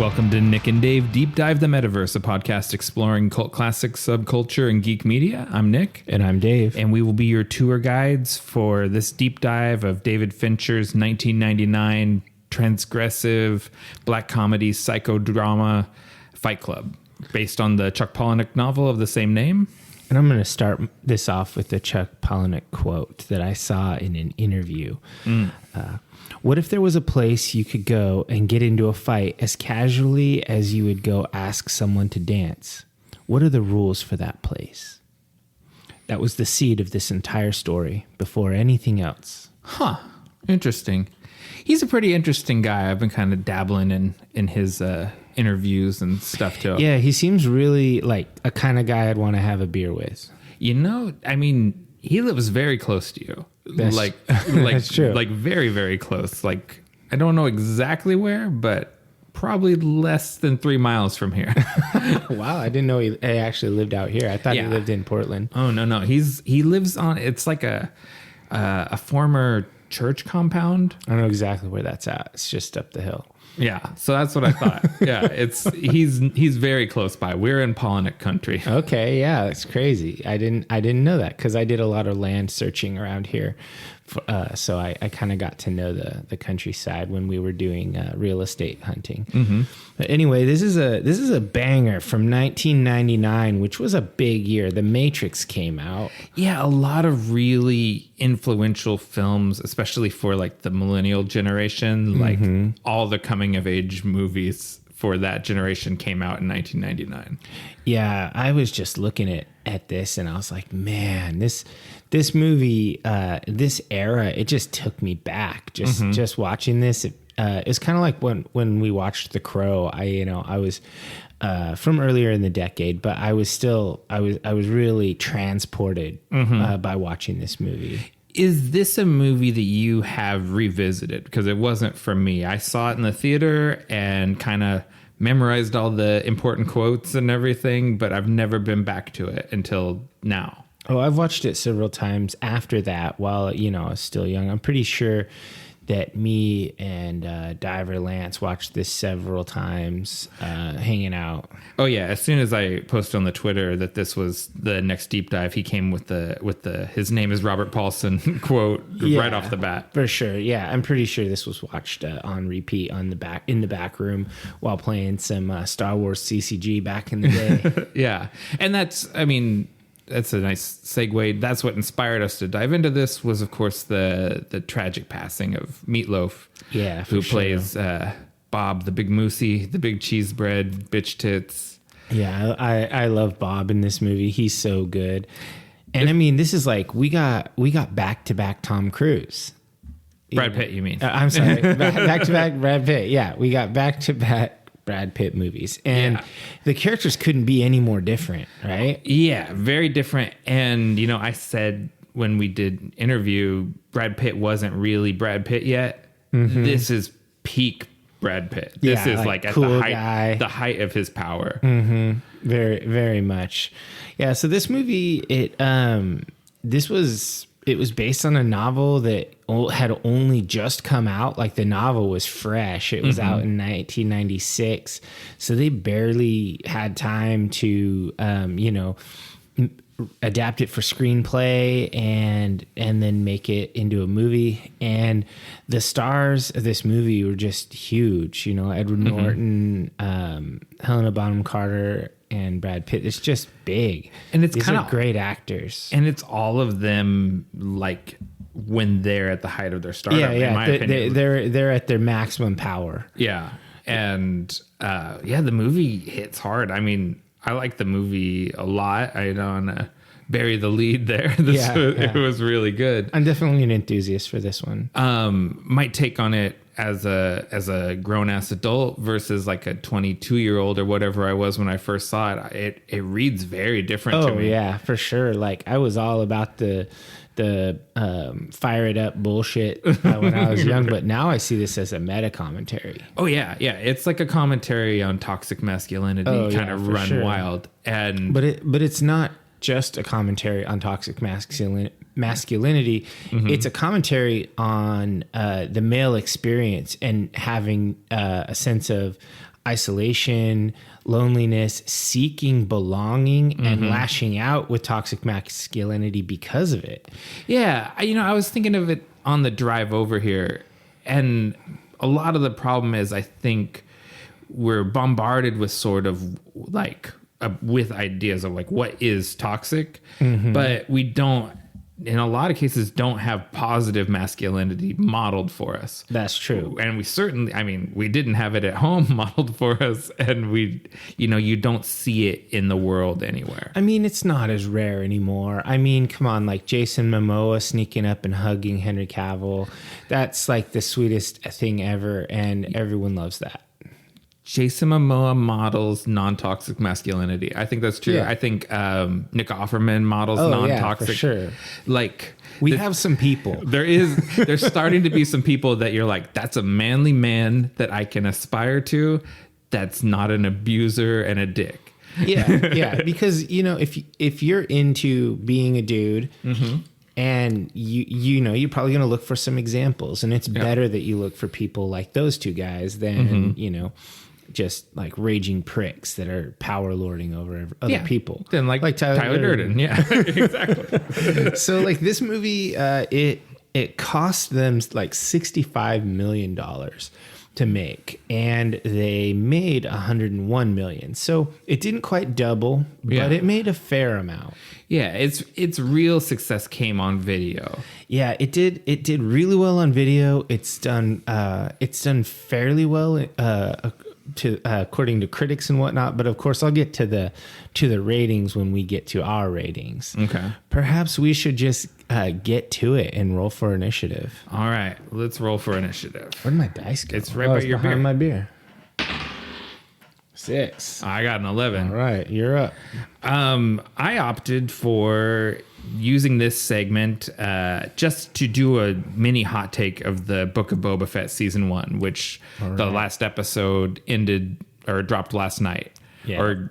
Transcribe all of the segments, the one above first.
Welcome to Nick and Dave Deep Dive the Metaverse, a podcast exploring cult classics, subculture, and geek media. I'm Nick. And I'm Dave. And we will be your tour guides for this deep dive of David Fincher's 1999 transgressive black comedy psychodrama Fight Club, based on the Chuck Palahniuk novel of the same name. And I'm going to start this off with the Chuck Palahniuk quote that I saw in an interview. What if there was a place you could go and get into a fight as casually as you would go ask someone to dance? What are the rules for that place? That was the seed of this entire story before anything else. Huh. Interesting. He's a pretty interesting guy. I've been kind of dabbling in his interviews and stuff too. Yeah, he seems really like a kind of guy I'd want to have a beer with. You know, I mean, he lives very close to you. That's true. Like very, very close. Like, I don't know exactly where, but probably less than 3 miles from here. Wow, I didn't know he actually lived out here. I thought he lived in Portland. Oh, no. He lives on, it's like a former church compound. I don't know exactly where that's at. It's just up the hill. Yeah, so that's what I thought. Yeah, he's very close by. We're in Palahniuk country. Okay, yeah, that's crazy. I didn't know that because I did a lot of land searching around here, so I kind of got to know the countryside when we were doing real estate hunting. Mm-hmm. But anyway, this is a banger from 1999, which was a big year. The Matrix came out. Yeah, a lot of really influential films, especially for like the millennial generation. Like all the coming of age movies for that generation came out in 1999. Yeah, I was just looking at this and I was like, man, this movie, this era, it just took me back. Just watching this. It's kind of like when we watched The Crow. I was from earlier in the decade, but I was really transported by watching this movie. Is this a movie that you have revisited? Because it wasn't for me. I saw it in the theater and kind of memorized all the important quotes and everything, but I've never been back to it until now. Oh, I've watched it several times after that while, I was still young. I'm pretty sure that me and Diver Lance watched this several times hanging out. Oh yeah, as soon as I posted on the Twitter that this was the next deep dive, he came with the his name is Robert Paulson quote right off the bat. For sure. Yeah, I'm pretty sure this was watched on repeat in the back room while playing some Star Wars CCG back in the day. Yeah. And that's a nice segue. That's what inspired us to dive into this was, of course, the tragic passing of Meat Loaf. Yeah, who plays Bob, the big moosey, the big cheese bread, bitch tits. Yeah, I love Bob in this movie. He's so good. And this is like we got back-to-back Tom Cruise. Brad Pitt, you mean? I'm sorry, back-to-back Brad Pitt. Yeah, we got back-to-back Brad Pitt movies, and the characters couldn't be any more different, right? Yeah, very different. And I said when we did interview, Brad Pitt wasn't really Brad Pitt yet. Mm-hmm. This is peak Brad Pitt. This is like at cool the height of his power. Mm-hmm. Very, very much. Yeah. So this movie, it was based on a novel that had only just come out. Like the novel was fresh. It was out in 1996. So they barely had time to, adapt it for screenplay and then make it into a movie. And the stars of this movie were just huge. Edward Norton, Helena Bonham Carter, and Brad Pitt. It's just big. And it's kind of great actors. And it's all of them like when they're at the height of their stardom, in my opinion. They're at their maximum power. Yeah. And the movie hits hard. I like the movie a lot. I don't want to bury the lead there. It was really good. I'm definitely an enthusiast for this one. My take on it as a grown-ass adult versus like a 22-year-old or whatever I was when I first saw it, it reads very different to me. Oh, yeah, for sure. Like I was all about the fire it up bullshit when I was young, but now I see this as a meta commentary. Oh yeah, it's like a commentary on toxic masculinity, kind of run wild. And but it's not just a commentary on toxic masculinity. It's a commentary on the male experience and having a sense of isolation, loneliness, seeking belonging, and lashing out with toxic masculinity because of it. Yeah, I was thinking of it on the drive over here, and a lot of the problem is I think we're bombarded with sort of like with ideas of like what is toxic, but we don't, in a lot of cases, don't have positive masculinity modeled for us. That's true. And we certainly, we didn't have it at home modeled for us, and you don't see it in the world anywhere. It's not as rare anymore. Come on, like Jason Momoa sneaking up and hugging Henry Cavill. That's like the sweetest thing ever, and everyone loves that. Jason Momoa models non-toxic masculinity. I think that's true. Yeah. I think Nick Offerman models non-toxic. Yeah, for sure. Like we have some people. There's starting to be some people that you're like, that's a manly man that I can aspire to. That's not an abuser and a dick. Yeah. Because if you're into being a dude. And you're probably going to look for some examples, and it's better that you look for people like those two guys than just like raging pricks that are power lording over other people. Then like Tyler Durden. Yeah, exactly. So like this movie, it cost them like $65 million to make, and they made $101 million. So it didn't quite double, but it made a fair amount. Yeah, its real success came on video. Yeah, it did. It did really well on video. It's done fairly well according to critics and whatnot. But of course, I'll get to the ratings when we get to our ratings. Okay. Perhaps we should just get to it and roll for initiative. All right, let's roll for initiative. Where'd my dice go? It's right by your beer. My beer. 6. I got an 11. All right, you're up. I opted for using this segment just to do a mini hot take of the Book of Boba Fett season 1, which the last episode ended or dropped last night. Yeah. Or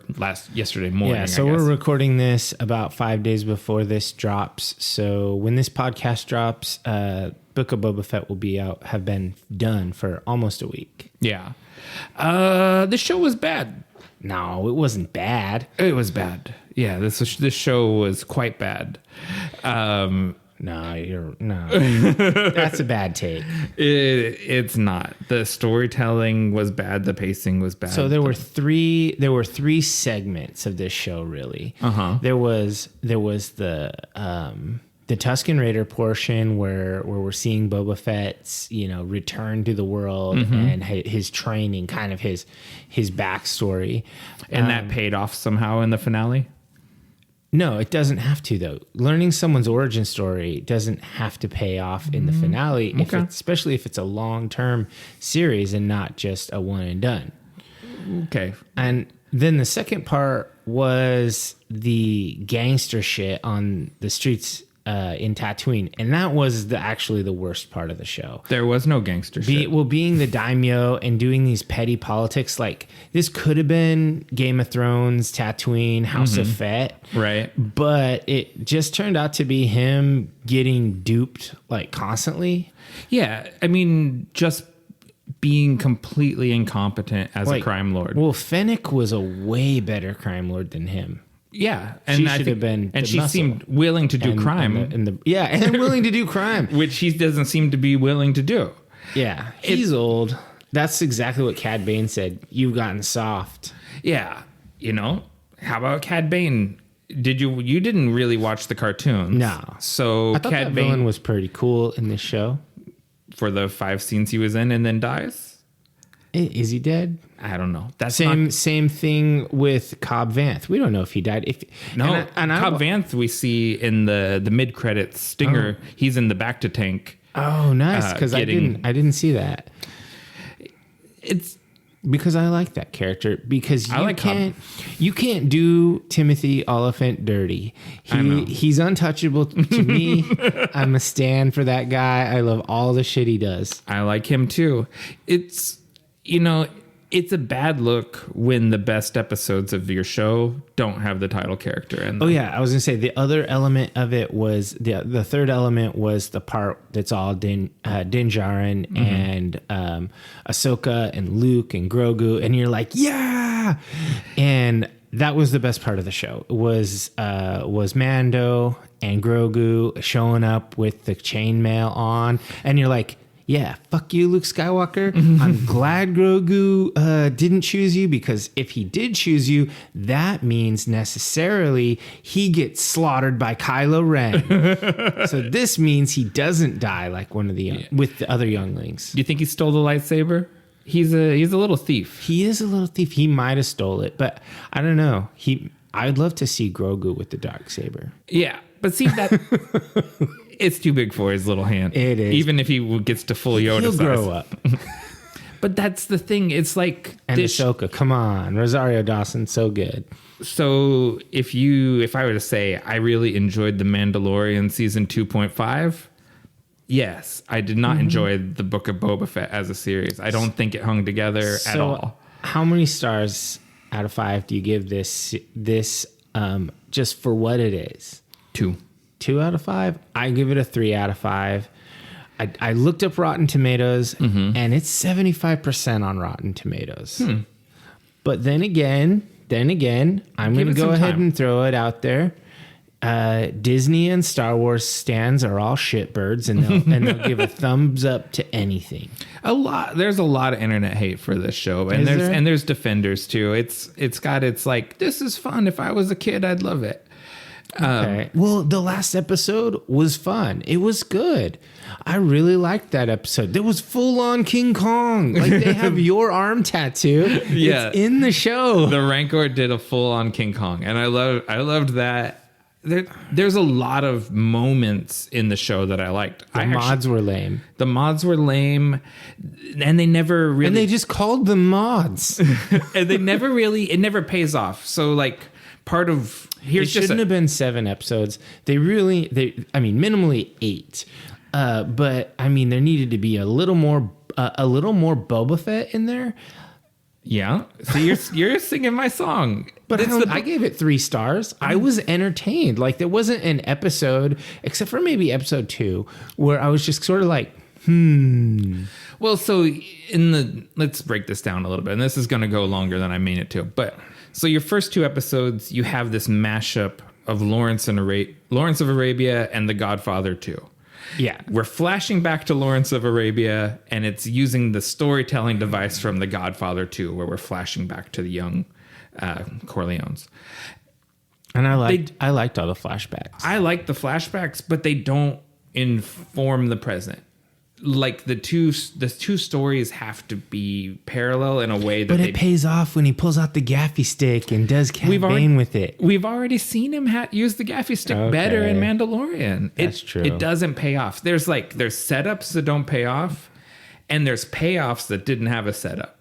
yesterday morning. Yeah, so we're recording this about 5 days before this drops. So when this podcast drops, Book of Boba Fett will be out, have been done for almost a week. Yeah. The show was bad. No, it wasn't bad. It was bad. Yeah, this show was quite bad. No, that's a bad take. It's not. The storytelling was bad. The pacing was bad. So there were three segments of this show, really. There was the Tusken Raider portion where we're seeing Boba Fett's return to the world and his training, kind of his backstory, and that paid off somehow in the finale. No, it doesn't have to, though. Learning someone's origin story doesn't have to pay off in the finale, especially if it's a long-term series and not just a one and done. Okay. And then the second part was the gangster shit on the streets in Tatooine, and that was actually the worst part of the show. There was no gangster shit. Well, being the daimyo and doing these petty politics, like this could have been Game of Thrones, Tatooine, House of Fett, right? But it just turned out to be him getting duped like constantly. Yeah, just being completely incompetent as a crime lord. Well, Fennec was a way better crime lord than him. Yeah, and she should have been, and she seemed willing to do crime, and willing to do crime, which he doesn't seem to be willing to do. Yeah, he's old. That's exactly what Cad Bane said. You've gotten soft. Yeah, how about Cad Bane? You didn't really watch the cartoons? No. So I thought that villain was pretty cool in this show. For the 5 scenes he was in, and then dies. Is he dead? I don't know. That's same thing with Cobb Vanth. We don't know if he died. Cobb Vanth we see in the mid credits stinger. Oh. He's in the back to tank. Oh, nice! Because I didn't see that. It's because I like that character. Because you can't do Timothy Oliphant dirty. He's untouchable to me. I'm a stan for that guy. I love all the shit he does. I like him too. It's it's a bad look when the best episodes of your show don't have the title character in them. Oh yeah, I was gonna say the other element of it was the third element was the part that's all Din Djarin and Ahsoka and Luke and Grogu, and you're like, yeah, and that was the best part of the show. It was Mando and Grogu showing up with the chainmail on, and you're like, yeah, fuck you, Luke Skywalker. I'm glad Grogu didn't choose you, because if he did choose you, that means necessarily he gets slaughtered by Kylo Ren. So this means he doesn't die like one of the with the other younglings. Do you think he stole the lightsaber? He's a little thief. He is a little thief. He might have stole it, but I don't know. I'd love to see Grogu with the darksaber. Yeah, but see that it's too big for his little hand. It is. Even if he gets to full Yoda He'll size. grow up. But that's the thing. It's like And Ahsoka, come on, Rosario Dawson, so good. So if I were to say I really enjoyed The Mandalorian season 2.5, yes, I did not enjoy the Book of Boba Fett as a series. I don't think it hung together at all. How many stars out of 5 do you give this just for what it is? 2. 2 out of 5? I give it a 3 out of 5. I looked up Rotten Tomatoes, and it's 75% on Rotten Tomatoes. But then again, I'm going to go ahead and throw it out there. Disney and Star Wars stans are all shitbirds, and they'll give a thumbs up to anything. There's a lot of internet hate for this show, and there's defenders too. It's like, this is fun. If I was a kid, I'd love it. Okay. Well, the last episode was fun. It was good. I really liked that episode. There was full on King Kong. Like, they have your arm tattoo. Yeah. It's in the show. The Rancor did a full on King Kong, and I loved that. There's a lot of moments in the show that I liked. The mods were lame. The mods were lame, and they never really. And they just called them mods. And they never really. It never pays off. So like, part of It shouldn't have been 7 episodes. Minimally 8. But I mean, there needed to be a little more Boba Fett in there. Yeah. So you're singing my song. But I gave it 3 stars. I was entertained. Like, there wasn't an episode, except for maybe episode 2, where I was just sort of like, Well, so let's break this down a little bit. And this is going to go longer than I mean it to. But so your first 2 episodes, you have this mashup of Lawrence of Arabia and The Godfather 2. Yeah. We're flashing back to Lawrence of Arabia, and it's using the storytelling device from The Godfather 2, where we're flashing back to the young Corleones. And I liked all the flashbacks. I like the flashbacks, but they don't inform the present. Like, the two stories have to be parallel in a way that it pays off when he pulls out the gaffy stick and does Cat Bane with it. We've already seen him use the gaffy stick better in Mandalorian. That's true. It doesn't pay off. There's setups that don't pay off, and there's payoffs that didn't have a setup.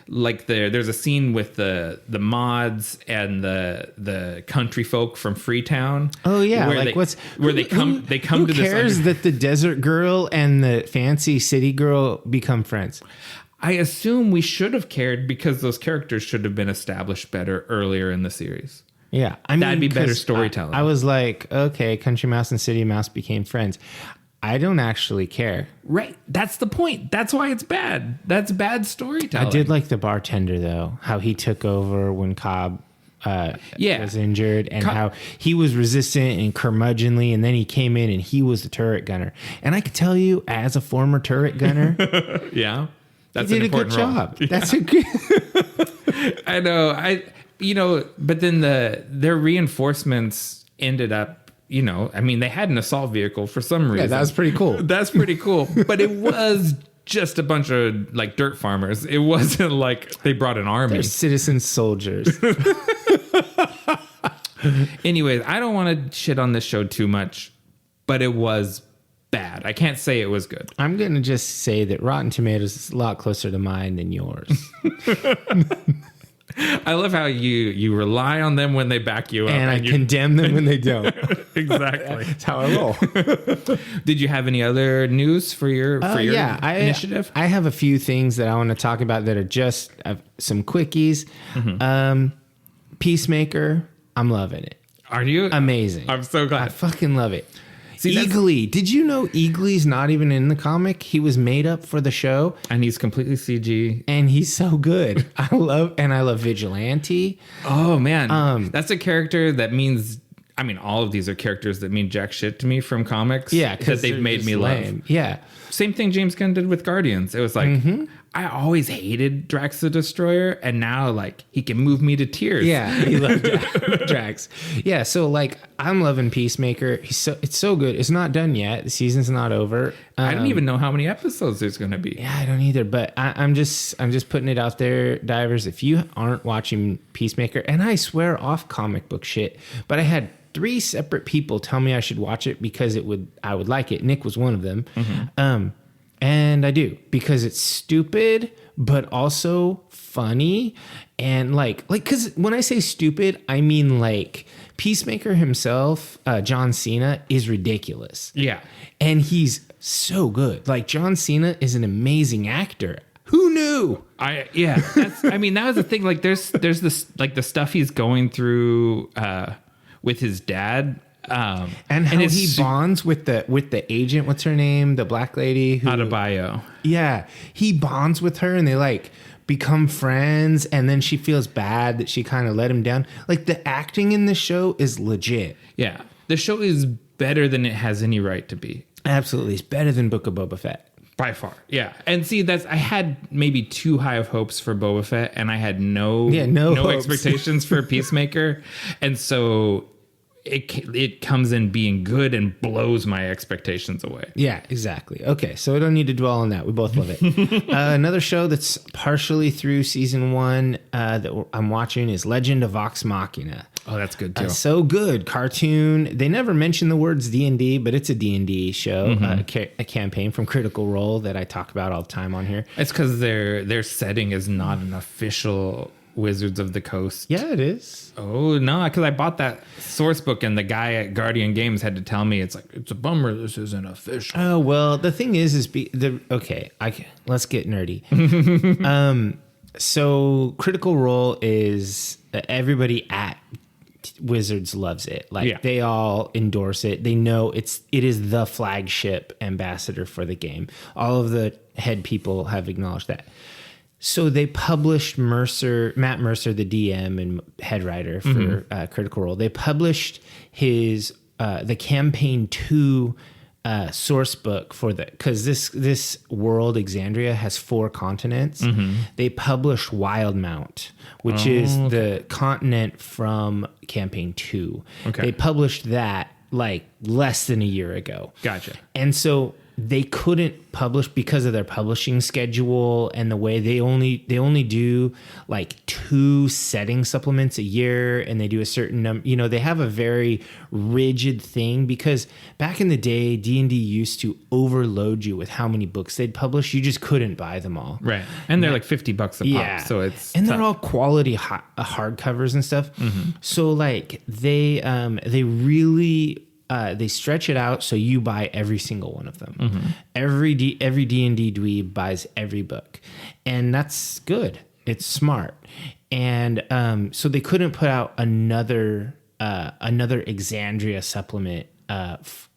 Like, there's a scene with the mods and the country folk from Freetown. Oh yeah, where they come to this. Who cares that the desert girl and the fancy city girl become friends? I assume we should have cared, because those characters should have been established better earlier in the series. Yeah, that'd be better storytelling. I was like, okay, Country Mouse and City Mouse became friends. I don't actually care. Right. That's the point. That's why it's bad. That's bad storytelling. I did like the bartender, though, how he took over when Cobb was injured, and how he was resistant and curmudgeonly, and then he came in and he was the turret gunner. And I can tell you, as a former turret gunner, yeah, that's he did an important a good role. job. Yeah. That's a good. I know. But then their reinforcements ended up. They had an assault vehicle for some reason. Yeah, that was pretty cool. That's pretty cool. But it was just a bunch of like dirt farmers. It wasn't like they brought an army. They're citizen soldiers. Anyways, I don't want to shit on this show too much, but it was bad. I can't say it was good. I'm going to just say that Rotten Tomatoes is a lot closer to mine than yours. I love how you rely on them when they back you up. And I condemn them when they don't. Exactly. That's how I roll. Did you have any other news for your initiative? I have a few things that I want to talk about that are just some quickies. Peacemaker, I'm loving it. Are you? Amazing. I'm so glad. I fucking love it. Eagly. Did you know Eagly's not even in the comic? He was made up for the show. And he's completely CG. And he's so good. I love Vigilante. Oh, man. That's a character that means... I mean, all of these are characters that mean jack shit to me from comics. Yeah, because they've made me lame. love. Yeah. Same thing James Gunn did with Guardians. It was like, I always hated Drax the Destroyer, and now, like, he can move me to tears. Yeah, he loved Drax. Yeah, so, like, I'm loving Peacemaker. It's so good. It's not done yet. The season's not over. I don't even know how many episodes there's going to be. Yeah, I don't either. But I'm just putting it out there, divers. If you aren't watching Peacemaker, and I swear off comic book shit, but I had 3 separate people tell me I should watch it because I would like it. Nick was one of them. And I do, because it's stupid, but also funny. And like, cause when I say stupid, I mean like Peacemaker himself, John Cena, is ridiculous. Yeah. And he's so good. Like, John Cena is an amazing actor. Who knew? That was the thing. Like, there's this, like, the stuff he's going through, with his dad, and how he bonds with the agent. What's her name? The black lady. Adebayo. Yeah, he bonds with her, and they like become friends. And then she feels bad that she kind of let him down. Like, the acting in the show is legit. Yeah, the show is better than it has any right to be. Absolutely, it's better than Book of Boba Fett. By far, yeah. And see, I had maybe too high of hopes for Boba Fett, and I had no expectations for Peacemaker, and so it comes in being good and blows my expectations away. Yeah, exactly. Okay, so we don't need to dwell on that. We both love it. Another show that's partially through season 1 that I'm watching is Legend of Vox Machina. Oh, that's good too. So good. Cartoon. They never mention the words D&D, but it's a D&D show, a campaign from Critical Role that I talk about all the time on here. It's because their setting is not an official Wizards of the Coast. Yeah, it is. Oh, no, because I bought that source book and the guy at Guardian Games had to tell me it's a bummer this isn't official. Oh, well, the thing is let's get nerdy. So Critical Role is everybody at Wizards loves it. They all endorse it. They know it is the flagship ambassador for the game. All of the head people have acknowledged that. So they published Matt Mercer, the DM and head writer for Critical Role. They published his the campaign 2 source book for because this world, Exandria, has 4 continents. They published Wildmount, which is the continent from campaign 2. Okay. They published that like less than a year ago. Gotcha. And so they couldn't publish because of their publishing schedule and the way they only do like 2 setting supplements a year, and they do a certain number. You know, they have a very rigid thing because back in the day, D&D used to overload you with how many books they'd publish. You just couldn't buy them all. Right. And they're like $50 a pop. So it's and they're all quality hardcovers and stuff. So like they really they stretch it out so you buy every single one of them. Every D&D dweeb buys every book, and that's good. It's smart. And so they couldn't put out another Exandria supplement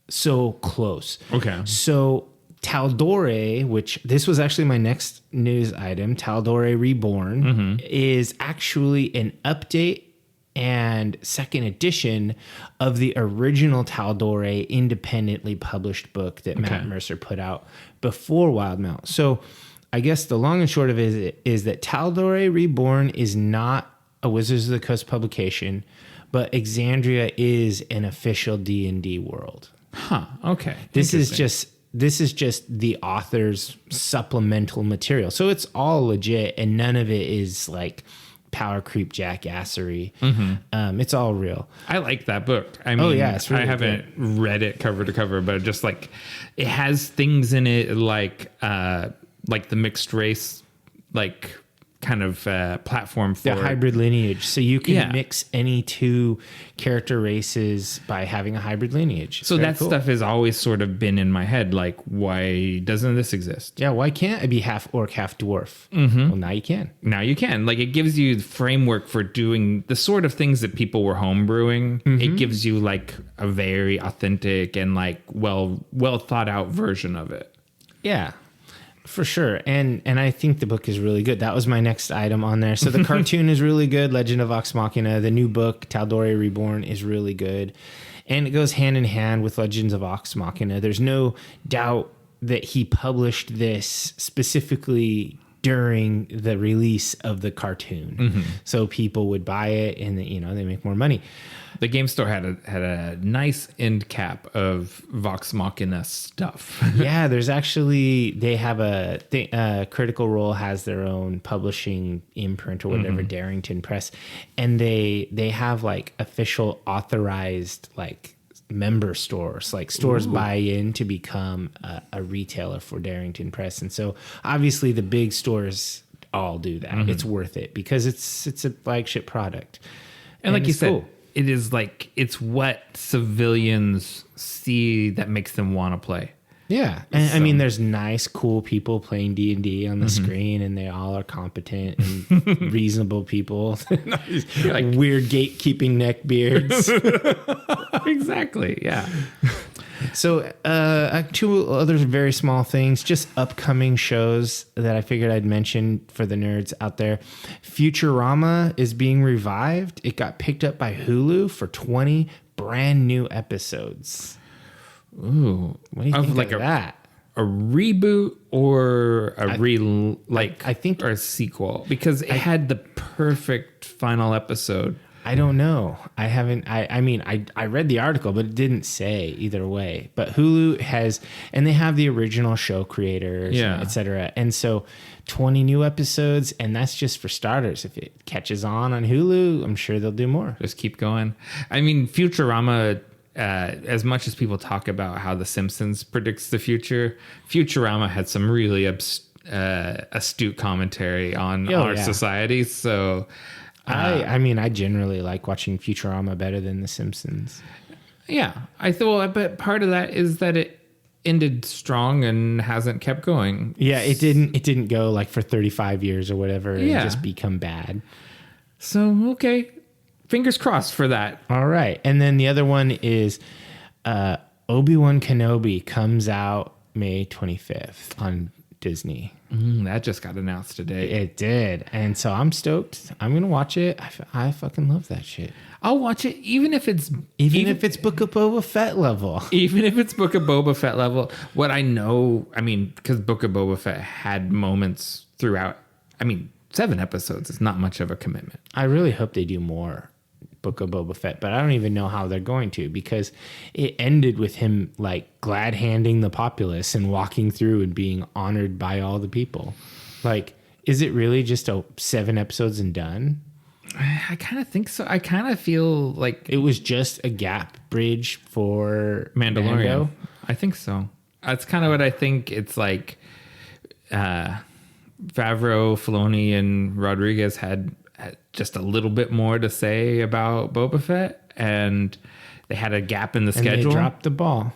so close. Okay. So Tal'Dorei, which this was actually my next news item, Tal'Dorei Reborn, is actually an update and second edition of the original Tal'Dorei independently published book that Matt Mercer put out before Wildmount. So I guess the long and short of it is that Tal'Dorei Reborn is not a Wizards of the Coast publication, but Exandria is an official D&D world. Huh. Okay. This is just the author's supplemental material. So it's all legit, and none of it is like power creep jackassery. It's all real. I like that book. I mean, it's really I haven't read it cover to cover, but just like it has things in it like the mixed race, like kind of platform for the hybrid lineage. So you can Yeah. mix any two character races by having a hybrid lineage. So Very that cool. stuff has always sort of been in my head. Like, why doesn't this exist? Yeah, why can't I be half orc, half dwarf? Well, now you can. Now you can. Like, it gives you the framework for doing the sort of things that people were homebrewing. It gives you like a very authentic and like well thought out version of it. Yeah, for sure. And I think the book is really good. That was my next item on there. So the cartoon is really good. Legend of Vox Machina. The new book, Tal'Dorei Reborn, is really good. And it goes hand in hand with Legends of Vox Machina. There's no doubt that he published this specifically during the release of the cartoon. So people would buy it and, they make more money. The game store had a nice end cap of Vox Machina stuff. Yeah, there's actually, they have Critical Role has their own publishing imprint or whatever, Darrington Press, and they have like official authorized like member stores, like stores buy in to become a retailer for Darrington Press. And so obviously the big stores all do that. It's worth it because it's a flagship product. And like you said, cool. it is like, it's what civilians see that makes them want to play. Yeah. And I mean, there's nice, cool people playing D&D on the screen, and they all are competent and reasonable people. Like weird gatekeeping neck beards. Exactly. Yeah. So, two other very small things, just upcoming shows that I figured I'd mention for the nerds out there. Futurama is being revived. It got picked up by Hulu for 20 brand new episodes. Ooh. What do you think like of that? A reboot or I think or a sequel, because it had the perfect final episode. I don't know. I haven't. I mean, I read the article, but it didn't say either way. But Hulu has, and they have the original show creators, et cetera. And so 20 new episodes, and that's just for starters. If it catches on Hulu, I'm sure they'll do more. Just keep going. I mean, Futurama, as much as people talk about how The Simpsons predicts the future, Futurama had some really astute commentary on our society. So... I mean, I generally like watching Futurama better than The Simpsons. Yeah, I thought, but part of that is that it ended strong and hasn't kept going. Yeah, it didn't go like for 35 years or whatever and just become bad. So, okay, fingers crossed for that. All right, and then the other one is Obi-Wan Kenobi comes out May 25th on Disney. That just got announced today. It did. And so I'm stoked. I'm going to watch it. I fucking love that shit. I'll watch it even if it's Book of Boba Fett level. Even if it's Book of Boba Fett level. What I know, I mean, because Book of Boba Fett had moments throughout. I mean, 7 episodes is not much of a commitment. I really hope they do more Book of Boba Fett, but I don't even know how they're going to, because it ended with him like glad handing the populace and walking through and being honored by all the people. Like, is it really just 7 episodes and done? I kind of think so. I kind of feel like it was just a gap bridge for Mandalorian. Mando. I think so. That's kind of what I think. It's like Favreau, Filoni, and Rodriguez had just a little bit more to say about Boba Fett, and they had a gap in the schedule. They dropped the ball.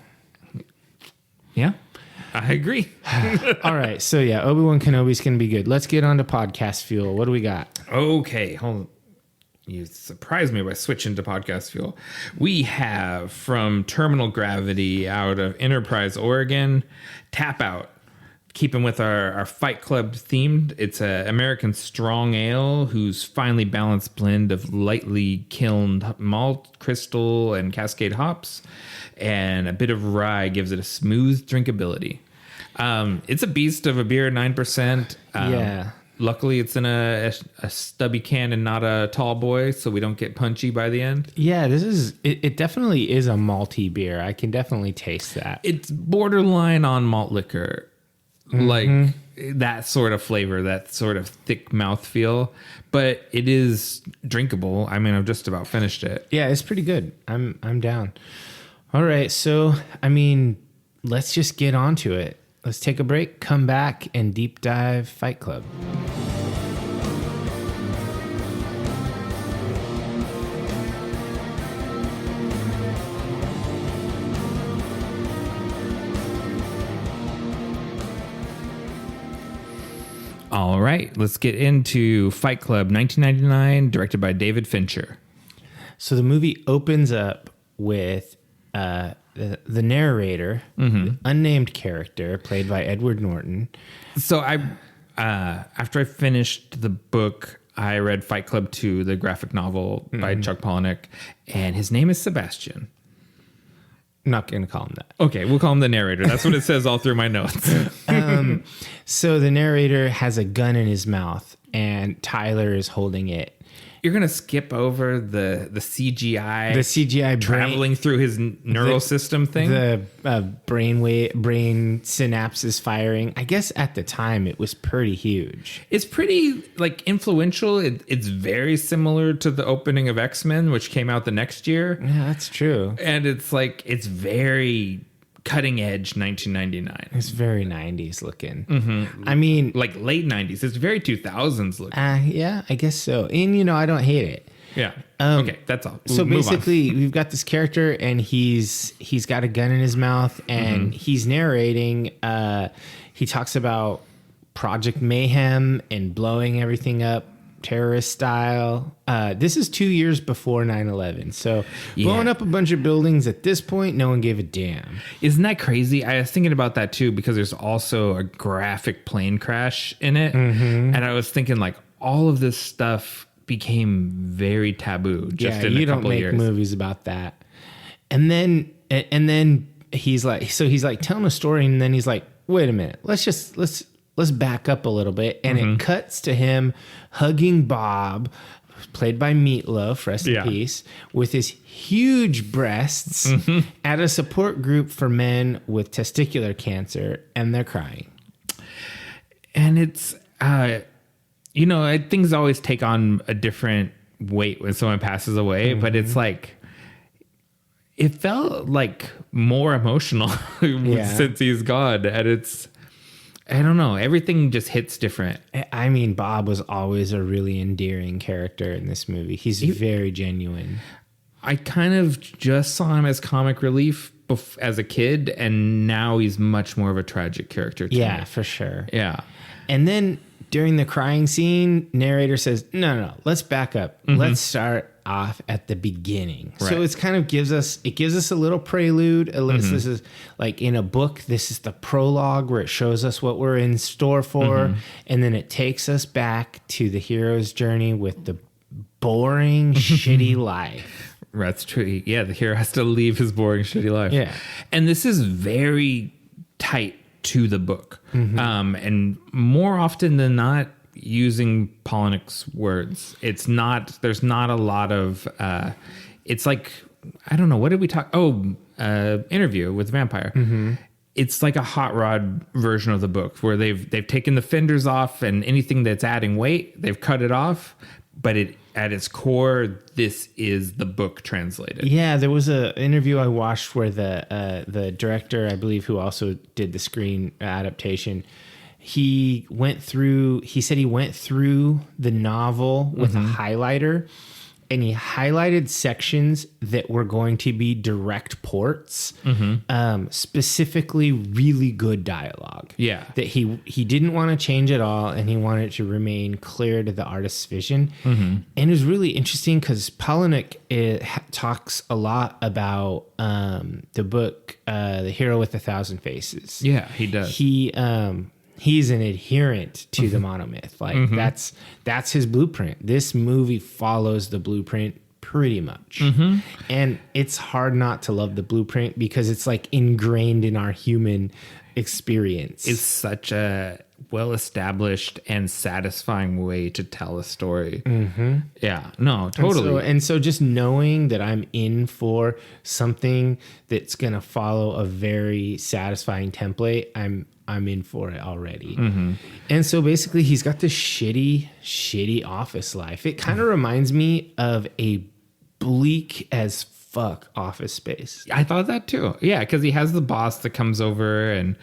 Yeah, I agree. All right, so yeah, Obi-Wan Kenobi's going to be good. Let's get on to podcast fuel. What do we got? Okay, hold on. You surprised me by switching to podcast fuel. We have from Terminal Gravity out of Enterprise, Oregon, Tap Out. Keeping with our Fight Club themed, it's an American strong ale whose finely balanced blend of lightly kilned malt, crystal, and cascade hops, and a bit of rye gives it a smooth drinkability. It's a beast of a beer, 9%. Yeah. Luckily, it's in a stubby can and not a tall boy, so we don't get punchy by the end. Yeah, it definitely is a malty beer. I can definitely taste that. It's borderline on malt liquor. Like that sort of flavor, that sort of thick mouthfeel, but it is drinkable. I mean, I've just about finished it. Yeah, it's pretty good. I'm down. All right, so I mean, let's just get on to it. Let's take a break, come back, and deep dive Fight Club. All right, let's get into Fight Club 1999, directed by David Fincher. So the movie opens up with the narrator, the unnamed character played by Edward Norton. So after I finished the book, I read Fight Club 2, the graphic novel by Chuck Palahniuk, and his name is Sebastian. I'm not going to call him that. Okay, we'll call him the narrator. That's what it says all through my notes. So the narrator has a gun in his mouth, and Tyler is holding it. You're going to skip over the CGI. The CGI traveling through his neural system thing? The brain synapses firing. I guess at the time it was pretty huge. It's pretty influential. It's very similar to the opening of X-Men, which came out the next year. Yeah, that's true. And it's very cutting edge 1999. It's very 90s looking. I mean, late 90s. It's very 2000s looking. Yeah, I guess so. And I don't hate it. Yeah. Okay, that's all. So basically, we've got this character, and he's got a gun in his mouth, and he's narrating. He talks about Project Mayhem and blowing everything up, terrorist style. This is 2 years before 9/11. So blowing up a bunch of buildings at this point, no one gave a damn. Isn't that crazy? I was thinking about that too, because there's also a graphic plane crash in it. And I was thinking all of this stuff became very taboo just in a couple of years. You don't make movies about that. And then he's telling a story, and then he's like, wait a minute, let's back up a little bit. And it cuts to him hugging Bob, played by Meat Loaf, rest in peace, with his huge breasts at a support group for men with testicular cancer, and they're crying. And it's, things always take on a different weight when someone passes away, but it's it felt more emotional since he's gone. And I don't know. Everything just hits different. I mean, Bob was always a really endearing character in this movie. He's very genuine. I kind of just saw him as comic relief as a kid, and now he's much more of a tragic character to me. For sure. Yeah. And then during the crying scene, narrator says, no, let's back up. Let's start off at the beginning. Right. So it's kind of gives us a little prelude. This is in a book, this is the prologue where it shows us what we're in store for. And then it takes us back to the hero's journey with the boring, shitty life. That's true. Yeah, the hero has to leave his boring, shitty life. Yeah. And this is very tight to the book. And more often than not, using Palahniuk's words. There's not a lot of, it's I don't know, what did we talk? Interview with the Vampire. It's like a hot rod version of the book where they've taken the fenders off, and anything that's adding weight, they've cut it off. But at its core, this is the book translated. Yeah, there was an interview I watched where the director, I believe, who also did the screen adaptation, he said he went through the novel with a highlighter, and he highlighted sections that were going to be direct ports, specifically really good dialogue. Yeah. That he didn't want to change at all, and he wanted it to remain clear to the artist's vision. And it was really interesting because Palahniuk talks a lot about the book, The Hero with 1,000 Faces. Yeah, he does. He's an adherent to the monomyth. That's his blueprint. This movie follows the blueprint pretty much. And it's hard not to love the blueprint because it's ingrained in our human experience. It's such a well-established and satisfying way to tell a story. Yeah, no, totally. And so just knowing that I'm in for something that's going to follow a very satisfying template, I'm in for it already. And so basically he's got this shitty office life. It kind of reminds me of a bleak as fuck Office Space. I thought that too. Yeah, because he has the boss that comes over and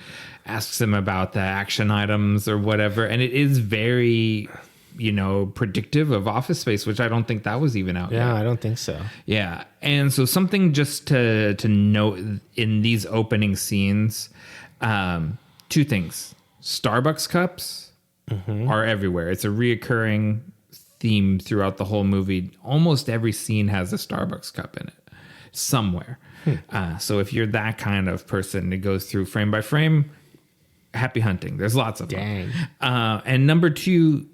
asks him about the action items or whatever. And it is very, predictive of Office Space, which I don't think that was even out yet. Yeah, I don't think so. Yeah. And so something just to note in these opening scenes, two things. Starbucks cups are everywhere. It's a reoccurring theme throughout the whole movie. Almost every scene has a Starbucks cup in it somewhere. So if you're that kind of person that goes through frame by frame, happy hunting. There's lots of them. And number 2,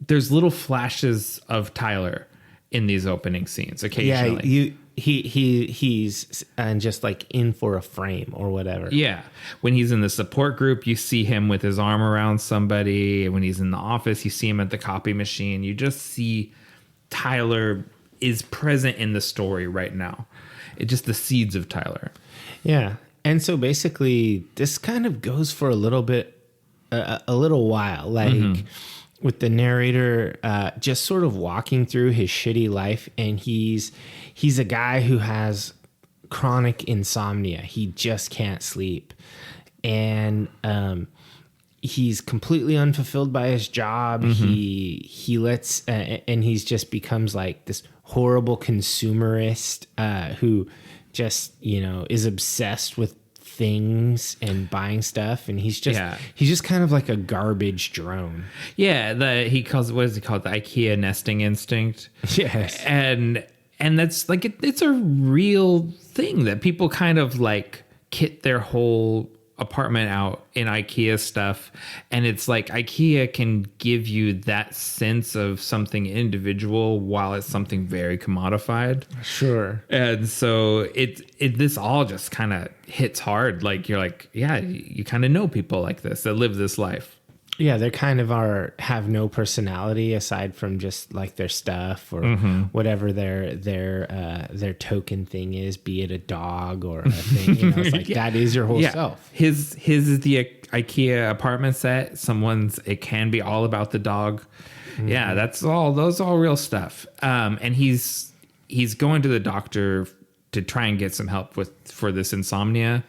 there's little flashes of Tyler in these opening scenes occasionally. Yeah, he's just like in for a frame or whatever. Yeah. When he's in the support group, you see him with his arm around somebody. When he's in the office, you see him at the copy machine. You just see Tyler is present in the story right now. It's just the seeds of Tyler. Yeah. And so basically this kind of goes for a little bit, a little while, like with the narrator just sort of walking through his shitty life. And he's a guy who has chronic insomnia. He just can't sleep. And he's completely unfulfilled by his job. He lets, and he's just becomes like this horrible consumerist who just, is obsessed with things and buying stuff, and he's just kind of like a garbage drone. Yeah, he calls it, what is he called? The IKEA nesting instinct. Yes. And that's like it's a real thing that people kind of like kit their whole apartment out in IKEA stuff, and it's like IKEA can give you that sense of something individual while it's something very commodified. Sure. And so this all just kind of hits hard. Like you're like, yeah, you kind of know people like this that live this life. Yeah, they kind of have no personality aside from just like their stuff or whatever their token thing is, be it a dog or a thing. It's like that is your whole self. His is the IKEA apartment set. It can be all about the dog. Yeah, those are all real stuff. And he's going to the doctor to try and get some help for this insomnia,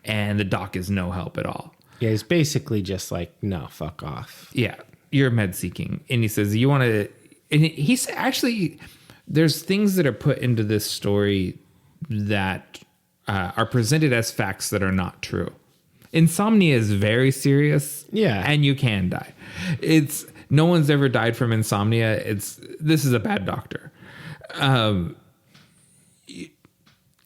and the doc is no help at all. Yeah, it's basically just like, no, fuck off. Yeah, you're med seeking. And he says, you want to... And he's actually... There's things that are put into this story that are presented as facts that are not true. Insomnia is very serious. Yeah. And you can die. No one's ever died from insomnia. This is a bad doctor.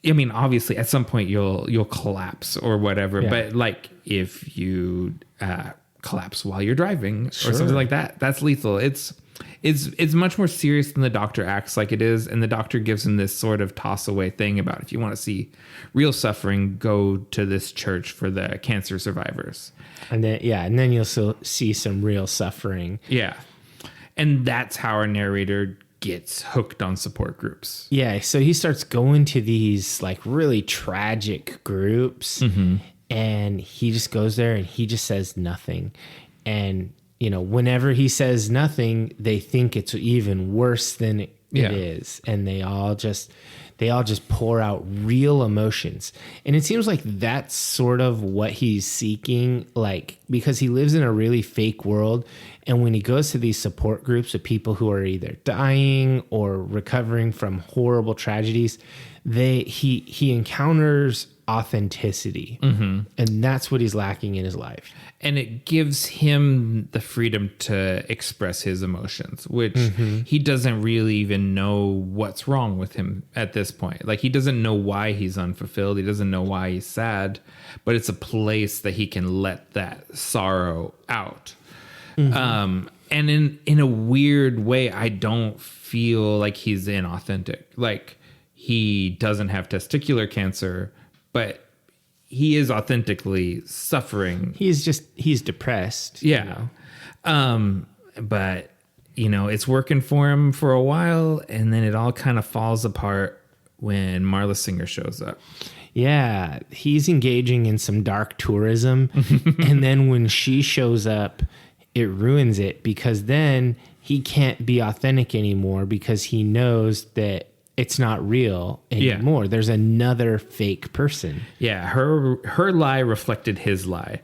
I mean, obviously, at some point you'll collapse or whatever. Yeah. But like if you collapse while you're driving or something like that, that's lethal. It's much more serious than the doctor acts like it is, and the doctor gives him this sort of toss away thing about, if you want to see real suffering, go to this church for the cancer survivors. And then you'll see some real suffering. Yeah, and that's how our narrator gets hooked on support groups. Yeah, so he starts going to these like really tragic groups, and he just goes there and he just says nothing. And whenever he says nothing, they think it's even worse than it is, and they all just pour out real emotions. And it seems like that's sort of what he's seeking, like, because he lives in a really fake world. And when he goes to these support groups of people who are either dying or recovering from horrible tragedies, he encounters authenticity. And that's what he's lacking in his life. And it gives him the freedom to express his emotions, which he doesn't really even know what's wrong with him at this point. Like, he doesn't know why he's unfulfilled. He doesn't know why he's sad, but it's a place that he can let that sorrow out. And in a weird way, I don't feel like he's inauthentic. Like, he doesn't have testicular cancer, but he is authentically suffering. He's depressed. Yeah. But it's working for him for a while, and then it all kind of falls apart when Marla Singer shows up. Yeah. He's engaging in some dark tourism. And then when she shows up, it ruins it, because then he can't be authentic anymore, because he knows that it's not real anymore. Yeah. There's another fake person. Yeah, her lie reflected his lie.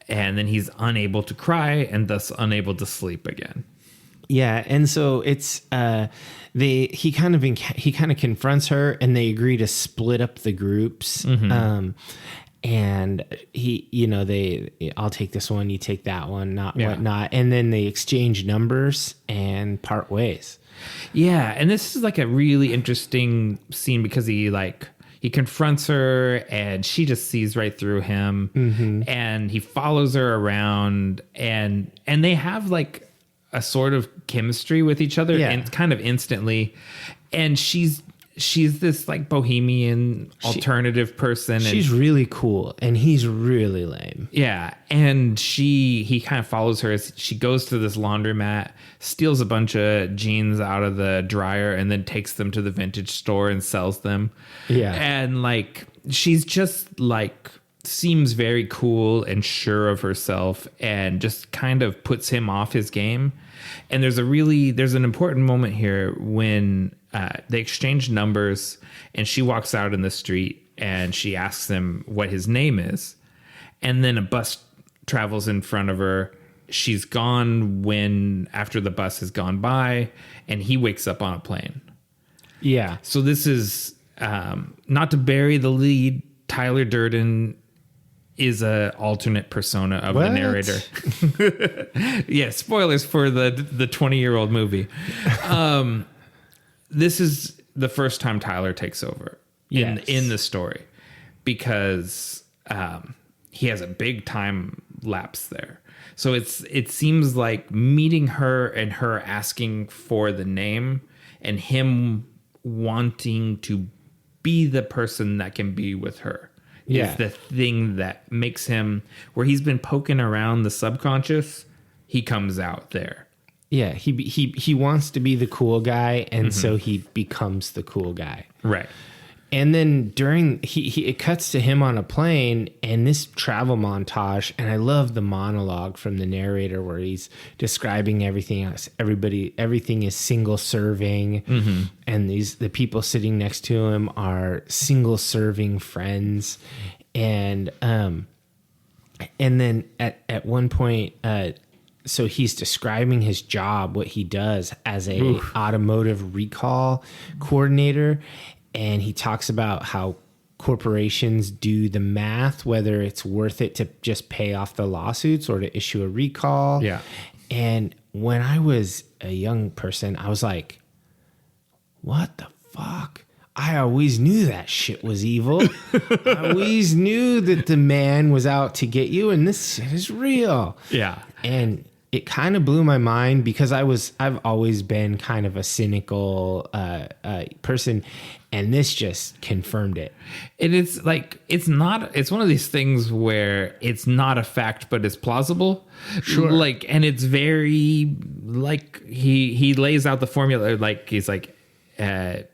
And then he's unable to cry and thus unable to sleep again. Yeah, and so it's he kind of confronts her, and they agree to split up the groups. and I'll take this one, you take that one, Yeah. whatnot. And then they exchange numbers and part ways. Yeah, and this is like a really interesting scene because he confronts her and she just sees right through him, and he follows her around, and they have like a sort of chemistry with each other, and kind of instantly. And she's this like bohemian alternative person. She's really cool, and he's really lame. Yeah, and he kind of follows her as she goes to this laundromat, steals a bunch of jeans out of the dryer, and then takes them to the vintage store and sells them. Yeah, and like she's just like seems very cool and sure of herself, and just kind of puts him off his game. And there's an important moment here when they exchange numbers, and she walks out in the street and she asks him what his name is. And then a bus travels in front of her. She's gone after the bus has gone by, and he wakes up on a plane. Yeah. So this is not to bury the lead. Tyler Durden is a alternate persona of the narrator. Yeah, spoilers for the 20-year-old movie. This is the first time Tyler takes over in the story, because he has a big time lapse there. So it seems like meeting her and her asking for the name, and him wanting to be the person that can be with her. Is the thing that makes him, where he's been poking around the subconscious, he comes out there. Yeah, he wants to be the cool guy, and so he becomes the cool guy. Right. And then it cuts to him on a plane, and this travel montage, and I love the monologue from the narrator where he's describing everything else. Everything is single serving, and the people sitting next to him are single serving friends, and then at one point, so he's describing his job, what he does as a automotive recall coordinator. And he talks about how corporations do the math, whether it's worth it to just pay off the lawsuits or to issue a recall. Yeah. And when I was a young person, I was like, what the fuck? I always knew that shit was evil. I always knew that the man was out to get you, and this shit is real. Yeah. And it kind of blew my mind, because I've always been kind of a cynical person, and this just confirmed it. And it's like, it's one of these things where it's not a fact, but it's plausible. Sure. Like, and it's very like he lays out the formula, like he's like A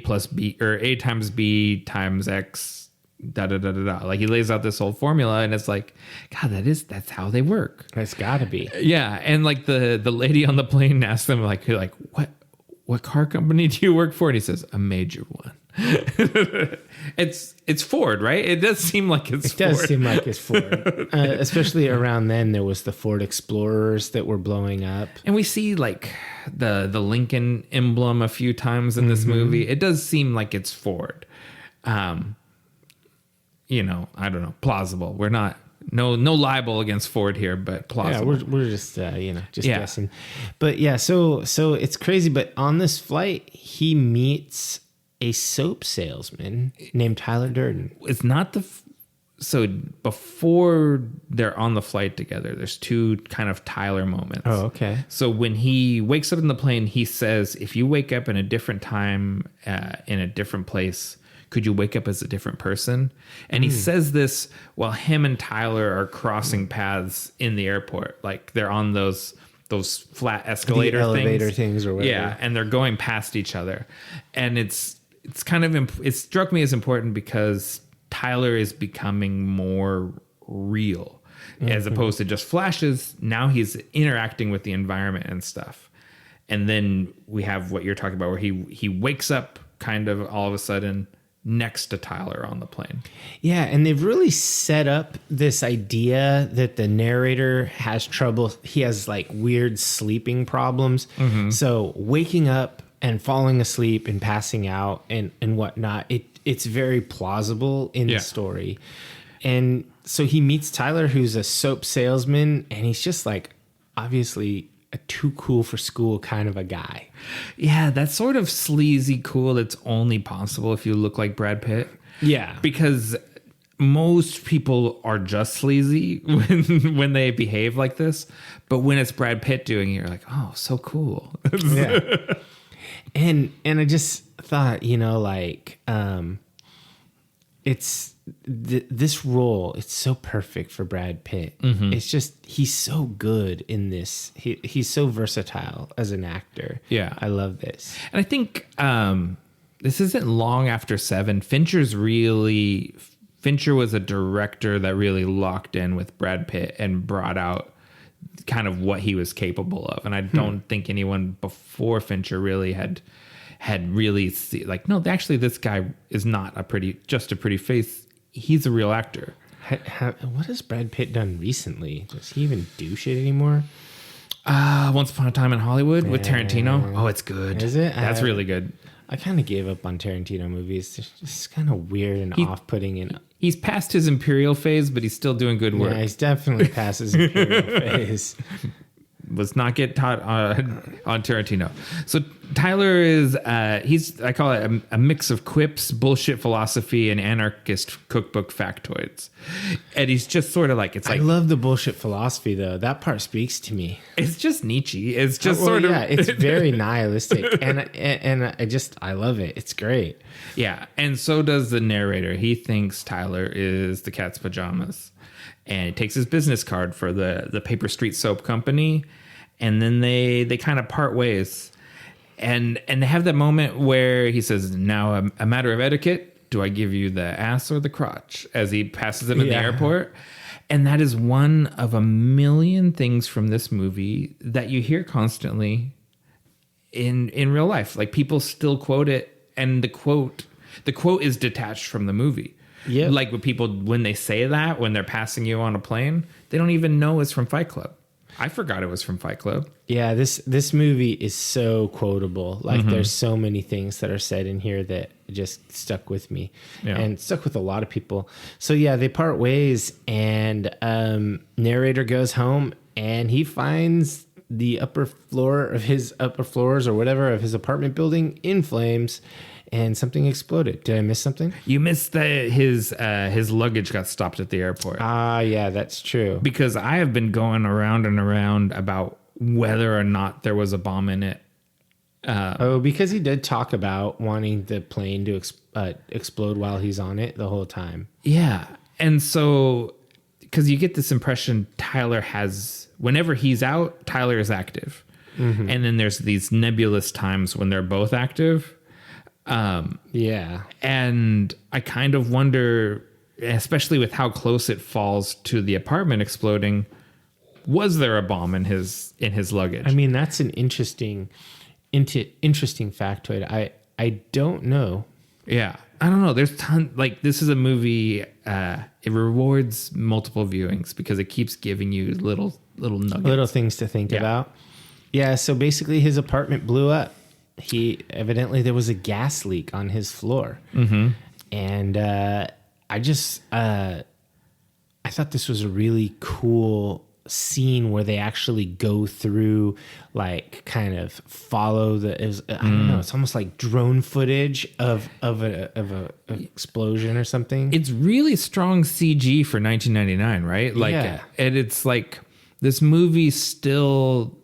plus B, or A times B times X. Like he lays out this whole formula, and it's like, God, that's how they work. It's got to be. Yeah, and like the lady on the plane asks them like what car company do you work for? And he says, a major one. It's Ford, right? It does seem like it's Ford. It does seem like it's Ford. Especially around then, there was the Ford Explorers that were blowing up. And we see like the Lincoln emblem a few times in this movie. It does seem like it's Ford. I don't know, plausible. We're not, no libel against Ford here, but plausible. Yeah, we're just guessing. But yeah, so it's crazy. But on this flight, he meets a soap salesman named Tyler Durden. It's not so before they're on the flight together, there's two kind of Tyler moments. Oh, okay. So when he wakes up in the plane, he says, if you wake up in a different time, in a different place, could you wake up as a different person? And he says this while him and Tyler are crossing paths in the airport. Like they're on those flat escalator elevator things or whatever. Yeah, and they're going past each other. And it's kind of, it struck me as important because Tyler is becoming more real as opposed to just flashes. Now he's interacting with the environment and stuff. And then we have what you're talking about, where he wakes up kind of all of a sudden next to Tyler on the plane. Yeah, and they've really set up this idea that the narrator has trouble. He has like weird sleeping problems. So waking up and falling asleep and passing out and whatnot, it's very plausible in the story. And so he meets Tyler, who's a soap salesman, and he's just like obviously a too cool for school kind of a guy. Yeah, that sort of sleazy cool that's only possible if you look like Brad Pitt. Yeah. Because most people are just sleazy when they behave like this. But when it's Brad Pitt doing it, you're like, oh, so cool. Yeah. And I just thought, like, it's this role, it's so perfect for Brad Pitt. Mm-hmm. It's just, he's so good in this. He's so versatile as an actor. Yeah. I love this. And I think this isn't long after Seven. Fincher was a director that really locked in with Brad Pitt and brought out kind of what he was capable of. And I don't think anyone before Fincher really had really like, no, actually this guy is not just a pretty face. He's a real actor. What has Brad Pitt done recently? Does he even do shit anymore? Once Upon a Time in Hollywood with Tarantino. Oh, it's good. Is it? That's really good. I kind of gave up on Tarantino movies. It's just kind of weird and off-putting. And he's past his Imperial phase, but he's still doing good work. Yeah, he's definitely past his Imperial phase. Let's not get taught on Tarantino. So Tyler is, I call it a mix of quips, bullshit philosophy, and anarchist cookbook factoids. And he's just sort of like, it's like, I love the bullshit philosophy though. That part speaks to me. It's just Nietzsche. It's just it's very nihilistic. and I love it. It's great. Yeah. And so does the narrator. He thinks Tyler is the cat's pajamas. And he takes his business card for the Paper Street Soap Company, and then they kind of part ways, and they have that moment where he says, "Now a matter of etiquette, do I give you the ass or the crotch?" As he passes him in the airport, and that is one of a million things from this movie that you hear constantly in real life. Like people still quote it, and the quote is detached from the movie. Yeah, like when they say that when they're passing you on a plane, they don't even know it's from Fight Club. I forgot it was from Fight Club. Yeah, this movie is so quotable. Like there's so many things that are said in here that just stuck with me and stuck with a lot of people. So yeah, they part ways, and narrator goes home and he finds the upper floors or whatever of his apartment building in flames. And something exploded. Did I miss something? You missed that his luggage got stopped at the airport. Yeah, that's true. Because I have been going around and around about whether or not there was a bomb in it. Because he did talk about wanting the plane to explode while he's on it the whole time. Yeah. And so, because you get this impression Tyler has, whenever he's out, Tyler is active. Mm-hmm. And then there's these nebulous times when they're both active. And I kind of wonder, especially with how close it falls to the apartment exploding, was there a bomb in his luggage? I mean, that's an interesting factoid. I don't know. Yeah, I don't know. There's this is a movie. It rewards multiple viewings because it keeps giving you little nuggets, little things to think about. Yeah. So basically, his apartment blew up. There was a gas leak on his floor. Mm-hmm. And I thought this was a really cool scene where they actually go through, like, kind of follow I don't know, it's almost like drone footage of a explosion or something. It's really strong CG for 1999, right? Like, and it's like this movie still,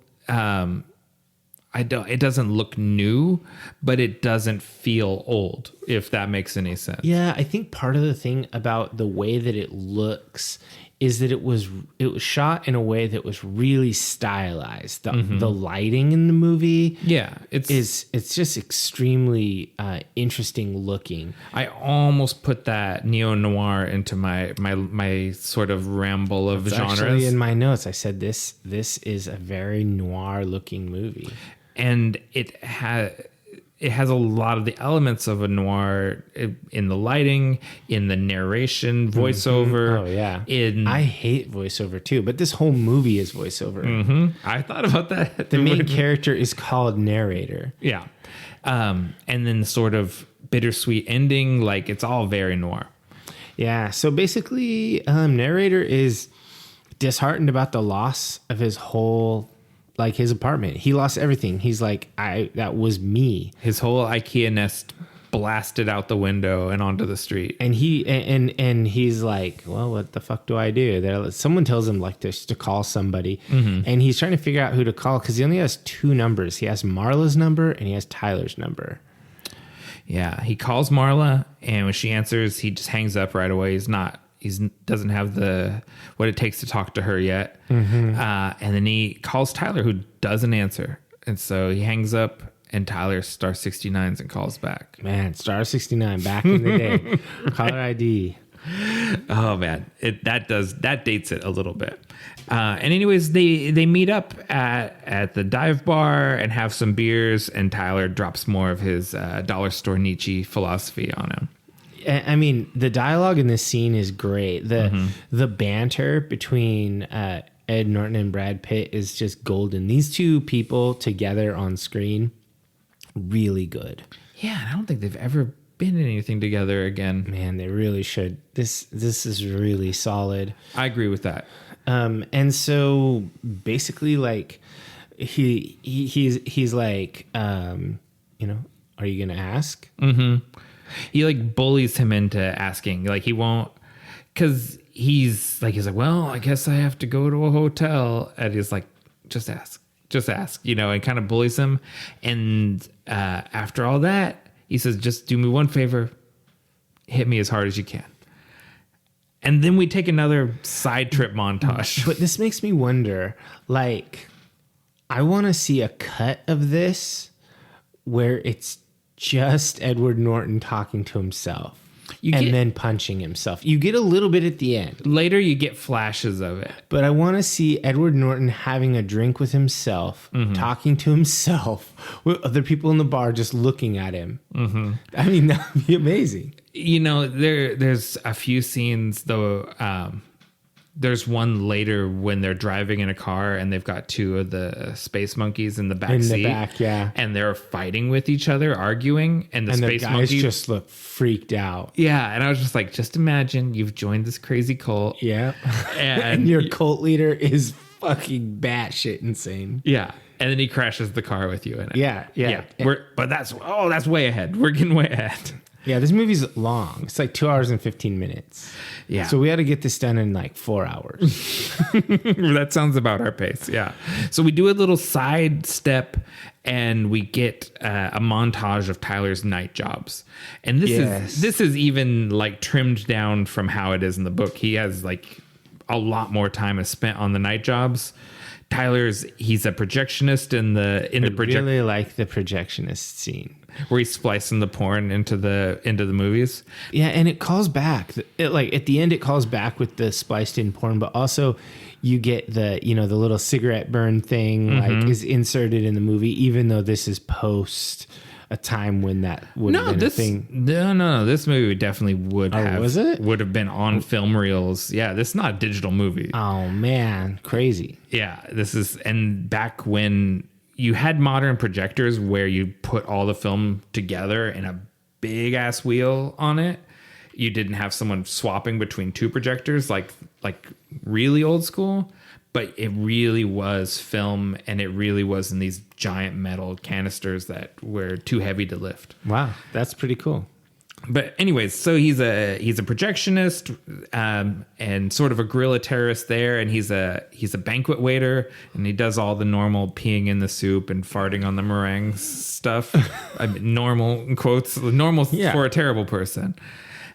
it doesn't look new, but it doesn't feel old, if that makes any sense. Yeah, I think part of the thing about the way that it looks is that it was shot in a way that was really stylized. The lighting in the movie, it's just extremely interesting looking. I almost put that neo-noir into my sort of ramble of genres. Actually, in my notes, I said this is a very noir looking movie. And it has a lot of the elements of a noir in the lighting, in the narration, voiceover. Oh yeah, I hate voiceover too, but this whole movie is voiceover. Mm-hmm. I thought about that. The main character is called narrator. Yeah, and then sort of bittersweet ending. Like, it's all very noir. Yeah. So basically, narrator is disheartened about the loss of his whole, like his apartment. He lost everything. He's like, that was me. His whole IKEA nest blasted out the window and onto the street. And he's like, well, what the fuck do I do? Someone tells him like this to call somebody, and he's trying to figure out who to call because he only has 2 numbers. He has Marla's number and he has Tyler's number. Yeah, he calls Marla, and when she answers, he just hangs up right away. He doesn't have what it takes to talk to her yet. And then he calls Tyler, who doesn't answer, and so he hangs up. And Tyler star 69s and calls back. Man, star 69 back in the day. Caller ID. Oh man, that dates it a little bit. And anyways, they meet up at the dive bar and have some beers. And Tyler drops more of his dollar store Nietzsche philosophy on him. I mean, the dialogue in this scene is great. The banter between Ed Norton and Brad Pitt is just golden. These two people together on screen. Really good. Yeah, and I don't think they've ever been in anything together again. Man, they really should. This is really solid. I agree with that. And so basically, like he's like, are you gonna ask? Mm-hmm. He like bullies him into asking. Like he won't, because he's like, well, I guess I have to go to a hotel, and he's like, just ask, and kind of bullies him. And after all that, he says, just do me one favor, hit me as hard as you can. And then we take another side trip montage. But this makes me wonder, like, I want to see a cut of this where it's just Edward Norton talking to himself then punching himself. You get a little bit at the end. Later, you get flashes of it. But I want to see Edward Norton having a drink with himself, talking to himself, with other people in the bar just looking at him. I mean, that would be amazing. There's a few scenes, though. There's one later when they're driving in a car and they've got 2 of the space monkeys in the back seat. In the back, yeah. And they're fighting with each other, arguing. And the space guys monkeys just look freaked out. Yeah. And I was just like, just imagine you've joined this crazy cult. Yeah. And your cult leader is fucking batshit insane. Yeah. And then he crashes the car with you in it. Yeah. But that's way ahead. We're getting way ahead. Yeah, this movie's long. It's like 2 hours and 15 minutes. Yeah. So we had to get this done in like 4 hours. That sounds about our pace. Yeah. So we do a little side step and we get a montage of Tyler's night jobs. And this is even like trimmed down from how it is in the book. He has like a lot more time is spent on the night jobs. He's a projectionist in the really like the projectionist scene where he's splicing the porn into the movies. Yeah, and it calls back. Like at the end, it calls back with the spliced in porn, but also you get the the little cigarette burn thing like is inserted in the movie, even though this is post a time when that would have been a thing. No. This movie definitely would have. Was it? Would have been on film reels. Yeah, this is not a digital movie. Oh man, crazy. Yeah, this is, and back when you had modern projectors where you put all the film together in a big ass wheel on it. You didn't have someone swapping between 2 projectors like really old school. But it really was film, and it really was in these giant metal canisters that were too heavy to lift. Wow, that's pretty cool. But anyways, so he's a projectionist and sort of a guerrilla terrorist there, and he's a banquet waiter, and he does all the normal peeing in the soup and farting on the meringues stuff. I mean, normal in quotes, normal for a terrible person.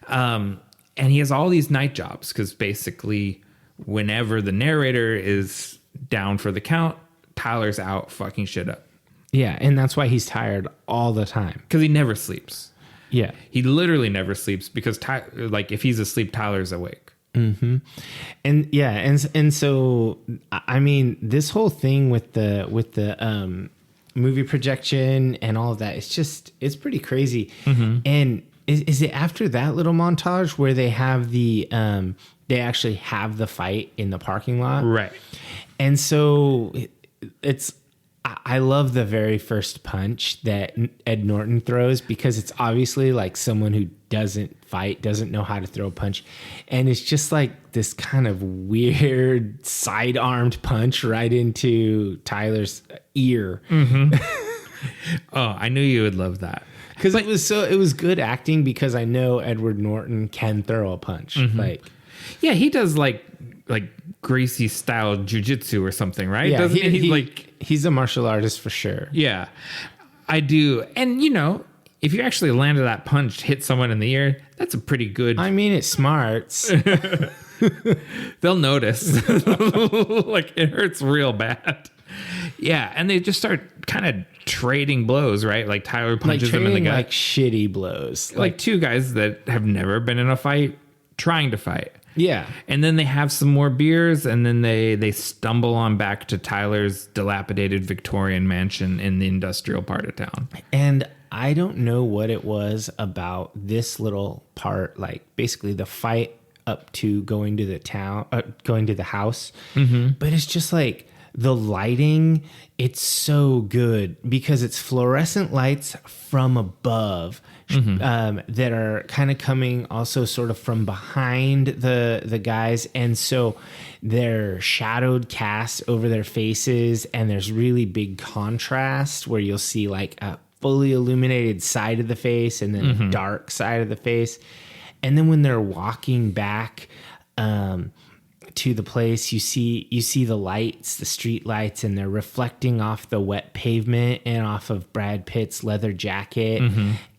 And he has all these night jobs because basically, whenever the narrator is down for the count, Tyler's out fucking shit up. Yeah, and that's why he's tired all the time. Because he never sleeps. Yeah. He literally never sleeps because, if he's asleep, Tyler's awake. Mm-hmm. And yeah, and so, I mean, this whole thing with the movie projection and all of that, it's pretty crazy. Mm-hmm. And is it after that little montage where they have they actually have the fight in the parking lot? Right. And so it's I love the very first punch that Ed Norton throws, because it's obviously like someone who doesn't fight, doesn't know how to throw a punch. And it's just like this kind of weird side-armed punch right into Tyler's ear. Mm-hmm. Oh, I knew you would love that. Because it was good acting, because I know Edward Norton can throw a punch. Mm-hmm. Yeah, he does like Gracie style jujitsu or something, right? Yeah, Doesn't he he's a martial artist for sure. Yeah, I do. And if you actually landed that punch, hit someone in the ear, that's a pretty good. I mean, it smarts. They'll notice. Like, it hurts real bad. Yeah, and they just start kind of trading blows, right? Like Tyler punches him in the gut. Like shitty blows. Like two guys that have never been in a fight trying to fight. Yeah. And then they have some more beers, and then they stumble on back to Tyler's dilapidated Victorian mansion in the industrial part of town. And I don't know what it was about this little part, like basically the fight up to going to the house. Mm-hmm. But it's just like the lighting, it's so good because it's fluorescent lights from above. Mm-hmm. That are kind of coming also sort of from behind the guys. And so they're shadowed cast over their faces, and there's really big contrast where you'll see like a fully illuminated side of the face and then a dark side of the face. And then when they're walking back to the place, you see the lights, the street lights, and they're reflecting off the wet pavement and off of Brad Pitt's leather jacket,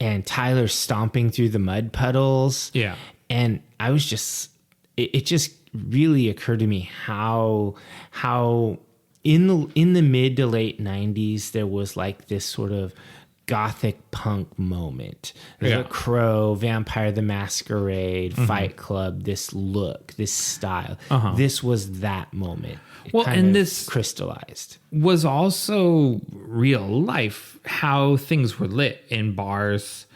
and Tyler stomping through the mud puddles. Yeah. And I was just, it just really occurred to me how in the mid to late 90s, there was like this sort of gothic punk moment. The Crow, Vampire the Masquerade, Fight Club, this look, this style. This was that moment. Well, and this crystallized. Was also real life, how things were lit in bars.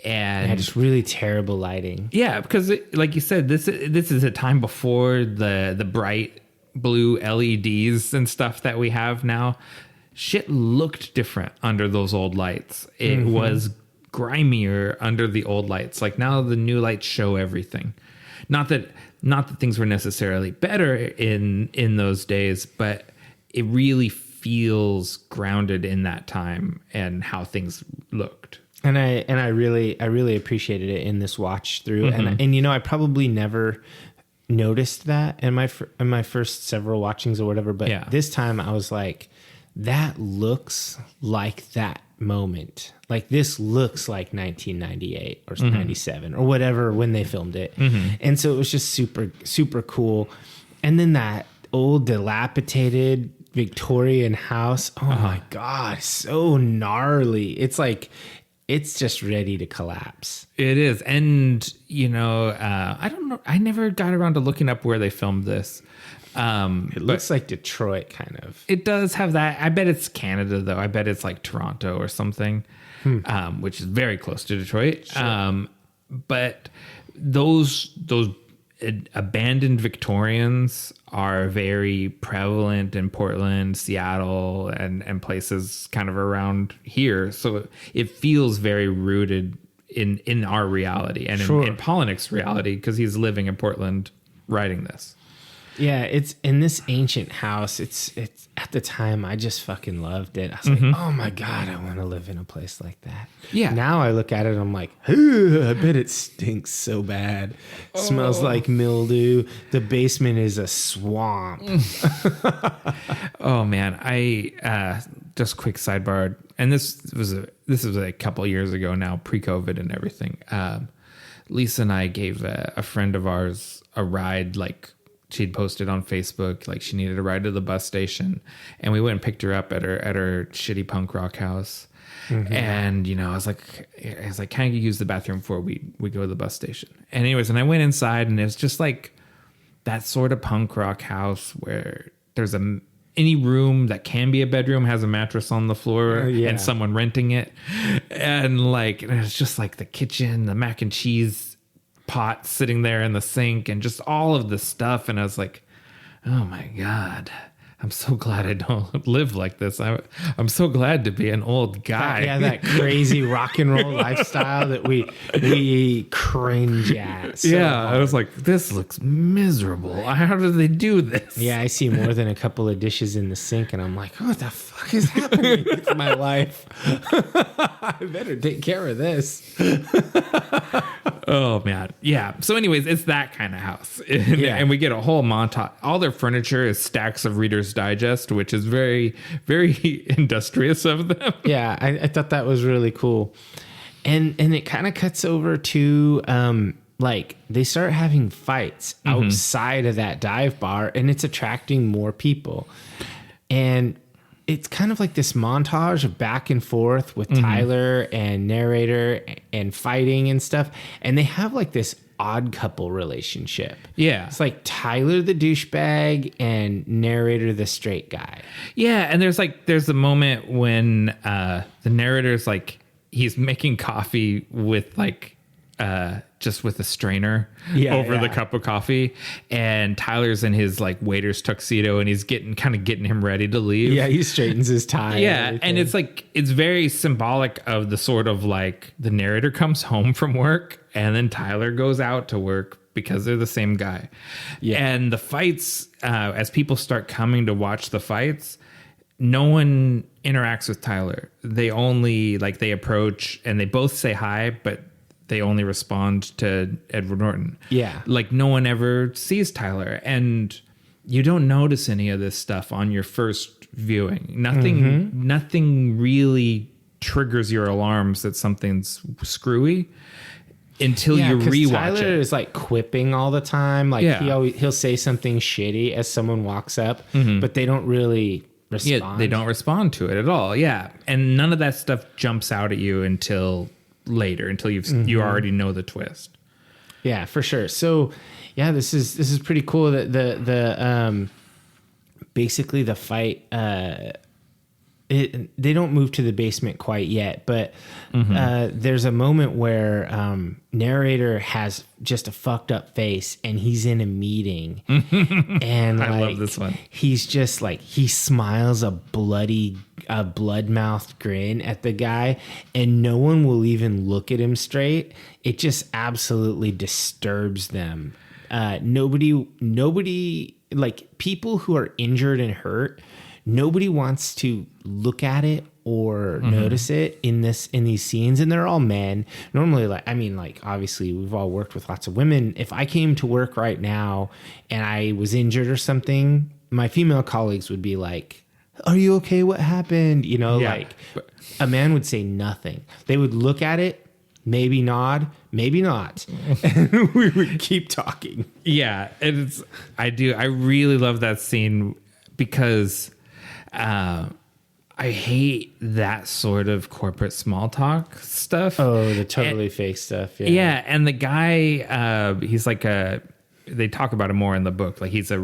And just really terrible lighting. Yeah, because like you said, this is a time before the bright blue LEDs and stuff that we have now. Shit looked different under those old lights. It was grimier under the old lights. Like now the new lights show everything. Not that things were necessarily better in those days, but it really feels grounded in that time and how things looked. And I really appreciated it in this watch through. And I probably never noticed that in my first several watchings or whatever, but this time I was like, that looks like that moment. Like this looks like 1998 or 97 or whatever when they filmed it. And so it was just super, super cool. And then that old dilapidated Victorian house. Oh my God, so gnarly. It's like, it's just ready to collapse. It is. And, I don't know. I never got around to looking up where they filmed this. It looks like Detroit, kind of. It does have that. I bet it's Canada, though. I bet it's like Toronto or something, which is very close to Detroit. Sure. But those abandoned Victorians are very prevalent in Portland, Seattle, and places kind of around here. So it feels very rooted in our reality and in Polnick's reality, because he's living in Portland writing this. Yeah, it's in this ancient house. It's at the time I just fucking loved it. I was like, oh my God, I want to live in a place like that. Yeah. Now I look at it, I'm like, I bet it stinks so bad. It smells like mildew. The basement is a swamp. Oh man, I just quick sidebar, and this was a couple years ago now, pre-COVID and everything. Lisa and I gave a friend of ours a ride, like. She'd posted on Facebook, like she needed a ride to the bus station, and we went and picked her up at her shitty punk rock house. And I was like, can I use the bathroom before we go to the bus station? And anyways, and I went inside, and it's just like that sort of punk rock house where there's any room that can be a bedroom has a mattress on the floor and someone renting it, and it's just like the kitchen, the mac and cheese pot sitting there in the sink, and just all of the stuff. And I was like, oh my God, I'm so glad I don't live like this. I'm so glad to be an old guy. That crazy rock and roll lifestyle that we cringe at. So hard. I was like, this looks miserable. How do they do this? Yeah, I see more than a couple of dishes in the sink, and I'm like, what the fuck is happening with my life? I better take care of this. Oh man, yeah. So, anyways, it's that kind of house, and we get a whole montage. All their furniture is stacks of Reader's Digest, which is very, very industrious of them. Yeah, I thought that was really cool, and it kind of cuts over to like they start having fights outside of that dive bar, and it's attracting more people, and it's kind of like this montage of back and forth with Tyler and narrator and fighting and stuff. And they have like this odd couple relationship. Yeah. It's like Tyler the douchebag and narrator the straight guy. Yeah. And there's a moment when the narrator's like, he's making coffee with like, just with a strainer over the cup of coffee, and Tyler's in his like waiter's tuxedo, and he's getting him ready to leave. Yeah, he straightens his tie. Yeah, and it's like it's very symbolic of the sort of like the narrator comes home from work, and then Tyler goes out to work because they're the same guy. Yeah, and the fights, as people start coming to watch the fights, no one interacts with Tyler. They only they approach and they both say hi, but they only respond to Edward Norton. Yeah. Like no one ever sees Tyler, and you don't notice any of this stuff on your first viewing. Nothing really triggers your alarms that something's screwy until you rewatch Tyler it. is like quipping all the time. Like he'll say something shitty as someone walks up, but they don't really respond. Yeah, they don't respond to it at all. Yeah. And none of that stuff jumps out at you until later, until you already know the twist. Yeah, for sure. So yeah, this is pretty cool that the basically the fight they don't move to the basement quite yet, but there's a moment where narrator has just a fucked up face and he's in a meeting and I love this one. He's just like, he smiles a blood-mouthed grin at the guy, and no one will even look at him straight. It just absolutely disturbs them. Nobody, like people who are injured and hurt, nobody wants to look at it or notice it in these scenes, and they're all men. Normally, obviously we've all worked with lots of women. If I came to work right now and I was injured or something, my female colleagues would be like, "Are you okay? What happened?" A man would say nothing. They would look at it, maybe nod, maybe not, and we would keep talking. Yeah, I really love that scene because I hate that sort of corporate small talk stuff. Oh, the totally fake stuff. Yeah. Yeah. And the guy, he's like they talk about him more in the book. Like he's a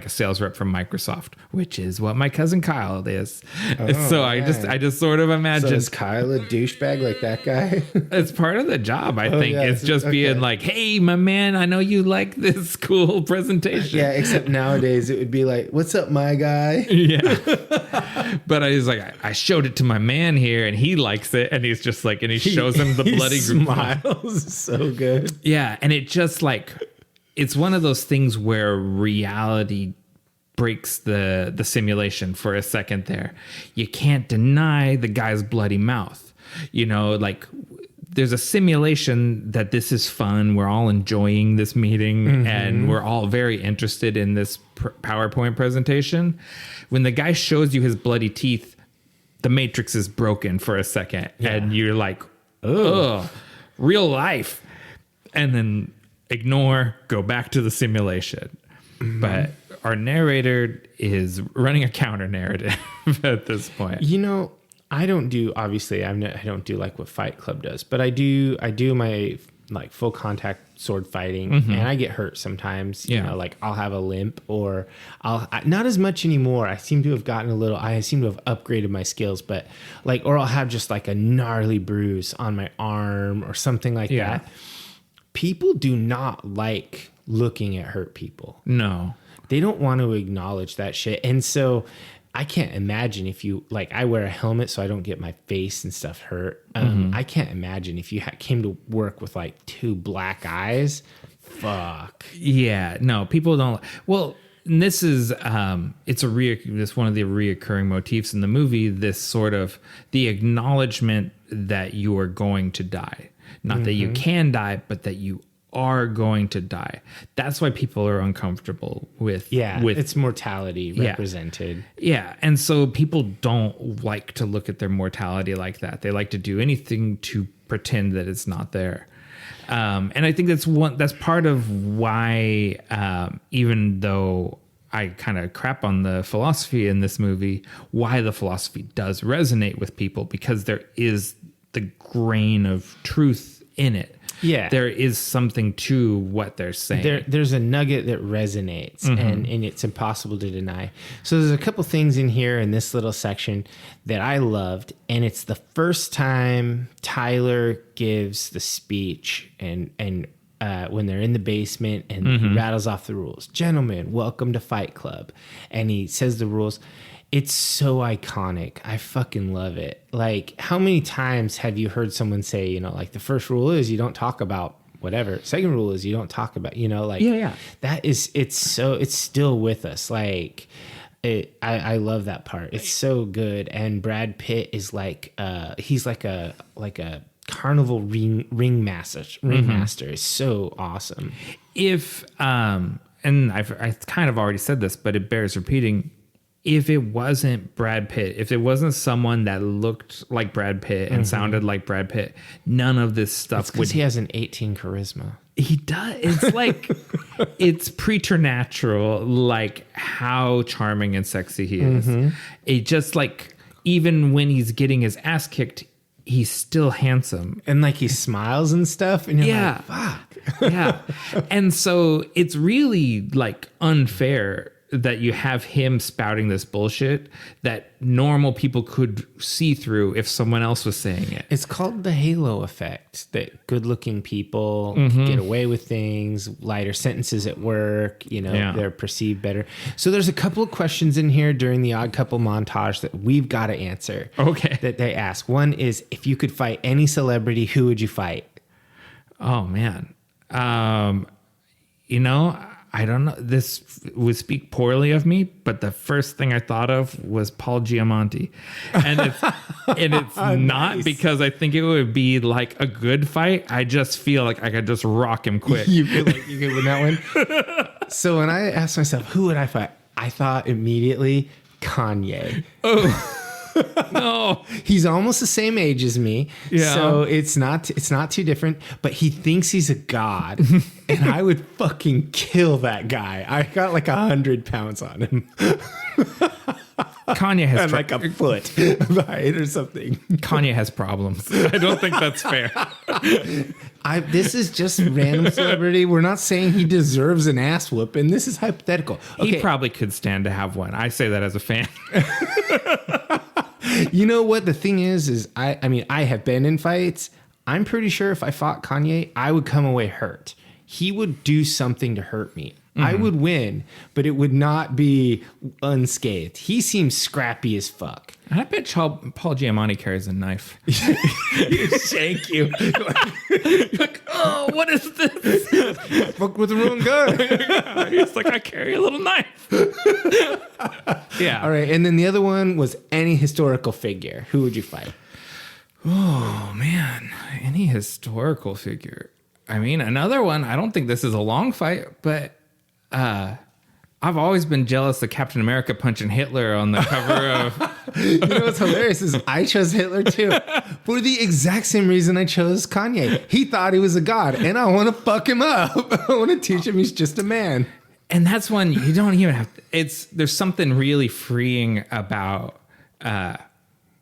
sales rep from Microsoft, which is what my cousin Kyle is. Oh, so man. I just sort of imagine. So is Kyle a douchebag like that guy? It's part of the job, I think. Yeah, it's just being like, "Hey, my man, I know you like this cool presentation." Yeah, except nowadays it would be like, "What's up, my guy?" Yeah. But I was like, I showed it to my man here, and he likes it, and he's just like, and he shows him the bloody smiles. So good. Yeah, and it just like. It's one of those things where reality breaks the simulation for a second there. You can't deny the guy's bloody mouth. There's a simulation that this is fun. We're all enjoying this meeting and we're all very interested in this PowerPoint presentation. When the guy shows you his bloody teeth, the matrix is broken for a second and you're like, "Ugh, real life." And then ignore, go back to the simulation. But our narrator is running a counter narrative at this point. I don't do like what Fight Club does, but I do my like full contact sword fighting, and I get hurt sometimes. I'll have a limp, or not as much anymore. I seem to have upgraded my skills, but or I'll have just like a gnarly bruise on my arm or something like that. People do not like looking at hurt people. No. They don't want to acknowledge that shit. And so I can't imagine if you, like, I wear a helmet so I don't get my face and stuff hurt. I can't imagine if you came to work with like 2 black eyes. Fuck. Yeah, no, people don't. Well, and this is this one of the reoccurring motifs in the movie. This sort of the acknowledgement that you are going to die, not that you can die, but that you are going to die. That's why people are uncomfortable with it's mortality represented. Yeah, and so people don't like to look at their mortality like that. They like to do anything to pretend that it's not there. And I think that's part of why, even though I kind of crap on the philosophy in this movie, why the philosophy does resonate with people, because there is the grain of truth in it. Yeah. There is something to what they're saying. There's a nugget that resonates and it's impossible to deny. So there's a couple things in here in this little section that I loved. And it's the first time Tyler gives the speech and when they're in the basement and he rattles off the rules. Gentlemen, welcome to Fight Club. And he says the rules. It's so iconic. I fucking love it. Like, how many times have you heard someone say, you know, like, the first rule is you don't talk about whatever. Second rule is you don't talk about, you know, like, that is, it's still with us. Like, I love that part. It's so good. And Brad Pitt is like, he's like a carnival ringmaster. It's so awesome. If, and I kind of already said this, but it bears repeating. If it wasn't Brad Pitt, if it wasn't someone that looked like Brad Pitt and sounded like Brad Pitt, none of this stuff would. Because he has an 18 charisma. He does. It's like, it's preternatural, like how charming and sexy he is. It just like, even when he's getting his ass kicked, he's still handsome. And like he smiles and stuff. And you're like, fuck. Yeah. And so it's really like unfair that you have him spouting this bullshit that normal people could see through if someone else was saying it. It's called the halo effect, that good-looking people can get away with things, lighter sentences at work, you know, they're perceived better. So there's a couple of questions in here during the Odd Couple montage that we've got to answer. Okay. That they ask. One is, if you could fight any celebrity, who would you fight? Oh, man. You know, I don't know. This would speak poorly of me, but the first thing I thought of was Paul Giamatti, and it's not because I think it would be like a good fight. I just feel like I could just rock him quick. You feel like you could win that one. So when I asked myself, who would I fight? I thought immediately Kanye. Oh. No, he's almost the same age as me, so it's not too different. But he thinks he's a god, and I would fucking kill that guy. I got like 100 pounds on him. Kanye has like a foot, right, or something. Kanye has problems. I don't think that's fair. This is just random celebrity. We're not saying he deserves an ass whooping. This is hypothetical. Okay. He probably could stand to have one. I say that as a fan. You know what the thing is I mean, I have been in fights. I'm pretty sure if I fought Kanye, I would come away hurt. He would do something to hurt me. I would win, but it would not be unscathed. He seems scrappy as fuck. I bet Paul Giamatti carries a knife. Shank you. Like, oh, what is this? Fuck with the wrong guy. He's like, I carry a little knife. Yeah. All right. And then the other one was any historical figure. Who would you fight? Oh, man. Any historical figure. I mean, another one. I don't think this is a long fight, but I've always been jealous of Captain America punching Hitler on the cover of... You know what's hilarious is I chose Hitler too. For the exact same reason I chose Kanye. He thought he was a god, and I want to fuck him up. I want to teach him he's just a man. And that's when you don't even have... There's something really freeing about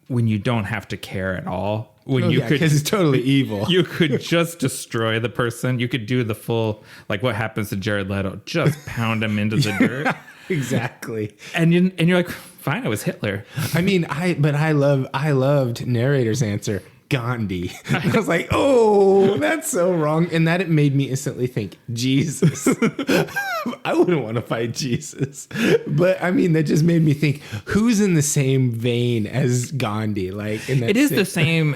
when you don't have to care at all. When you could, because it's totally evil. You could just destroy the person. You could do the full, like what happens to Jared Leto, just pound him into the dirt. Exactly. And you're like, fine, it was Hitler. I mean, I loved narrator's answer. Gandhi. I was like, oh, that's so wrong. And that it made me instantly think, Jesus. I wouldn't want to fight Jesus. But I mean, that just made me think, who's in the same vein as Gandhi? Like, in that it is the same.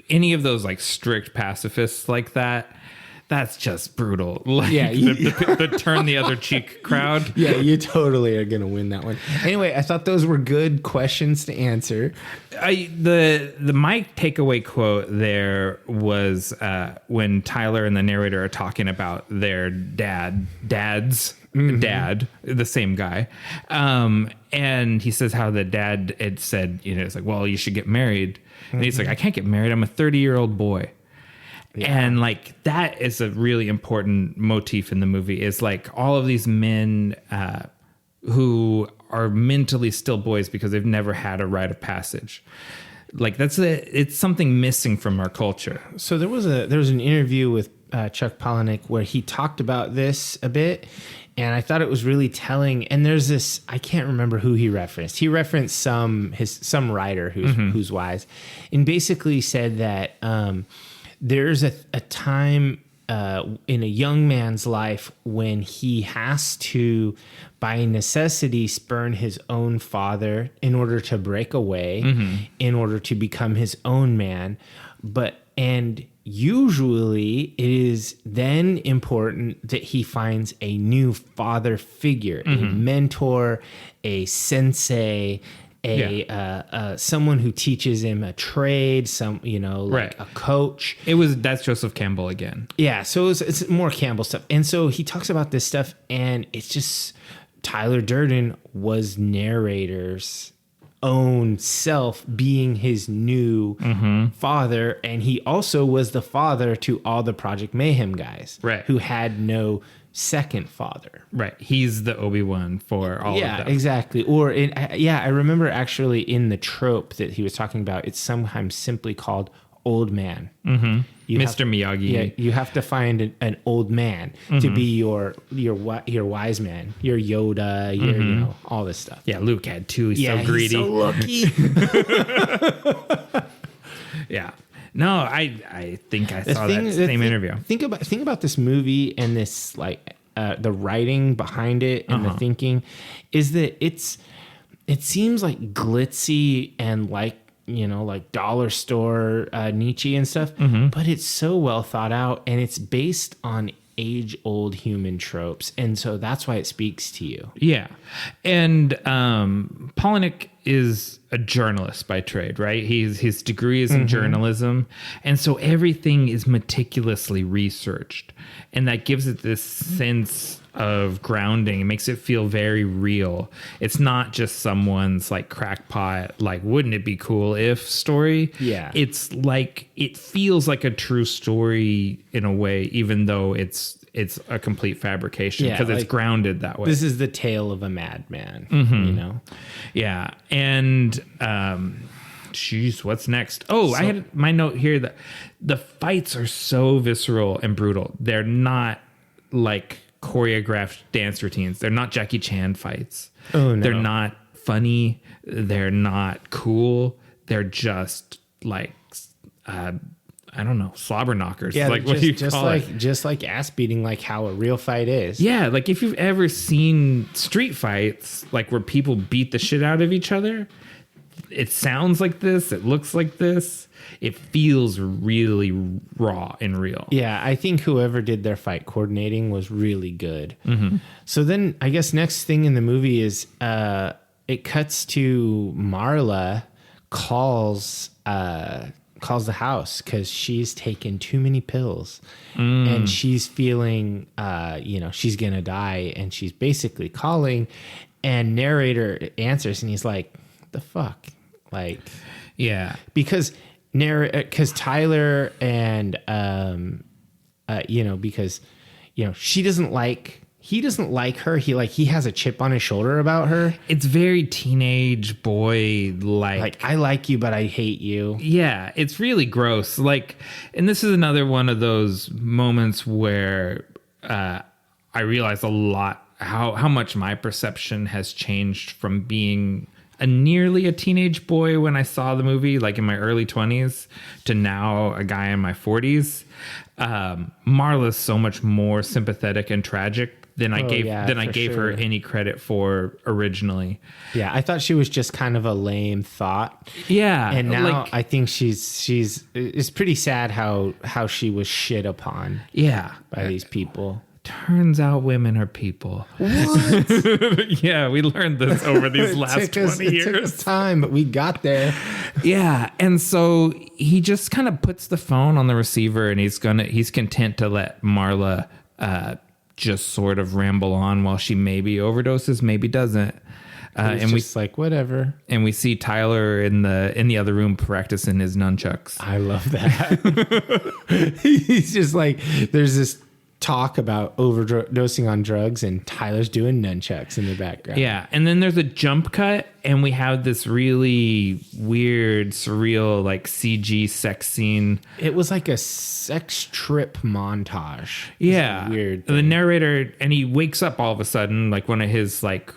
Any of those like strict pacifists like that, that's just brutal. Like, yeah, the turn the other cheek crowd. Yeah, you totally are gonna win that one. Anyway, I thought those were good questions to answer. My takeaway quote there was when Tyler and the narrator are talking about their dad's dad, the same guy, and he says how the dad had said, it's like, well, you should get married, and he's like, I can't get married. I'm a 30-year-old boy. Yeah. And like that is a really important motif in the movie, is like all of these men who are mentally still boys because they've never had a rite of passage. Like it's something missing from our culture. So there was an interview with Chuck Palahniuk where he talked about this a bit, and I thought it was really telling. And there's this, I can't remember who he referenced. He referenced some writer who's wise, and basically said that there's a time in a young man's life when he has to, by necessity, spurn his own father in order to break away, in order to become his own man. And usually it is then important that he finds a new father figure, a mentor, a sensei, someone who teaches him a trade, a coach. That's Joseph Campbell again. Yeah, so it's more Campbell stuff. And so he talks about this stuff, and it's just Tyler Durden was narrator's own self being his new father, and he also was the father to all the Project Mayhem guys, right, who had no second father. Right. He's the Obi-Wan for all of them. Yeah, exactly. Or I remember actually in the trope that he was talking about, it's sometimes simply called old man. Mr. Miyagi. Yeah, you have to find an old man to be your wise man, your Yoda, your all this stuff. Yeah, Luke had two. He's so greedy. He's so lucky. Yeah. No, I think I saw that same interview. Think about this movie and this like the writing behind it and the thinking is that it seems like glitzy and like dollar store Nietzsche and stuff, but it's so well thought out, and it's based on age-old human tropes, and so that's why it speaks to you. Yeah. And Palahniuk is a journalist by trade, right? His degree is in journalism, and so everything is meticulously researched, and that gives it this sense of grounding. It makes it feel very real. It's not just someone's like crackpot, like, wouldn't it be cool if story? Yeah. It's like, it feels like a true story in a way, even though it's a complete fabrication, because it's grounded that way. This is the tale of a madman, Yeah. And what's next? I had my note here that the fights are so visceral and brutal. They're not like choreographed dance routines. They're not Jackie Chan fights. Oh, no. They're not funny. They're not cool. They're just like, I don't know, slobber knockers. Yeah, like what do you call it? Just like ass beating, like how a real fight is. Yeah, like if you've ever seen street fights, like where people beat the shit out of each other, it sounds like this. It looks like this. It feels really raw and real. Yeah, I think whoever did their fight coordinating was really good. So then I guess next thing in the movie is it cuts to Marla calls the house because she's taken too many pills and she's feeling, she's going to die, and she's basically calling, and narrator answers and he's like, the fuck? Like, yeah, because Tyler and because she doesn't like, he doesn't like her. He has a chip on his shoulder about her. It's very teenage boy like I like you but I hate you. Yeah, it's really gross. Like, and this is another one of those moments where I realized a lot how much my perception has changed from being nearly a teenage boy when I saw the movie, like in my early 20s, to now a guy in my 40s. Marla's so much more sympathetic and tragic than I gave her any credit for originally. Yeah, I thought she was just kind of a lame thought. Yeah, and now I think it's pretty sad how she was shit upon. Yeah, by these people. Turns out women are people. What? Yeah, we learned this over these last 20 years. It took us time, but we got there. Yeah, and so he just kind of puts the phone on the receiver, and he's content to let Marla just sort of ramble on while she maybe overdoses, maybe doesn't. And we like whatever. And we see Tyler in the other room practicing his nunchucks. I love that. He's just like, there's this talk about overdosing on drugs, and Tyler's doing nunchucks in the background. Yeah, and then there's a jump cut, and we have this really weird, surreal, like CG sex scene. It was like a sex trip montage. Yeah, weird. The narrator, and he wakes up all of a sudden, like one of his like.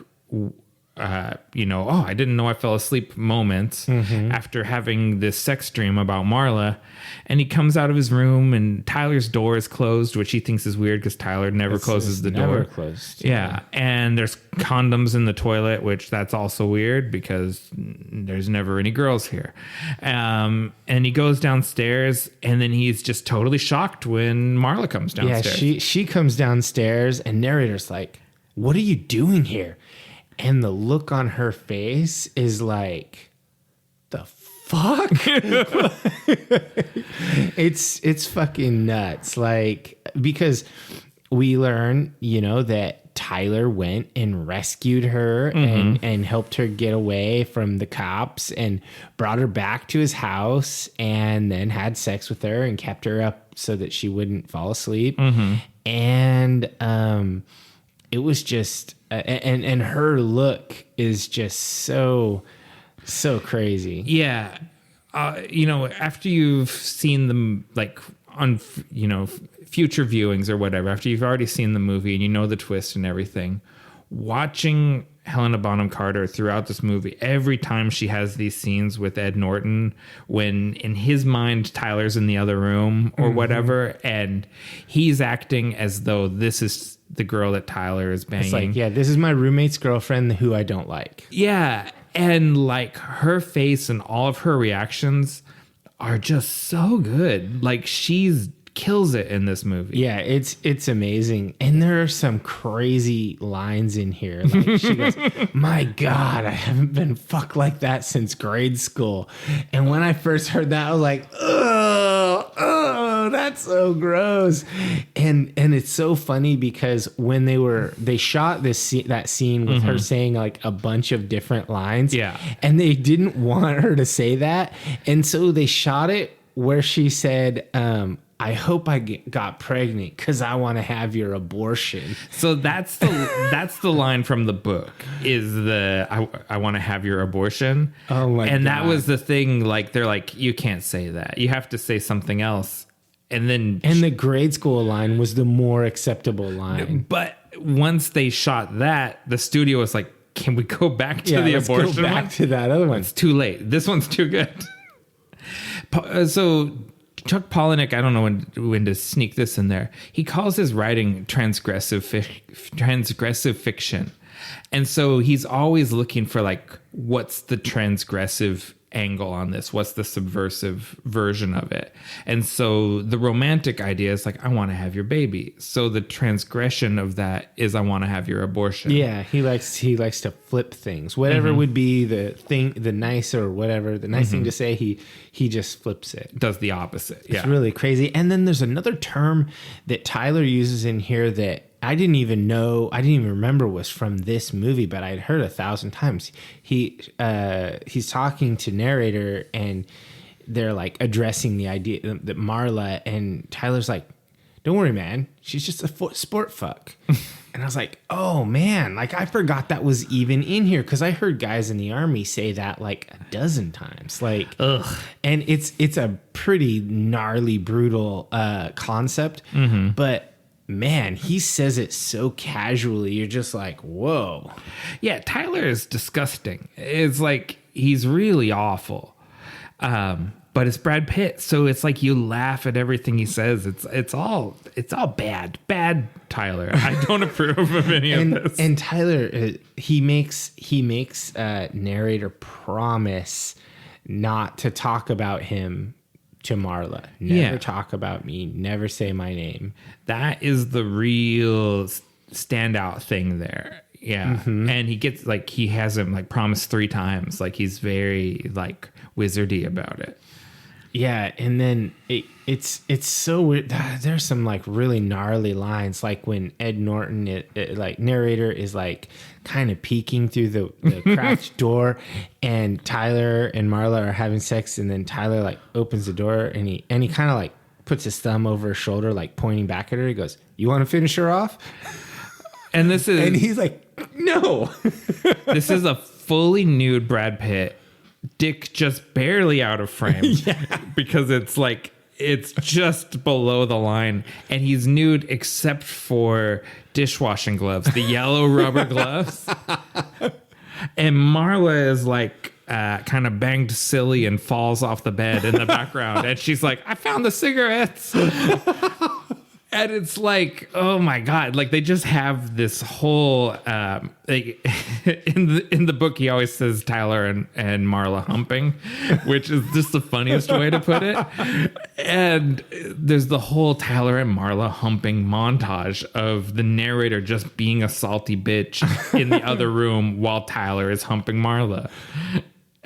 I didn't know I fell asleep moments after having this sex dream about Marla. And he comes out of his room, and Tyler's door is closed, which he thinks is weird because Tyler never closes the door. Closed. Yeah. And there's condoms in the toilet, which that's also weird because there's never any girls here. And he goes downstairs, and then he's just totally shocked when Marla comes downstairs. Yeah, she comes downstairs, and narrator's like, "What are you doing here?" And the look on her face is like, the fuck? It's fucking nuts. Like, because we learn, that Tyler went and rescued her and helped her get away from the cops and brought her back to his house and then had sex with her and kept her up so that she wouldn't fall asleep. And it was just... and her look is just so crazy. Yeah. After you've seen them like on, future viewings or whatever, after you've already seen the movie and you know the twist and everything, watching Helena Bonham Carter throughout this movie, every time she has these scenes with Ed Norton, when in his mind Tyler's in the other room or whatever, and he's acting as though this is the girl that Tyler is banging. It's like, yeah, this is my roommate's girlfriend who I don't like. Yeah, and like her face and all of her reactions are just so good. Like she's kills it in this movie. Yeah, it's amazing. And there are some crazy lines in here. Like she goes, "My God, I haven't been fucked like that since grade school." And when I first heard that, I was like, oh, that's so gross. And it's so funny because when they shot that scene with her saying like a bunch of different lines. Yeah. And they didn't want her to say that. And so they shot it where she said, "I hope I got pregnant because I want to have your abortion." So that's the line from the book is I want to have your abortion. Oh my God. And that was the thing. Like they're like, you can't say that. You have to say something else. And the grade school line was the more acceptable line. But once they shot that, the studio was like, can we go back to the abortion? Go back to that other one. It's too late. This one's too good. So Chuck Palahniuk, I don't know when to sneak this in there. He calls his writing transgressive fiction. And so he's always looking for like, what's the transgressive angle on this? What's the subversive version of it? And so the romantic idea is like, I want to have your baby. So the transgression of that is I want to have your abortion. Yeah, he likes to flip things. Whatever would be the thing, the nice or whatever, the nice thing to say, he just flips it. Does the opposite. Yeah. It's really crazy. And then there's another term that Tyler uses in here that I didn't even remember was from this movie, but I'd heard 1,000 times. He's talking to narrator and they're like addressing the idea that Marla, and Tyler's like, "Don't worry, man. She's just a sport fuck." And I was like, oh man, like I forgot that was even in here because I heard guys in the Army say that like 12 times. Like, ugh. And it's a pretty gnarly, brutal concept, but man, he says it so casually. You're just like, whoa. Yeah, Tyler is disgusting. It's like he's really awful. But it's Brad Pitt, so it's like you laugh at everything he says. It's all bad Tyler. I don't approve of any of this. And Tyler, he makes narrator promise not to talk about him to Marla. Never talk about me. Never say my name. That is the real standout thing there. Yeah. Mm-hmm. And he has him like promised 3 times. Like he's very like wizardy about it. Yeah, and then it's so weird. There's some like really gnarly lines, like when Ed Norton, like narrator, is like kind of peeking through the cracked door, and Tyler and Marla are having sex, and then Tyler like opens the door and he kind of like puts his thumb over her shoulder, like pointing back at her. He goes, "You want to finish her off?" And and he's like, "No." This is a fully nude Brad Pitt. Dick just barely out of frame because it's just below the line, and he's nude except for dishwashing gloves, the yellow rubber gloves. And Marla is like kind of banged silly and falls off the bed in the background, and she's like, "I found the cigarettes." And it's like, oh my God, like they just have this whole like in the book he always says Tyler and Marla humping, which is just the funniest way to put it. And there's the whole Tyler and Marla humping montage of the narrator just being a salty bitch in the other room while Tyler is humping Marla.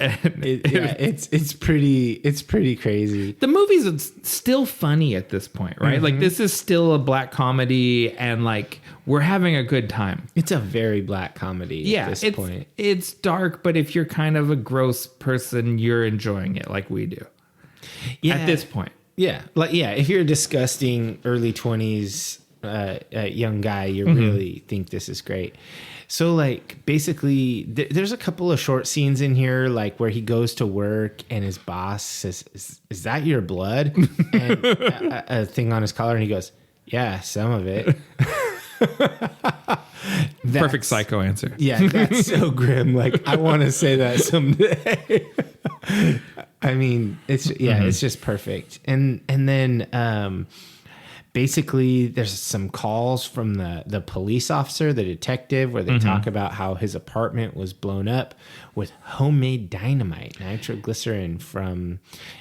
It's pretty crazy. The movie's still funny at this point, right? Mm-hmm. Like this is still a black comedy, and like we're having a good time. It's a very black comedy at this point. It's dark, but if you're kind of a gross person, you're enjoying it like we do. Yeah. At this point. Yeah. If you're a disgusting early 20s young guy, you really think this is great. So, like, basically, there's a couple of short scenes in here, like, where he goes to work and his boss says, is that your blood? And a thing on his collar, and he goes, yeah, some of it. Perfect psycho answer. Yeah, that's so grim. Like, I want to say that someday. I mean, it's just perfect. And then... basically, there's some calls from the police officer, the detective, where they talk about how his apartment was blown up with homemade dynamite, nitroglycerin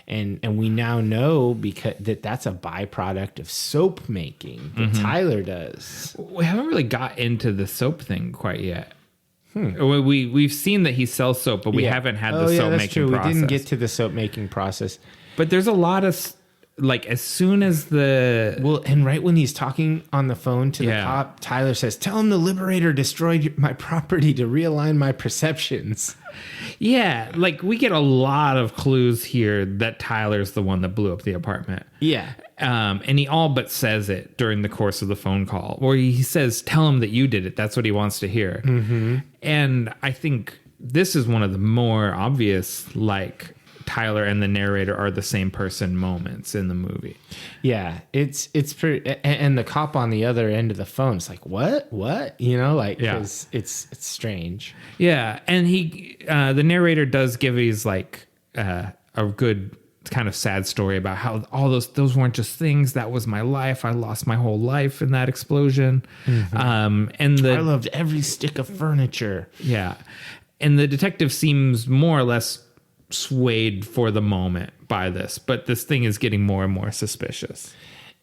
and we now know because that's a byproduct of soap making that Tyler does. We haven't really got into the soap thing quite yet. We've seen that he sells soap, but we haven't had the soap making process. We didn't get to the soap making process. But there's a lot of... Like as soon as and right when he's talking on the phone to the cop, Tyler says, "Tell him the Liberator destroyed my property to realign my perceptions." Yeah, like we get a lot of clues here that Tyler's the one that blew up the apartment. Yeah, and he all but says it during the course of the phone call, or he says, "Tell him that you did it." That's what he wants to hear. Mm-hmm. And I think this is one of the more obvious, like. Tyler and the narrator are the same person moments in the movie. Yeah, it's pretty, and the cop on the other end of the phone is like, what, you know, like, it's strange. Yeah, and the narrator does give his like a good kind of sad story about how all those weren't just things. That was my life. I lost my whole life in that explosion. Mm-hmm. And I loved every stick of furniture. Yeah, and the detective seems more or less swayed for the moment by this, but this thing is getting more and more suspicious.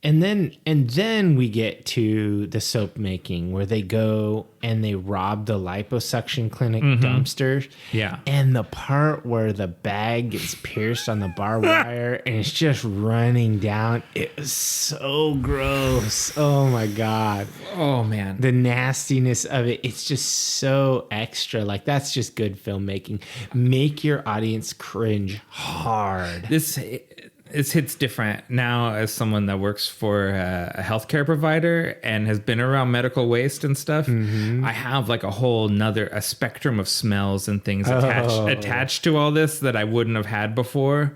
And then we get to the soap making where they go and they rob the liposuction clinic dumpster. Yeah. And the part where the bag gets pierced on the barbed wire and it's just running down. It was so gross. Oh my God. Oh man. The nastiness of it. It's just so extra. Like that's just good filmmaking. Make your audience cringe hard. This hits different now as someone that works for a healthcare provider and has been around medical waste and stuff. I have like a spectrum of smells and things attached to all this that I wouldn't have had before.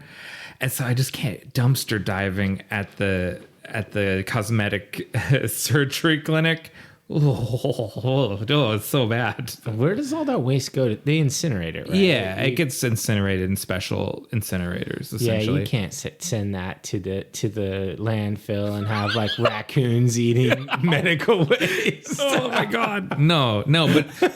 And so I just can't dumpster diving at the at the cosmetic surgery clinic. Oh, it's so bad. Where does all that waste go to? They incinerate it, right? Yeah, it gets incinerated in special incinerators, essentially. Yeah, you can't send that to the landfill and have like raccoons eating medical waste. Oh my God. No,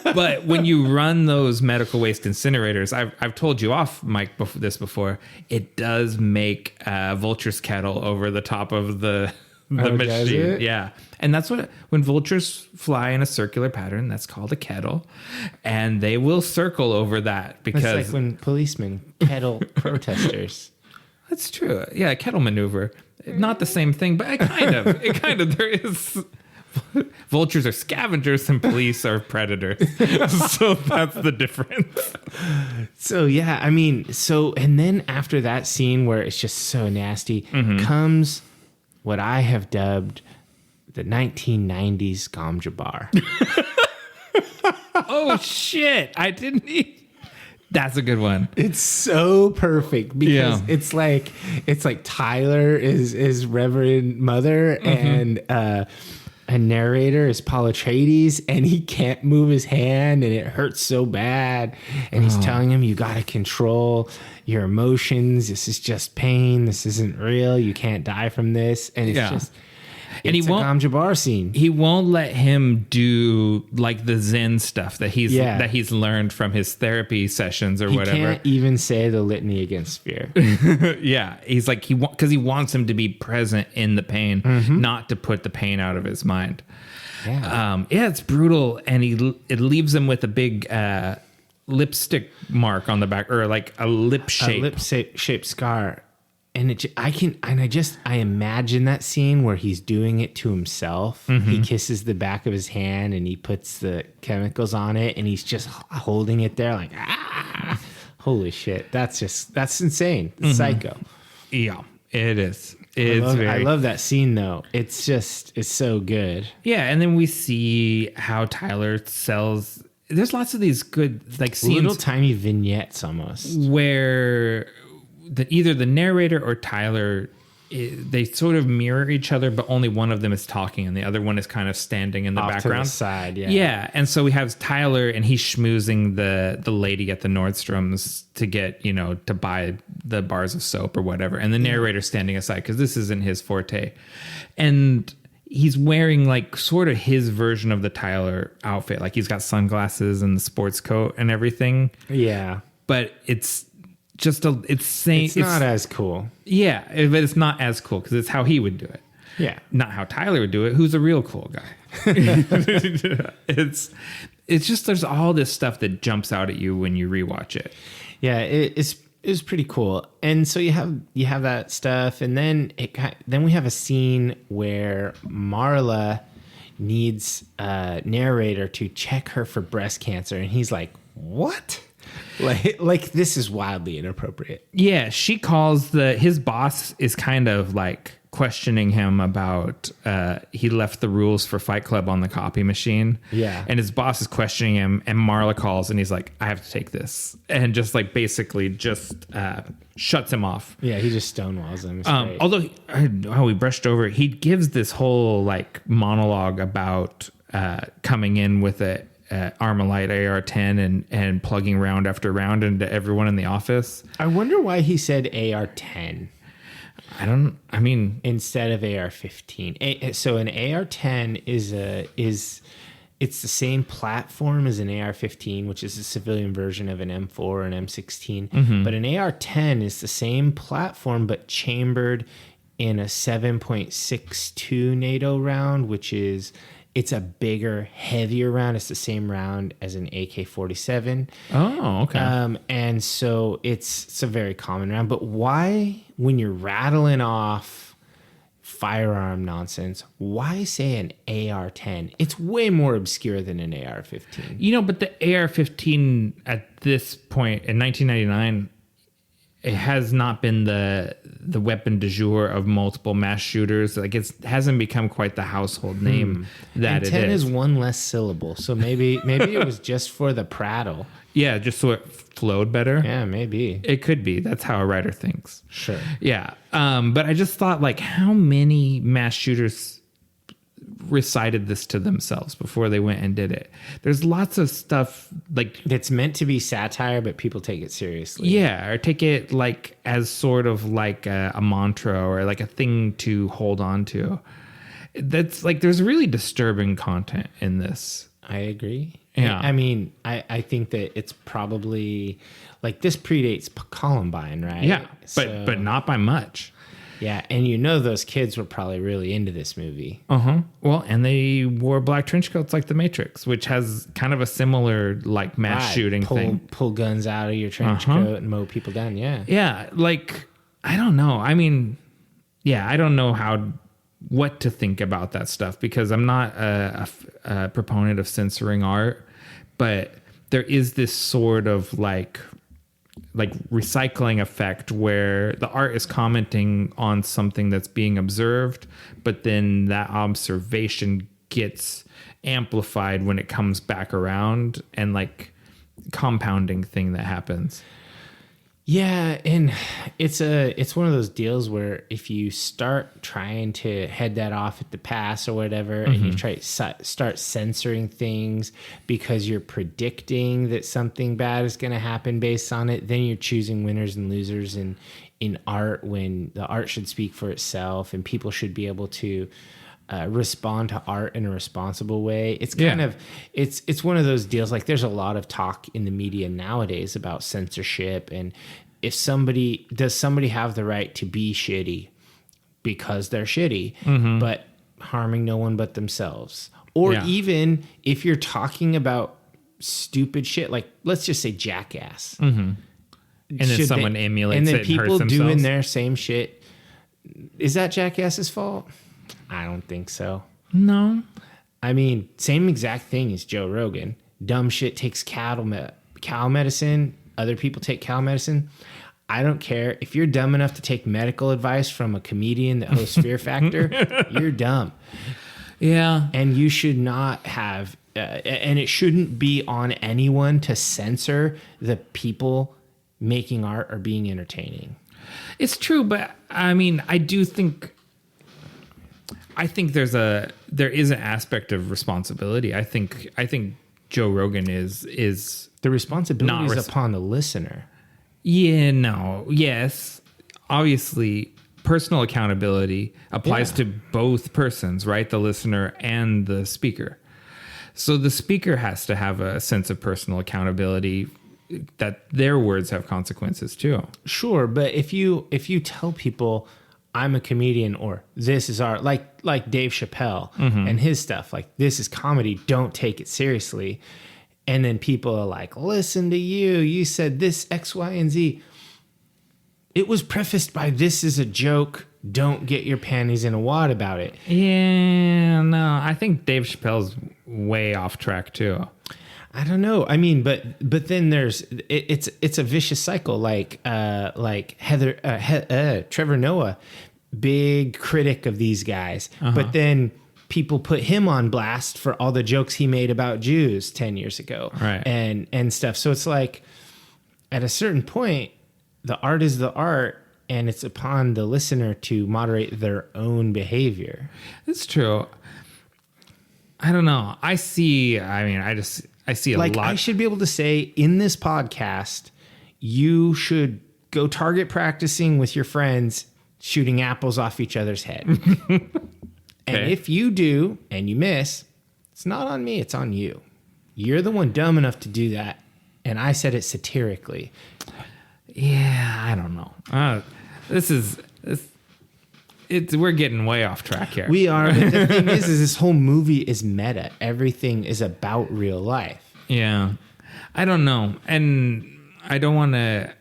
but when you run those medical waste incinerators, I've told you off, Mike, before, it does make vulture's kettle over the top of the machine. Does it? Yeah. And that's when vultures fly in a circular pattern, that's called a kettle. And they will circle over that because It's like when policemen kettle protesters. that's true. Yeah, a kettle maneuver. Not the same thing, but it kind of there is. Vultures are scavengers and police are predators. So that's the difference. So yeah, I mean, and then after that scene where it's just so nasty, comes what I have dubbed the 1990s Gamja bar. Oh shit! I didn't. That's a good one. It's so perfect because it's like Tyler is Reverend Mother and a narrator is Paul Atreides, and he can't move his hand and it hurts so bad. And he's telling him, you got to control your emotions. This is just pain. This isn't real. You can't die from this. And it's just... And it's a Gamja bar scene. He won't let him do like the Zen stuff that he's learned from his therapy sessions or whatever. He can't even say the litany against fear. Yeah, he's like because he wants him to be present in the pain, not to put the pain out of his mind. Yeah, it's brutal, and it leaves him with a big lipstick mark on the back, or like a lip shaped scar. And I imagine that scene where he's doing it to himself. He kisses the back of his hand and he puts the chemicals on it and he's just holding it there like, holy shit. That's insane. It's psycho. Yeah, it is. I love that scene though. It's so good. Yeah. And then we see how Tyler sells. There's lots of these good like scenes. Little tiny vignettes almost. Where either the narrator or Tyler, they sort of mirror each other, but only one of them is talking and the other one is kind of standing in the background. To the side, yeah. Yeah, and so we have Tyler and he's schmoozing the lady at the Nordstrom's to get, to buy the bars of soap or whatever. And the narrator's standing aside because this isn't his forte. And he's wearing like sort of his version of the Tyler outfit. Like he's got sunglasses and the sports coat and everything. Yeah. But it's not as cool. Yeah, but it's not as cool because it's how he would do it. Yeah, not how Tyler would do it. Who's a real cool guy? It's just there's all this stuff that jumps out at you when you rewatch it. Yeah, it's pretty cool. And so you have that stuff, and then we have a scene where Marla needs a narrator to check her for breast cancer, and he's like, "What?" Like this is wildly inappropriate. Yeah, she calls his boss is kind of like questioning him about he left the rules for Fight Club on the copy machine. Yeah. And his boss is questioning him and Marla calls and he's like, I have to take this. And just like basically just shuts him off. Yeah, he just stonewalls him. Although we brushed over, he gives this whole like monologue about coming in with a Armalite AR-10 and plugging round after round into everyone in the office. I wonder why he said AR-10. Instead of AR-15. So an AR-10 it's the same platform as an AR-15, which is a civilian version of an M4 or an M16. But an AR-10 is the same platform but chambered in a 7.62 NATO round, which is it's a bigger, heavier round. It's the same round as an AK-47. Oh, okay. And so it's a very common round. But why, when you're rattling off firearm nonsense, why say an AR-10? It's way more obscure than an AR-15. But the AR-15 at this point in 1999, it has not been the weapon du jour of multiple mass shooters. Like it hasn't become quite the household name that and it 10 is. is one less syllable, so maybe it was just for the prattle. Yeah, just so it flowed better. Yeah, maybe It could be. That's how a writer thinks. sure. Yeah. But I just thought, like, how many mass shooters recited this to themselves before they went and did it? There's lots of stuff like, It's meant to be satire, but people take it seriously. yeah, or take it like as sort of like a mantra or like a thing to hold on to. That's like, there's really disturbing content in this. I agree. Yeah. I mean, I think that it's probably like this predates Columbine, right? Yeah, So- but not by much. yeah, and those kids were probably really into this movie. Well, and they wore black trench coats like The Matrix, which has kind of a similar like mass Right. shooting thing. Pull guns out of your trench coat and mow people down. Yeah. Yeah, like I don't know. I mean, yeah, I don't know what to think about that stuff because I'm not a proponent of censoring art, but there is this sort of like recycling effect where the art is commenting on something that's being observed, but then that observation gets amplified when it comes back around, and like compounding thing that happens. Yeah, and it's one of those deals where if you start trying to head that off at the pass or whatever, and you try to start censoring things because you're predicting that something bad is going to happen based on it, then you're choosing winners and losers in art when the art should speak for itself and people should be able to respond to art in a responsible way. It's kind of it's one of those deals. Like there's a lot of talk in the media nowadays about censorship, and if somebody have the right to be shitty because they're shitty, but harming no one but themselves, or even if you're talking about stupid shit, like let's just say Jackass, And then someone emulates and then it and hurts people doing themselves. their same shit. Is that Jackass's fault? I don't think so. No. I mean, same exact thing as Joe Rogan. Dumb shit takes cow medicine. Other people take cow medicine. I don't care. If you're dumb enough to take medical advice from a comedian that hosts Fear Factor, you're dumb. Yeah. And you should not have, and it shouldn't be on anyone to censor the people making art or being entertaining. It's true, but I mean, I think there is an aspect of responsibility. I think Joe Rogan is The responsibility is upon the listener. Yeah, no. Yes. Obviously, personal accountability applies to both persons, right? The listener and the speaker. So the speaker has to have a sense of personal accountability that their words have consequences too. Sure, but if you tell people I'm a comedian or this is art, like Dave Chappelle and his stuff, like this is comedy, don't take it seriously. And then people are like, listen to you said this X, Y, and Z. It was prefaced by this is a joke. Don't get your panties in a wad about it. Yeah, no, I think Dave Chappelle's way off track too. I don't know. I mean, but then it's a vicious cycle. Like Trevor Noah, big critic of these guys, but then people put him on blast for all the jokes he made about Jews 10 years ago, right? And stuff. So it's like at a certain point, the art is the art, and it's upon the listener to moderate their own behavior. It's true. I don't know. I see a Like, lot. I should be able to say in this podcast, you should go target practicing with your friends, shooting apples off each other's head. And if you do and you miss, it's not on me, it's on you. You're the one dumb enough to do that. And I said it satirically. Yeah, I don't know. We're getting way off track here. We are. But the thing is this whole movie is meta. Everything is about real life. Yeah. I don't know. And I don't want to...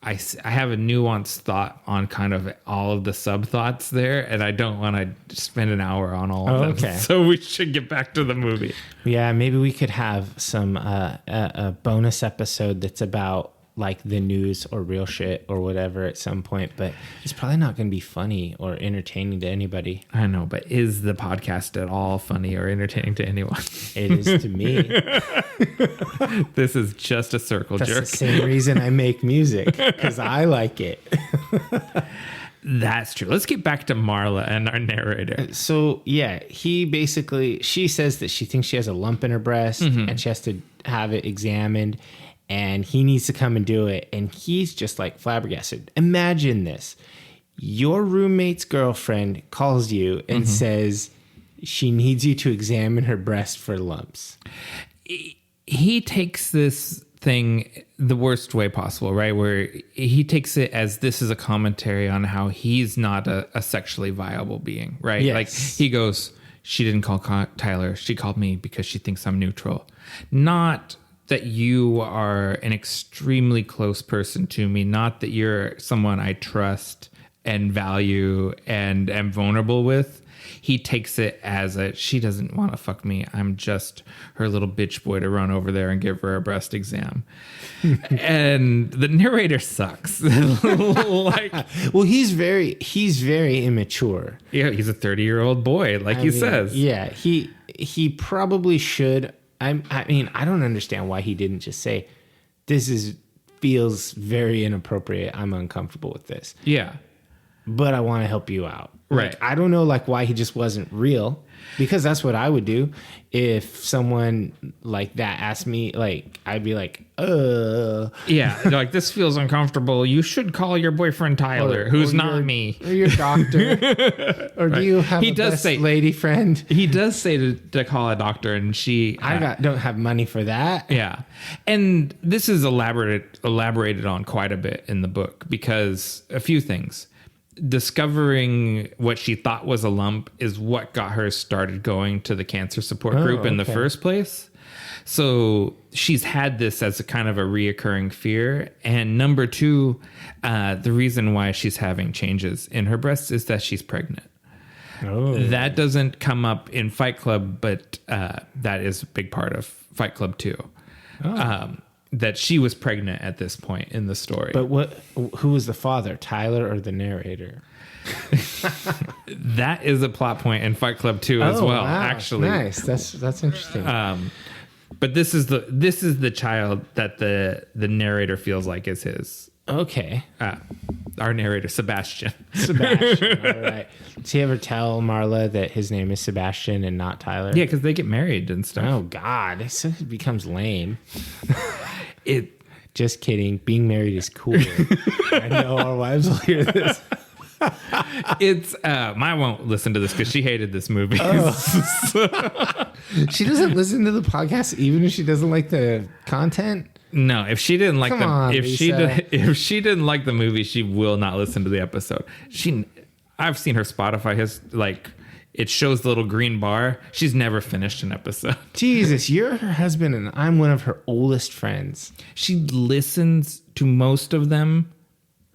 I have a nuanced thought on kind of all of the sub thoughts there, and I don't want to spend an hour on all of them. Okay. So we should get back to the movie. Yeah, maybe we could have some a bonus episode that's about like the news or real shit or whatever at some point, but it's probably not going to be funny or entertaining to anybody. I know, but is the podcast at all funny or entertaining to anyone? It is to me. This is just a circle That's jerk. the same reason I make music, because I like it. That's true. Let's get back to Marla and our narrator. So yeah, she says that she thinks she has a lump in her breast and she has to have it examined, and he needs to come and do it. And he's just like flabbergasted. Imagine this. Your roommate's girlfriend calls you and says she needs you to examine her breast for lumps. He takes this thing the worst way possible, right? Where he takes it as this is a commentary on how he's not a sexually viable being, right? Yes. Like he goes, she didn't call Tyler. She called me because she thinks I'm neutral. Not that you are an extremely close person to me. Not that you're someone I trust and value and am vulnerable with. He takes it as she doesn't want to fuck me. I'm just her little bitch boy to run over there and give her a breast exam. And the narrator sucks. Like, well, he's very immature. yeah, he's a 30-year-old boy, like he says. Yeah, he probably should. I mean, I don't understand why he didn't just say, feels very inappropriate. I'm uncomfortable with this. Yeah. But I want to help you out. Right. Like, I don't know why he just wasn't real, because that's what I would do if someone like that asked me. Like, I'd be like, Yeah, like, this feels uncomfortable. You should call your boyfriend Tyler, who's not me. Or your doctor. Or do you have a lady friend? He does say to call a doctor, and she... don't have money for that. Yeah. And this is elaborated on quite a bit in the book, because a few things. Discovering what she thought was a lump is what got her started going to the cancer support group in the first place. So she's had this as a kind of a reoccurring fear. And number two, the reason why she's having changes in her breasts is that she's pregnant. Oh. That doesn't come up in Fight Club, but that is a big part of Fight Club too. Oh. That she was pregnant at this point in the story. But who was the father, Tyler or the narrator? That is a plot point in Fight Club 2 as well, wow. Actually. Nice. That's interesting. But this is the child that the narrator feels like is his. Okay. Our narrator, Sebastian. All right. Does he ever tell Marla that his name is Sebastian and not Tyler? Yeah, because they get married and stuff. Oh, God. It becomes lame. Just kidding. Being married is cool. I know our wives will hear this. It's I won't listen to this because she hated this movie. Oh. She doesn't listen to the podcast even if she doesn't like the content. No, if she didn't like if she didn't like the movie, she will not listen to the episode. I've seen her Spotify has it shows the little green bar. She's never finished an episode. Jesus, you're her husband and I'm one of her oldest friends. She listens to most of them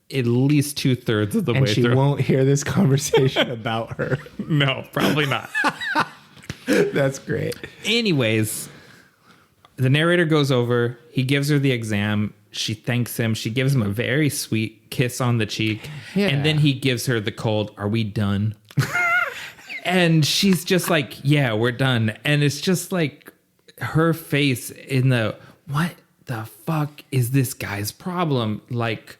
at least 2/3 of the way through. And she won't hear this conversation about her. No, probably not. That's great. Anyways, the narrator goes over. He gives her the exam. She thanks him. She gives him a very sweet kiss on the cheek. Yeah. And then he gives her the cold, "Are we done?" And she's just like, "Yeah, we're done." And it's just like her face in the, what the fuck is this guy's problem? Like,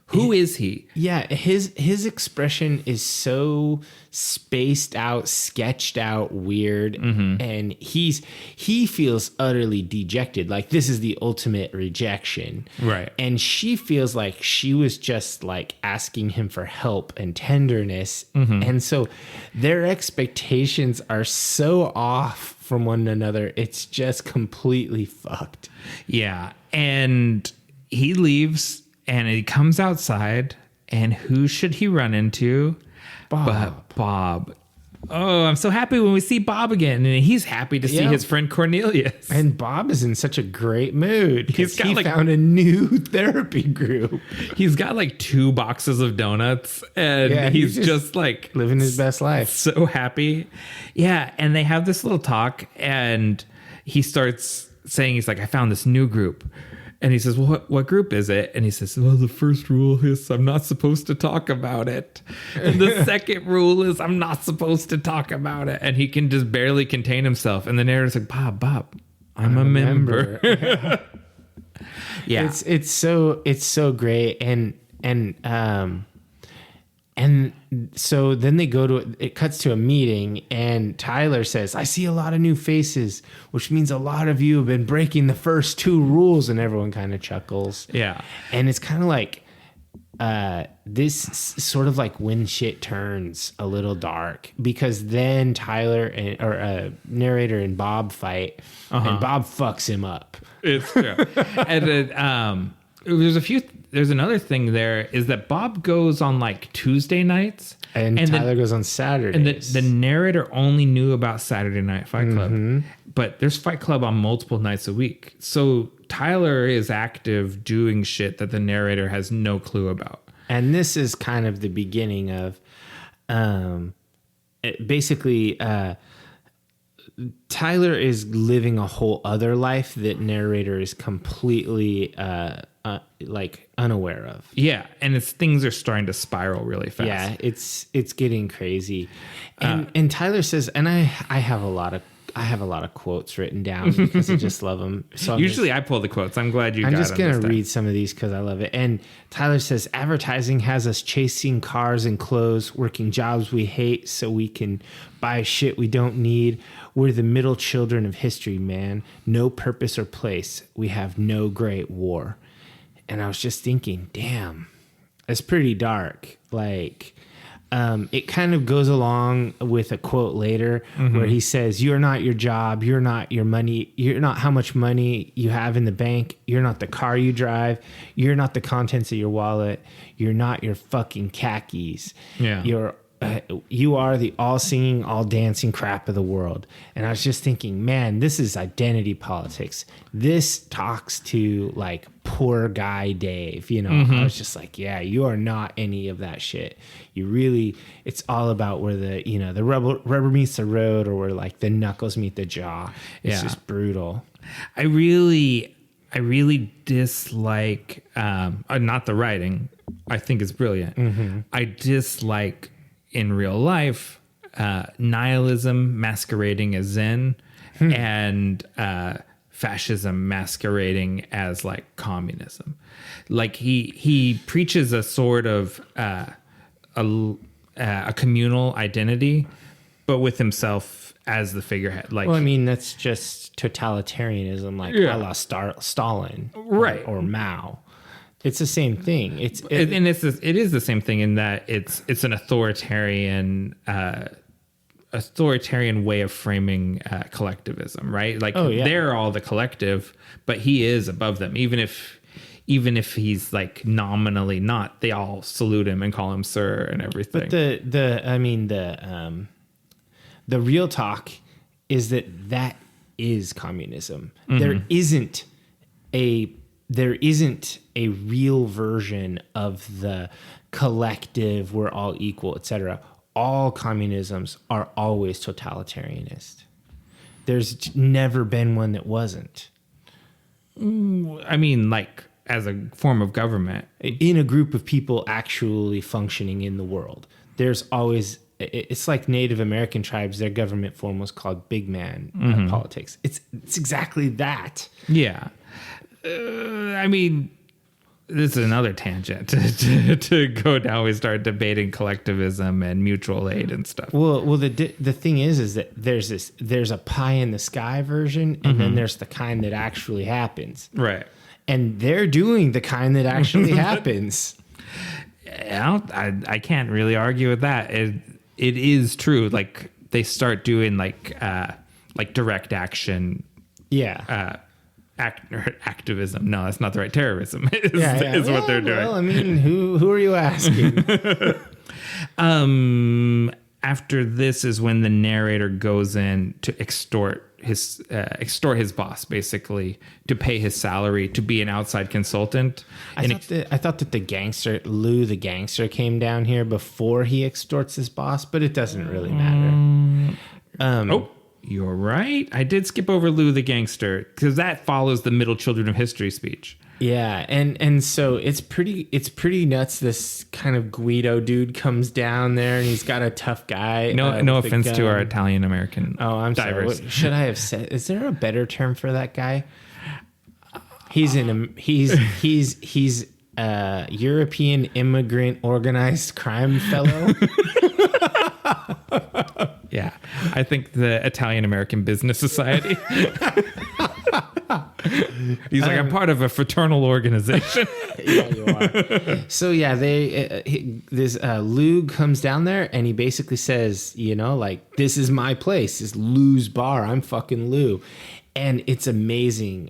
who is he? Yeah, his expression is so spaced out, sketched out, weird, and he feels utterly dejected. Like, this is the ultimate rejection, right? And she feels like she was just like asking him for help and tenderness, and so their expectations are so off from one another. It's just completely fucked. Yeah, and he leaves. And he comes outside, and who should he run into? Bob. Oh, I'm so happy when we see Bob again. And he's happy to see his friend Cornelius. And Bob is in such a great mood because he found a new therapy group. He's got 2 boxes of donuts, and he's just living his best life. So happy. Yeah, and they have this little talk, and he starts saying, he's like, "I found this new group." And he says, well, what group is it? And he says, well, the first rule is I'm not supposed to talk about it. And the second rule is I'm not supposed to talk about it. And he can just barely contain himself. And the narrator's like, Bob, I'm a member. Yeah. It's so great. And so then they go to, it cuts to a meeting, and Tyler says, I see a lot of new faces, which means a lot of you have been breaking the first 2 rules. And everyone kind of chuckles. Yeah. And it's kind of like, this sort of like when shit turns a little dark, because then Tyler or narrator and Bob fight, and Bob fucks him up. It's true. And then, there's another thing there is that Bob goes on like Tuesday nights and Tyler goes on Saturdays. And the narrator only knew about Saturday Night Fight Club, but there's Fight Club on multiple nights a week. So Tyler is active doing shit that the narrator has no clue about. And this is kind of the beginning of, basically, Tyler is living a whole other life that narrator is completely like unaware of. Yeah, and things are starting to spiral really fast. Yeah, it's getting crazy. And Tyler says, and I have a lot of quotes written down because I just love them. So usually I pull the quotes. I'm glad you got them. I'm just going to read some of these because I love it. And Tyler says, advertising has us chasing cars and clothes, working jobs we hate so we can buy shit we don't need. We're the middle children of history, man. No purpose or place. We have no great war. And I was just thinking, damn, it's pretty dark. Like, it kind of goes along with a quote later where he says, you're not your job. You're not your money. You're not how much money you have in the bank. You're not the car you drive. You're not the contents of your wallet. You're not your fucking khakis. Yeah. You are the all singing, all dancing crap of the world. And I was just thinking, man, this is identity politics. This talks to like poor guy Dave, you know. I was just like, yeah, you are not any of that shit. You really, it's all about where the rubber meets the road, or where like the knuckles meet the jaw. It's just brutal. I really dislike not the writing. I think it's brilliant. I dislike in real life nihilism masquerading as Zen and fascism masquerading as like communism. Like he preaches a sort of a communal identity, but with himself as the figurehead. Like, well, I mean, that's just totalitarianism, like a la Stalin, right, or Mao. It's the same thing. It is the same thing in that it's an authoritarian way of framing collectivism, right? Like they're all the collective, but he is above them. Even if he's like nominally not, they all salute him and call him sir and everything. But the real talk is that is communism. There isn't a real version of the collective, we're all equal, etc. All communisms are always totalitarianist. There's never been one that wasn't. I mean, like as a form of government. In a group of people actually functioning in the world. There's always, it's like Native American tribes, their government form was called big man politics. It's exactly that. Yeah. I mean, this is another tangent to go down. We start debating collectivism and mutual aid and stuff. Well, the thing is that there's a pie in the sky version, and then there's the kind that actually happens. Right. And they're doing the kind that actually happens. I can't really argue with that. It is true. Like they start doing like direct action. Yeah. Activism. No, that's not the right. Terrorism is what they're doing. Well, I mean, who are you asking? After this is when the narrator goes in to extort his boss, basically, to pay his salary to be an outside consultant. I thought that the gangster came down here before he extorts his boss, but it doesn't really matter. You're right. I did skip over Lou the gangster because that follows the middle children of history speech. Yeah, and so it's pretty nuts. This kind of Guido dude comes down there, and he's got a tough guy. No offense to our Italian American. Oh, I'm divers. sorry. What should I have said? Is there a better term for that guy? He's a European immigrant organized crime fellow. Yeah, I think the Italian American Business Society. He's like, I'm part of a fraternal organization. Yeah, you are. So yeah, Lou comes down there and he basically says, like, this is my place. It's Lou's bar. I'm fucking Lou. And it's amazing.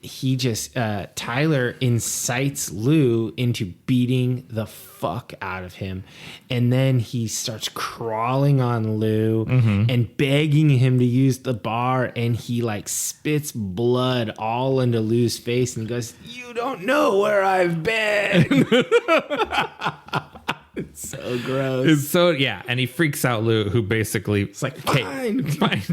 He just Tyler incites Lou into beating the fuck out of him, and then he starts crawling on Lou and begging him to use the bar, and he like spits blood all into Lou's face and goes, "You don't know where I've been." It's so gross. It's so, yeah. And he freaks out Lou, who basically... It's like, fine,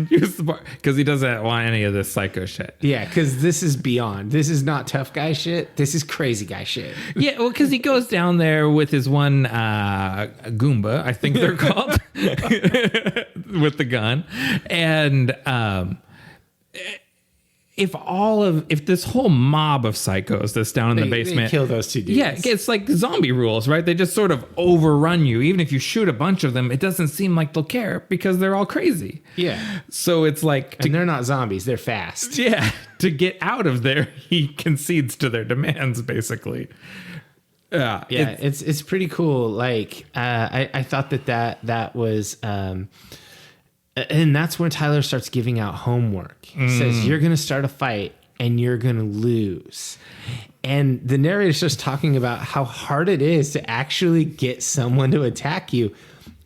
use the bar. Because he doesn't want any of this psycho shit. Yeah, because this is beyond. This is not tough guy shit. This is crazy guy shit. Yeah, well, because he goes down there with his one Goomba, I think they're called, with the gun. And... if this whole mob of psychos that's down in the basement, they kill those two dudes. Yeah, it's like zombie rules, right? They just sort of overrun you. Even if you shoot a bunch of them, it doesn't seem like they'll care because they're all crazy. Yeah. So it's like, and they're not zombies; they're fast. Yeah. To get out of there, he concedes to their demands, basically. Yeah, it's pretty cool. Like, I thought that was. And that's when Tyler starts giving out homework. He says, you're going to start a fight and you're going to lose. And the narrator's just talking about how hard it is to actually get someone to attack you.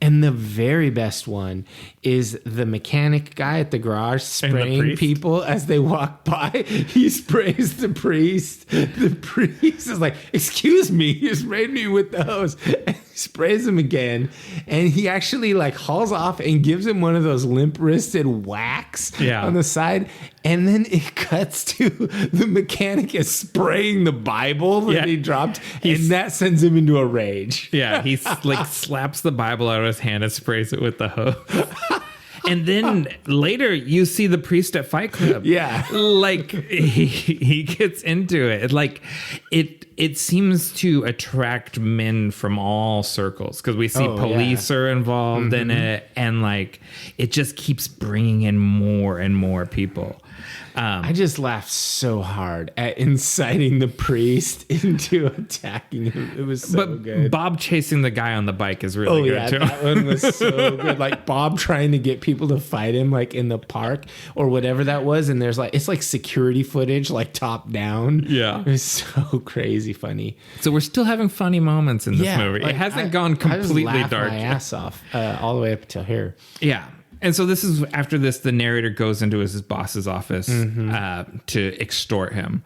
And the very best one is the mechanic guy at the garage spraying people as they walk by. He sprays the priest. The priest is like, excuse me, you sprayed me with the hose. And he sprays him again. And he actually like hauls off and gives him one of those limp-wristed whacks on the side. And then it cuts to the mechanic is spraying the Bible that he dropped. And that sends him into a rage. Yeah, he like slaps the Bible out of his hand and sprays it with the hose. And then later you see the priest at Fight Club. Yeah. Like he gets into it. Like it seems to attract men from all circles because we see police are involved in it, and like it just keeps bringing in more and more people. I just laughed so hard at inciting the priest into attacking him. It was so good. Bob chasing the guy on the bike is really good too. That one was so good. Like Bob trying to get people to fight him, like in the park or whatever that was. And there's like, it's like security footage, like top down. Yeah. It was so crazy funny. So we're still having funny moments in this movie. Like, it hasn't gone completely I just dark. My ass off all the way up until here. Yeah. And so this is after this, the narrator goes into his boss's office to extort him.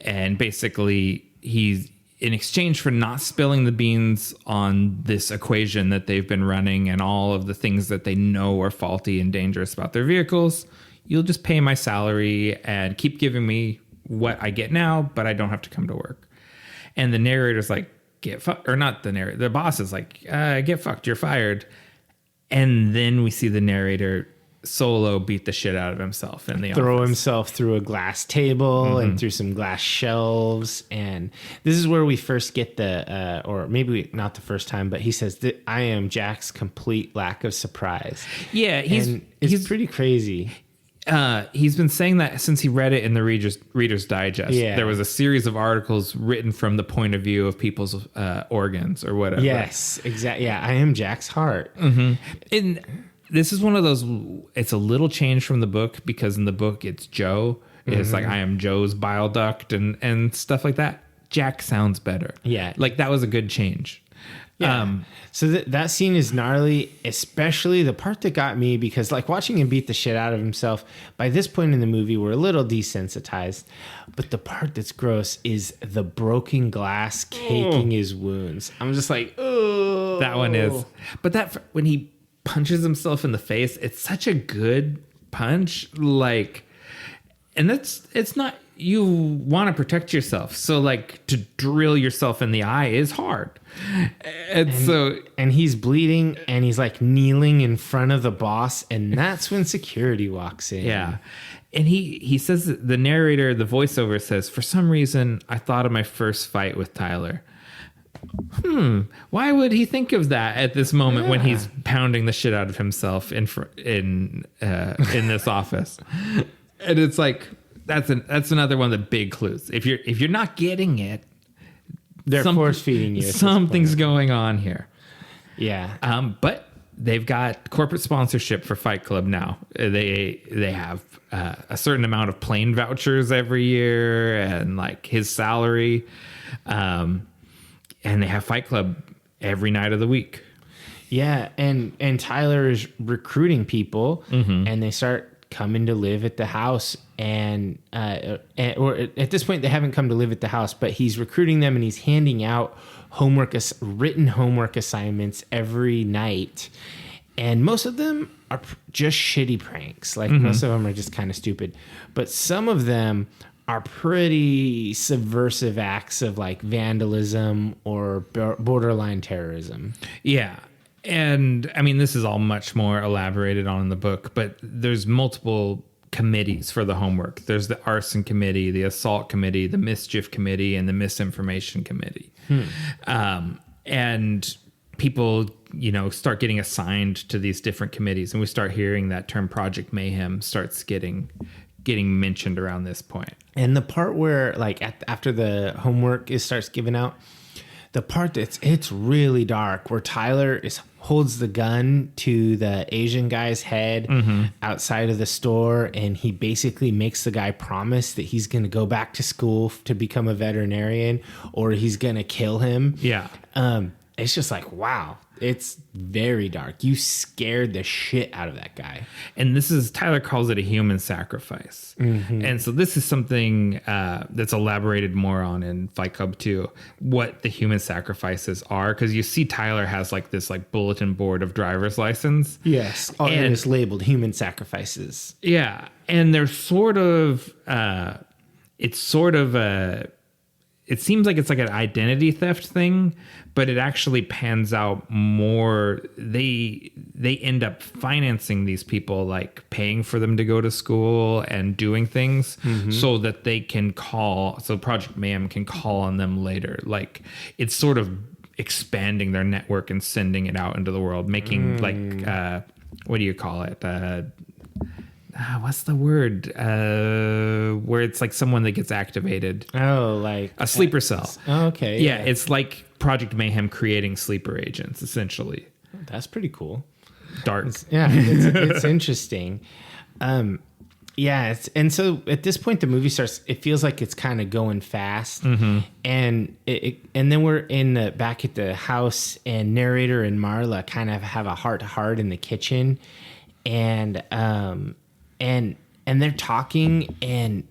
And basically, he's in exchange for not spilling the beans on this equation that they've been running and all of the things that they know are faulty and dangerous about their vehicles, you'll just pay my salary and keep giving me what I get now, but I don't have to come to work. And the narrator's like, get fucked. Or not the narrator. The boss is like, get fucked. You're fired. And then we see the narrator solo beat the shit out of himself in the throw office. Himself through a glass table and through some glass shelves. And this is where we first get the, or maybe not the first time, but he says that I am Jack's complete lack of surprise. Yeah, he's pretty crazy. He's been saying that since he read it in the Reader's Digest. Yeah. There was a series of articles written from the point of view of people's organs or whatever. Yes, exactly. Yeah, I am Jack's heart. Mm-hmm. And this is one of those, it's a little change from the book because in the book it's Joe. It's like, I am Joe's bile duct and stuff like that. Jack sounds better. Yeah. Like that was a good change. Yeah. So that scene is gnarly, especially the part that got me because like watching him beat the shit out of himself, by this point in the movie, we're a little desensitized. But the part that's gross is the broken glass caking his wounds. I'm just like, oh. That one is. But when he punches himself in the face, it's such a good punch. Like, it's not, you want to protect yourself. So like to drill yourself in the eye is hard. And he's bleeding and he's like kneeling in front of the boss. And that's when security walks in. Yeah. And he says, the narrator, the voiceover says, for some reason, I thought of my first fight with Tyler. Why would he think of that at this moment when he's pounding the shit out of himself in this office? And it's like, that's another one of the big clues. If you're not getting it, they're force feeding you. Something's going on here. Yeah. But they've got corporate sponsorship for Fight Club now. They have a certain amount of plane vouchers every year, and like his salary, and they have Fight Club every night of the week. Yeah, and Tyler is recruiting people, and they start coming to live at the house, or at this point they haven't come to live at the house, but he's recruiting them and he's handing out written homework assignments every night, and most of them are just shitty pranks. Like most of them are just kind of stupid, but some of them are pretty subversive acts of like vandalism or borderline terrorism. Yeah. And I mean, this is all much more elaborated on in the book, but there's multiple committees for the homework. There's the arson committee, the assault committee, the mischief committee, and the misinformation committee. And people, start getting assigned to these different committees, and we start hearing that term Project Mayhem starts getting mentioned around this point. And the part where like after the homework starts given out, the part it's really dark, where Tyler holds the gun to the Asian guy's head outside of the store, and he basically makes the guy promise that he's going to go back to school to become a veterinarian, or he's going to kill him. Yeah. It's just like, wow, it's very dark. You scared the shit out of that guy. And Tyler calls it a human sacrifice. And so this is something that's elaborated more on in Fight Club 2, what the human sacrifices are. Because you see Tyler has like this like bulletin board of driver's license. Yes. And it's labeled human sacrifices. Yeah. And they're sort of, it seems like it's like an identity theft thing, but it actually pans out more. They end up financing these people, like paying for them to go to school and doing things so that they can so Project Mayhem can call on them later. Like it's sort of expanding their network and sending it out into the world, making like, what do you call it? What's the word? Where it's like someone that gets activated. Oh, like a sleeper cell. Oh, okay. Yeah, it's like Project Mayhem creating sleeper agents, essentially. That's pretty cool. Dark. It's interesting. Yeah, and so at this point the movie starts. It feels like it's kind of going fast, and then we're back at the house, and narrator and Marla kind of have a heart to heart in the kitchen, and they're talking, and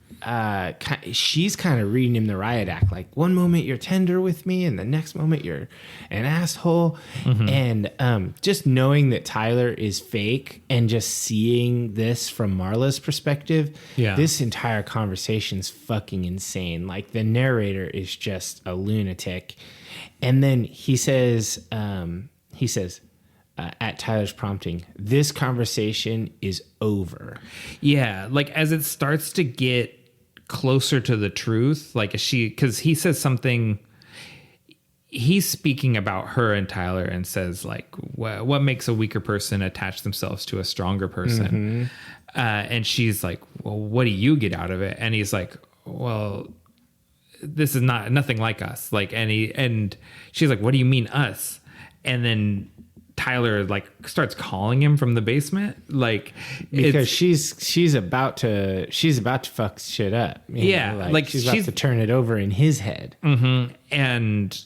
she's kind of reading him the riot act. Like one moment you're tender with me, and the next moment you're an asshole. And just knowing that Tyler is fake, and just seeing this from Marla's perspective, this entire conversation's fucking insane. Like the narrator is just a lunatic. And then he says, at Tyler's prompting, this conversation is over. Yeah, like as it starts to get closer to the truth, like because he says something, he's speaking about her and Tyler and says like, what makes a weaker person attach themselves to a stronger person? And she's like, well, what do you get out of it? And he's like, well, this is nothing like us. Like, and she's like, what do you mean us? And then Tyler like starts calling him from the basement, like because she's about to fuck shit up. Like she's about to turn it over in his head. And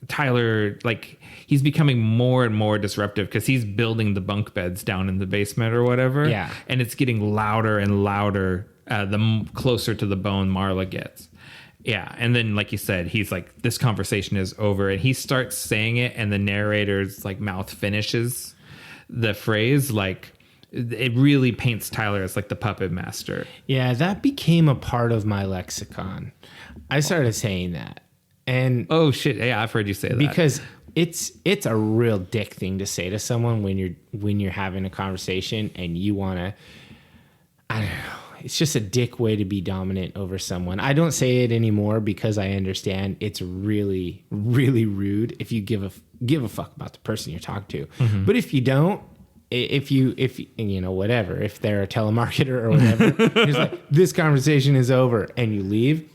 Tyler, like he's becoming more and more disruptive because he's building the bunk beds down in the basement or whatever. Yeah, and it's getting louder and louder the closer to the bone Marla gets. Yeah, and then like you said, he's like, this conversation is over, and he starts saying it, and the narrator's like mouth finishes the phrase like, it really paints Tyler as like the puppet master. Yeah, that became a part of my lexicon. I started saying that. And oh shit, yeah, I've heard you say that. Because it's a real dick thing to say to someone when you're having a conversation and you want to, I don't know. It's just a dick way to be dominant over someone. I don't say it anymore because I understand it's really, really rude if you give a fuck about the person you're talking to. But if you don't, if you whatever, if they're a telemarketer or whatever, it's like, this conversation is over, and you leave,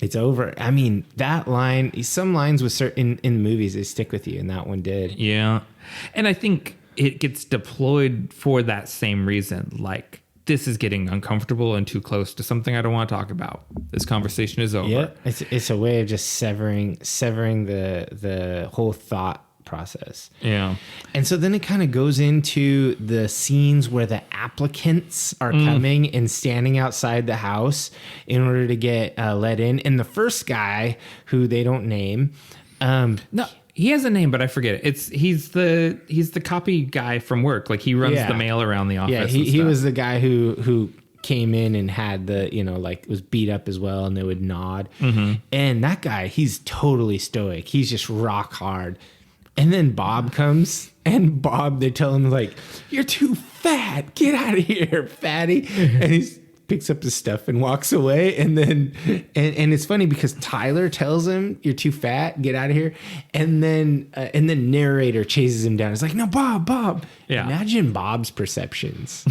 it's over. I mean, that line, some lines with certain in movies, they stick with you, and that one did. Yeah. And I think it gets deployed for that same reason. Like, this is getting uncomfortable and too close to something I don't want to talk about. This conversation is over. Yeah, it's a way of just severing the whole thought process. Yeah. And so then it kind of goes into the scenes where the applicants are coming and standing outside the house in order to get let in. And the first guy, who they don't name, no, he has a name, but I forget it. He's the copy guy from work. Like, he runs the mail around the office. Yeah, he was the guy who came in and had the, like, was beat up as well, and they would nod. And that guy, he's totally stoic. He's just rock hard. And then Bob comes, and they tell him, like, you're too fat. Get out of here, fatty. And he picks up his stuff and walks away. And then, and it's funny because Tyler tells him, you're too fat. Get out of here. And then narrator chases him down. It's like, no, Bob. Yeah. Imagine Bob's perceptions.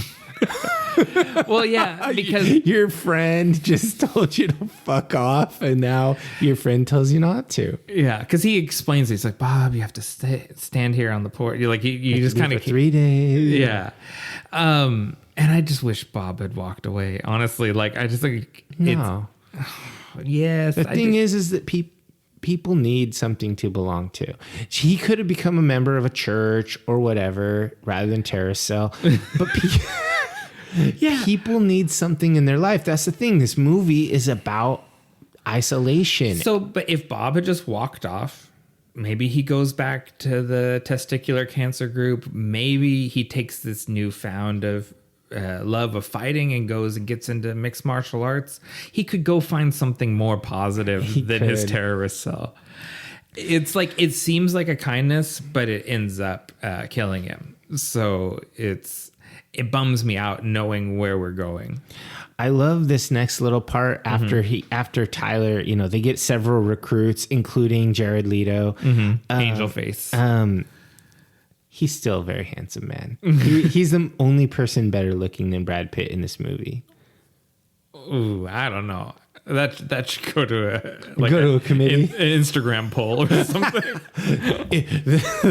Well, yeah, because your friend just told you to fuck off, and now your friend tells you not to. Yeah, because he explains, he's like, Bob, you have to stand here on the porch. You're like, you just kind of 3 days. Yeah. And I just wish Bob had walked away. Honestly, like, I just think no. Yes. The thing is that people need something to belong to. He could have become a member of a church or whatever rather than terrorist cell, but. Yeah. People need something in their life. That's the thing. This movie is about isolation. So, but if Bob had just walked off, maybe he goes back to the testicular cancer group. Maybe he takes this newfound love of fighting and goes and gets into mixed martial arts. He could go find something more positive than his terrorist cell. It's like, it seems like a kindness, but it ends up killing him. So it bums me out knowing where we're going. I love this next little part after Tyler, they get several recruits, including Jared Leto. Angel face. He's still a very handsome man. He's the only person better looking than Brad Pitt in this movie. Ooh, I don't know. That should go to a committee, an Instagram poll or something.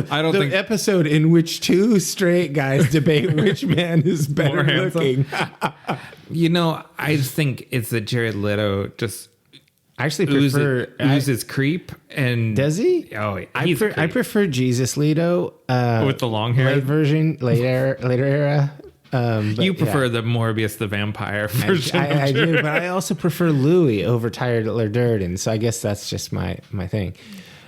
I don't think episode in which two straight guys debate which man is better looking. I just think it's that Jared Leto just actually oozes creep. And does he? Oh, I prefer Jesus Leto with the long hair later era. You prefer the Morbius the vampire version. I do, but I also prefer Louis over Tyler Durden. So I guess that's just my thing.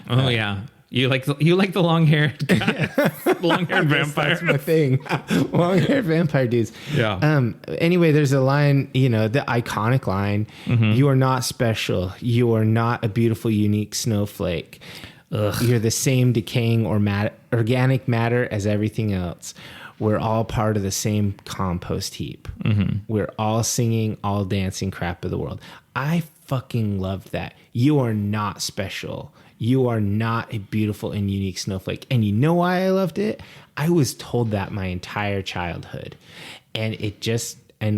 Oh yeah, you like the long haired vampire. That's my thing. Long haired vampire dudes. Yeah. Anyway, there's a line, the iconic line: "You are not special. You are not a beautiful, unique snowflake. Ugh. You're the same decaying or organic matter as everything else. We're all part of the same compost heap. We're all singing, all dancing crap of the world." I fucking loved that. You are not special. You are not a beautiful and unique snowflake. And you know why I loved it? I was told that my entire childhood. And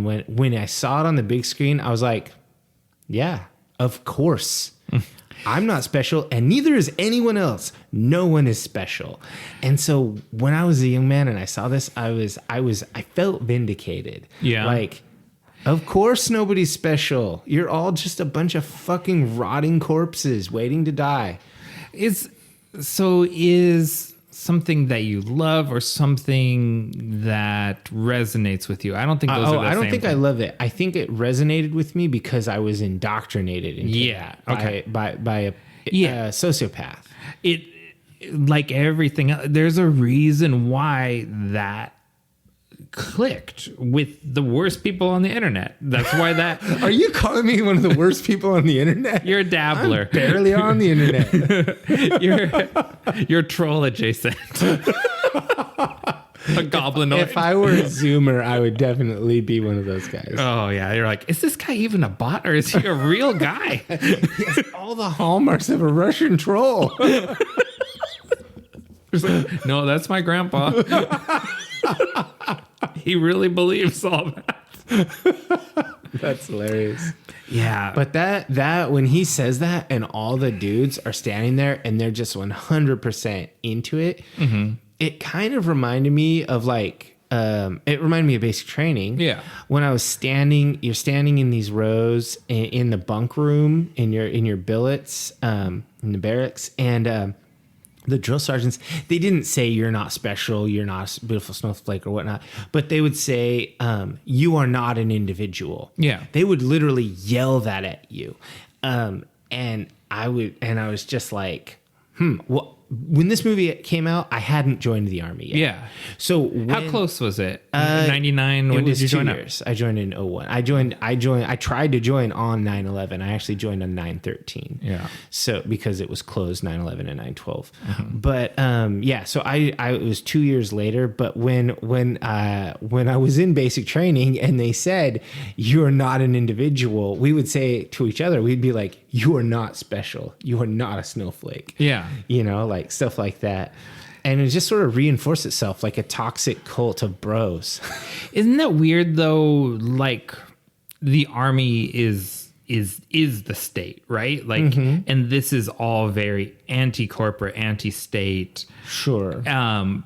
when I saw it on the big screen, I was like, yeah, of course. I'm not special, and neither is anyone else. No one is special. And so when I was a young man and I saw this, I felt vindicated. Yeah. Like, of course nobody's special. You're all just a bunch of fucking rotting corpses waiting to die. Is something that you love or something that resonates with you? I don't think those are the same. I don't think I love it. I think it resonated with me because I was indoctrinated into by a sociopath. It, like everything else, there's a reason why that clicked with the worst people on the internet. That's why that. Are you calling me one of the worst people on the internet? You're a dabbler. I'm barely on the internet. You're troll adjacent. A goblin. If I were a Zoomer, I would definitely be one of those guys. Oh yeah, you're like, is this guy even a bot or is he a real guy? He has all the hallmarks of a Russian troll. Like, no, that's my grandpa. He really believes all that. That's hilarious. Yeah. But that when he says that and all the dudes are standing there and they're just 100% into it, it kind of reminded me of like, it reminded me of basic training. Yeah. When I was you're standing in these rows in the bunk room, in your billets, in the barracks, and the drill sergeants, they didn't say you're not special, you're not a beautiful snowflake or whatnot, but they would say, you are not an individual. Yeah. They would literally yell that at you. And I was just like, well, when this movie came out, I hadn't joined the army yet. Yeah. So how close was it? 99. When did you join 2 years. I joined in 01. I tried to join on 9/11. I actually joined on 9/13. Yeah. So because it was closed 9/11 and 9/12. But yeah, so I it was 2 years later, but when I was in basic training and they said you are not an individual, we would say to each other, we'd be like, you are not special. You are not a snowflake. Yeah. You know, like stuff like that. And it just sort of reinforced itself like a toxic cult of bros. Isn't that weird though? Like the army is the state, right? Like, and this is all very anti-corporate, anti-state. Sure.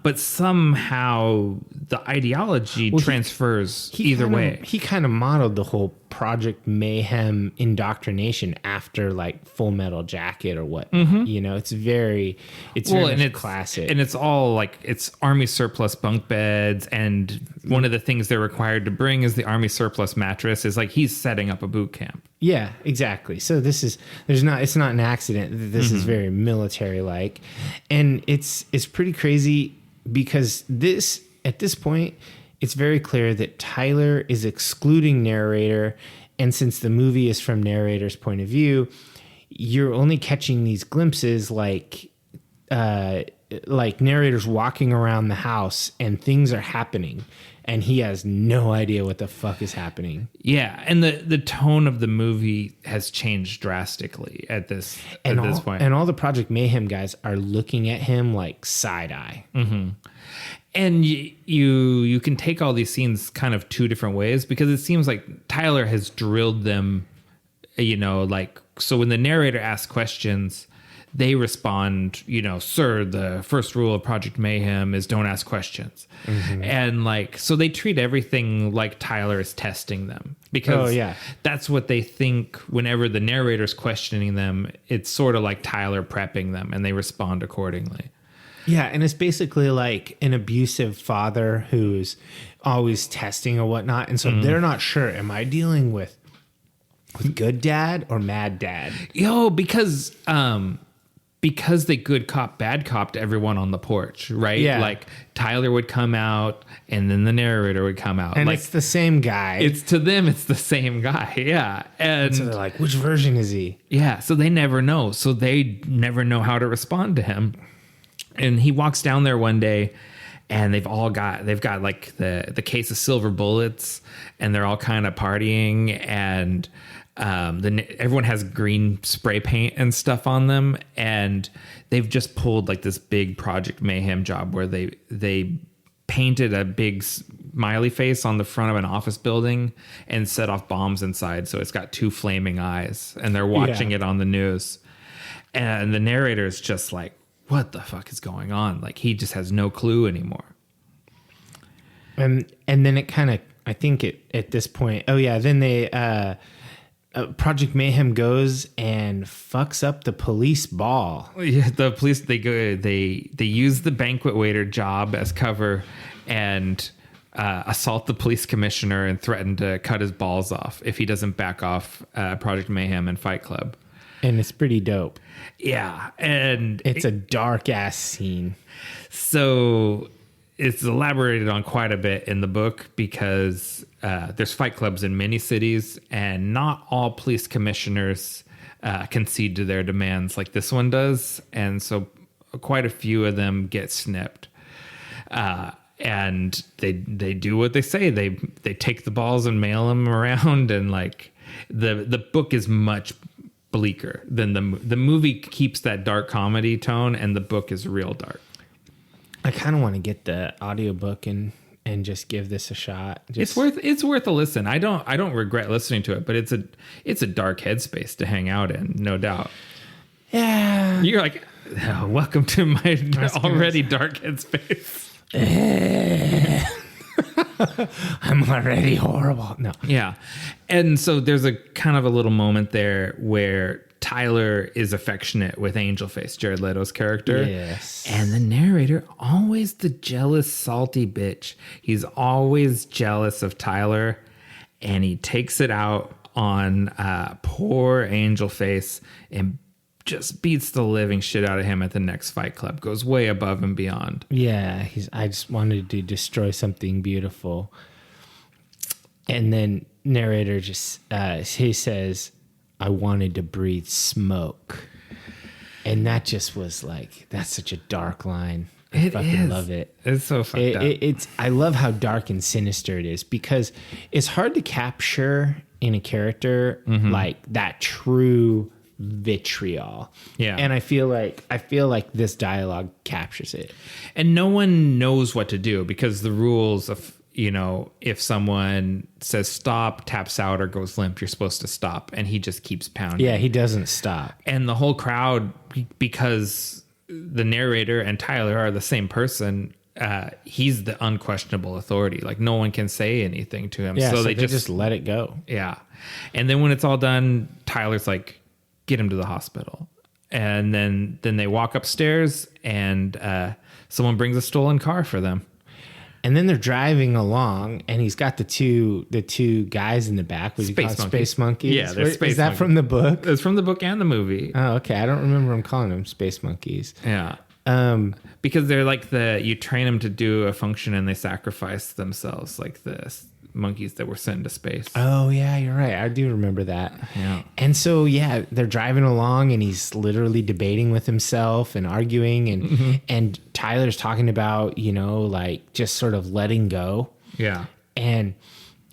But somehow the ideology transfers either way. He kind of modeled the whole Project Mayhem indoctrination after like Full Metal Jacket or what. You know, it's very much classic. And it's all like, it's army surplus bunk beds. And one of the things they're required to bring is the army surplus mattress. Is like, he's setting up a boot camp. Yeah, exactly. So it's not an accident that this is very military like. And it's pretty crazy because at this point, it's very clear that Tyler is excluding narrator. And since the movie is from narrator's point of view, you're only catching these glimpses like narrator's walking around the house and things are happening. And he has no idea what the fuck is happening. Yeah, and the tone of the movie has changed drastically at this point. And all the Project Mayhem guys are looking at him like side eye. And you can take all these scenes kind of two different ways because it seems like Tyler has drilled them, you know, like, so when the narrator asks questions, they respond, you know, sir, the first rule of Project Mayhem is don't ask questions. And like, so they treat everything like Tyler is testing them because that's what they think whenever the narrator's questioning them. It's sort of like Tyler prepping them and they respond accordingly. Yeah, and it's basically like an abusive father who's always testing or whatnot. And so they're not sure, am I dealing with good dad or mad dad? Because they good cop, bad cop to everyone on the porch, right? Yeah. Like Tyler would come out and then the narrator would come out. And like, it's the same guy. It's to them, it's the same guy. Yeah. And so they're like, which version is he? Yeah. So they never know. So they never know how to respond to him. And he walks down there one day and they've got like the case of silver bullets and they're all kind of partying and everyone has green spray paint and stuff on them, and they've just pulled like this big Project Mayhem job where they painted a big smiley face on the front of an office building and set off bombs inside, so it's got two flaming eyes, and they're watching it on the news, and the narrator is just like, what the fuck is going on? Like, he just has no clue anymore. And then it kind of, I think at this point, then they Project Mayhem goes and fucks up the police ball. Yeah, the police, they use the banquet waiter job as cover and assault the police commissioner and threaten to cut his balls off if he doesn't back off Project Mayhem and Fight Club. And it's pretty dope. Yeah, and it's a dark ass scene. So it's elaborated on quite a bit in the book because there's fight clubs in many cities, and not all police commissioners concede to their demands like this one does, and so quite a few of them get snipped. And they do what they say. They take the balls and mail them around, and like the book is much bleaker than the movie keeps that dark comedy tone, and the book is real dark. I kind of want to get the audiobook and just give this a shot. It's worth a listen. I don't regret listening to it, but it's a dark headspace to hang out in, no doubt. Yeah. You're like, oh, welcome to my already dark headspace. I'm already horrible. No. Yeah. And so there's a kind of a little moment there where Tyler is affectionate with Angelface, Jared Leto's character. Yes. And the narrator, always the jealous, salty bitch. He's always jealous of Tyler, and he takes it out on poor Angelface and just beats the living shit out of him at the next fight club. Goes way above and beyond. Yeah, I just wanted to destroy something beautiful. And then narrator just he says, I wanted to breathe smoke. And that just was like, that's such a dark line. I fucking love it. It's so fucked up. I love how dark and sinister it is, because it's hard to capture in a character like that true vitriol. Yeah. And I feel like this dialogue captures it. And no one knows what to do, because the rules of, if someone says stop, taps out, or goes limp, you're supposed to stop. And he just keeps pounding. Yeah, he doesn't stop. And the whole crowd, because the narrator and Tyler are the same person, he's the unquestionable authority. Like, no one can say anything to him. Yeah, so they just let it go. Yeah. And then when it's all done, Tyler's like, get him to the hospital. And then they walk upstairs, and someone brings a stolen car for them. And then they're driving along, and he's got the two guys in the back. What do you call it? Space monkeys? Yeah, they're space Is that monkeys. From the book? It's from the book and the movie. Oh, okay. I don't remember him calling them space monkeys. Yeah. Because they're like you train them to do a function and they sacrifice themselves, like the monkeys that were sent into space. Oh, yeah, you're right. I do remember that. Yeah. And so, yeah, they're driving along, and he's literally debating with himself and arguing. And Tyler's talking about, like just sort of letting go. Yeah. And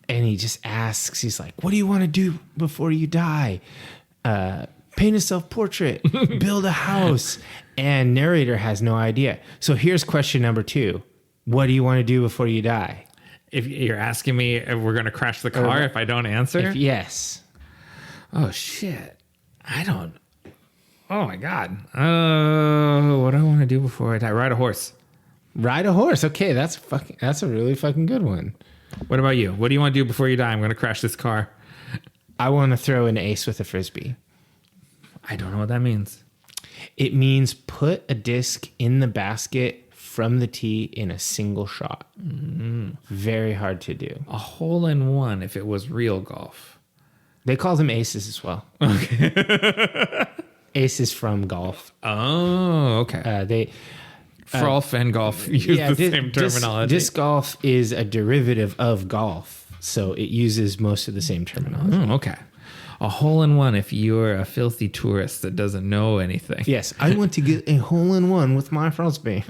he just asks, he's like, what do you want to do before you die? Paint a self-portrait, build a house. And narrator has no idea. So here's question number 2. What do you want to do before you die? If you're asking me if we're going to crash the car if I don't answer? Yes. Oh, shit. I don't. Oh, my God. What do I want to do before I die? Ride a horse. Ride a horse. Okay, that's a really fucking good one. What about you? What do you want to do before you die? I'm going to crash this car. I want to throw an ace with a frisbee. I don't know what that means. It means put a disc in the basket from the tee in a single shot. Mm-hmm. Very hard to do. A hole in one if it was real golf. They call them aces as well. Okay. Aces from golf. Oh, okay. Frolf and golf use the same terminology. Disc golf is a derivative of golf, so it uses most of the same terminology. Oh, okay. A hole in one if you're a filthy tourist that doesn't know anything. Yes, I want to get a hole in one with my frisbee.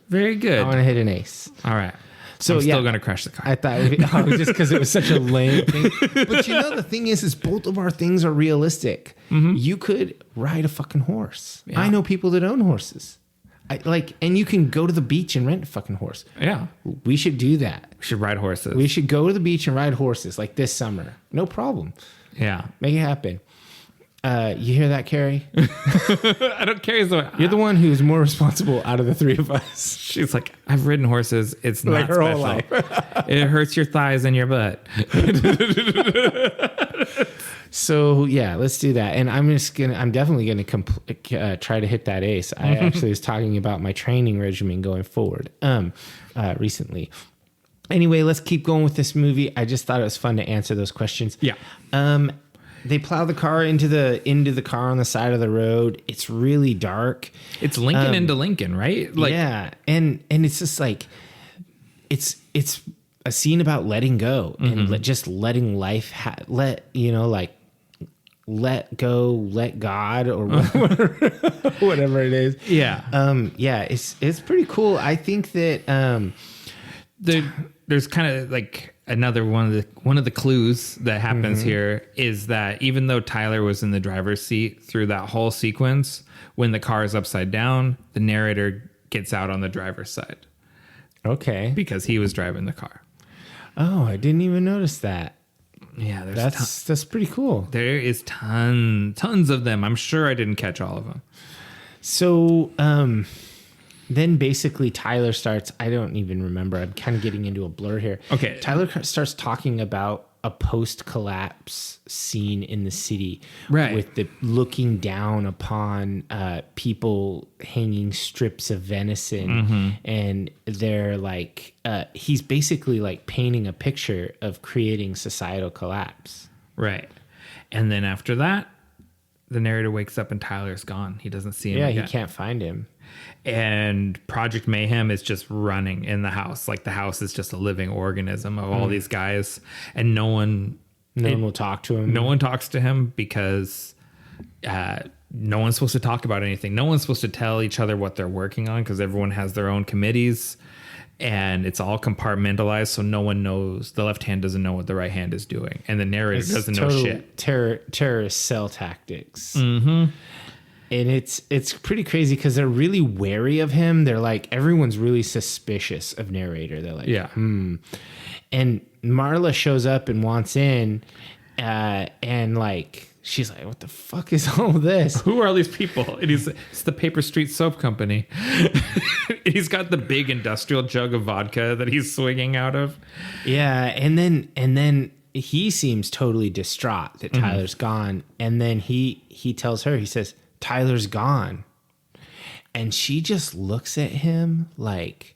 Very good. I want to hit an ace. All right. So I'm still going to crash the car. I thought just because it was such a lame thing. But the thing is both of our things are realistic. Mm-hmm. You could ride a fucking horse. Yeah. I know people that own horses. And you can go to the beach and rent a fucking horse. Yeah. We should do that. We should ride horses. We should go to the beach and ride horses like this summer. No problem. Yeah. Make it happen. You hear that, Carrie? I don't care. You're the one who's more responsible out of the 3 of us. She's like, I've ridden horses. It's not like her special. Whole life. It hurts your thighs and your butt. So yeah, let's do that. And I'm definitely gonna try to hit that ace. I actually was talking about my training regimen going forward recently. Anyway, let's keep going with this movie. I just thought it was fun to answer those questions. Yeah. they plow the car into the car on the side of the road. It's really dark. It's Lincoln into Lincoln, right? Like, yeah, and it's just like it's a scene about letting go and just letting life let go, let God, or whatever it is. Yeah. It's pretty cool. I think that there's kind of like another one of the clues that happens here is that even though Tyler was in the driver's seat through that whole sequence, when the car is upside down, the narrator gets out on the driver's side. Okay. Because he was driving the car. Oh, I didn't even notice that. Yeah, that's pretty cool. There is tons of them. I'm sure I didn't catch all of them. So, then basically Tyler starts, I don't even remember. I'm kind of getting into a blur here. Okay. Tyler starts talking about a post-collapse scene in the city. Right. With the looking down upon people hanging strips of venison. And they're like, he's basically like painting a picture of creating societal collapse. Right. And then after that, the narrator wakes up and Tyler's gone. He doesn't see him again. Yeah, he can't find him. And Project Mayhem is just running in the house. Like the house is just a living organism of all these guys. And no one will talk to him. No one talks to him because no one's supposed to talk about anything. No one's supposed to tell each other what they're working on because everyone has their own committees. And it's all compartmentalized, so no one knows. The left hand doesn't know what the right hand is doing. And the narrator doesn't know shit. Terrorist cell tactics. And it's pretty crazy because they're really wary of him. They're like, everyone's really suspicious of narrator. They're like, yeah. And Marla shows up and wants in, and like, she's like, what the fuck is all this? Who are all these people? It's the Paper Street Soap Company. He's got the big industrial jug of vodka that he's swinging out of. Yeah, and then he seems totally distraught that Tyler's gone. And then he tells her, he says, Tyler's gone. And she just looks at him like,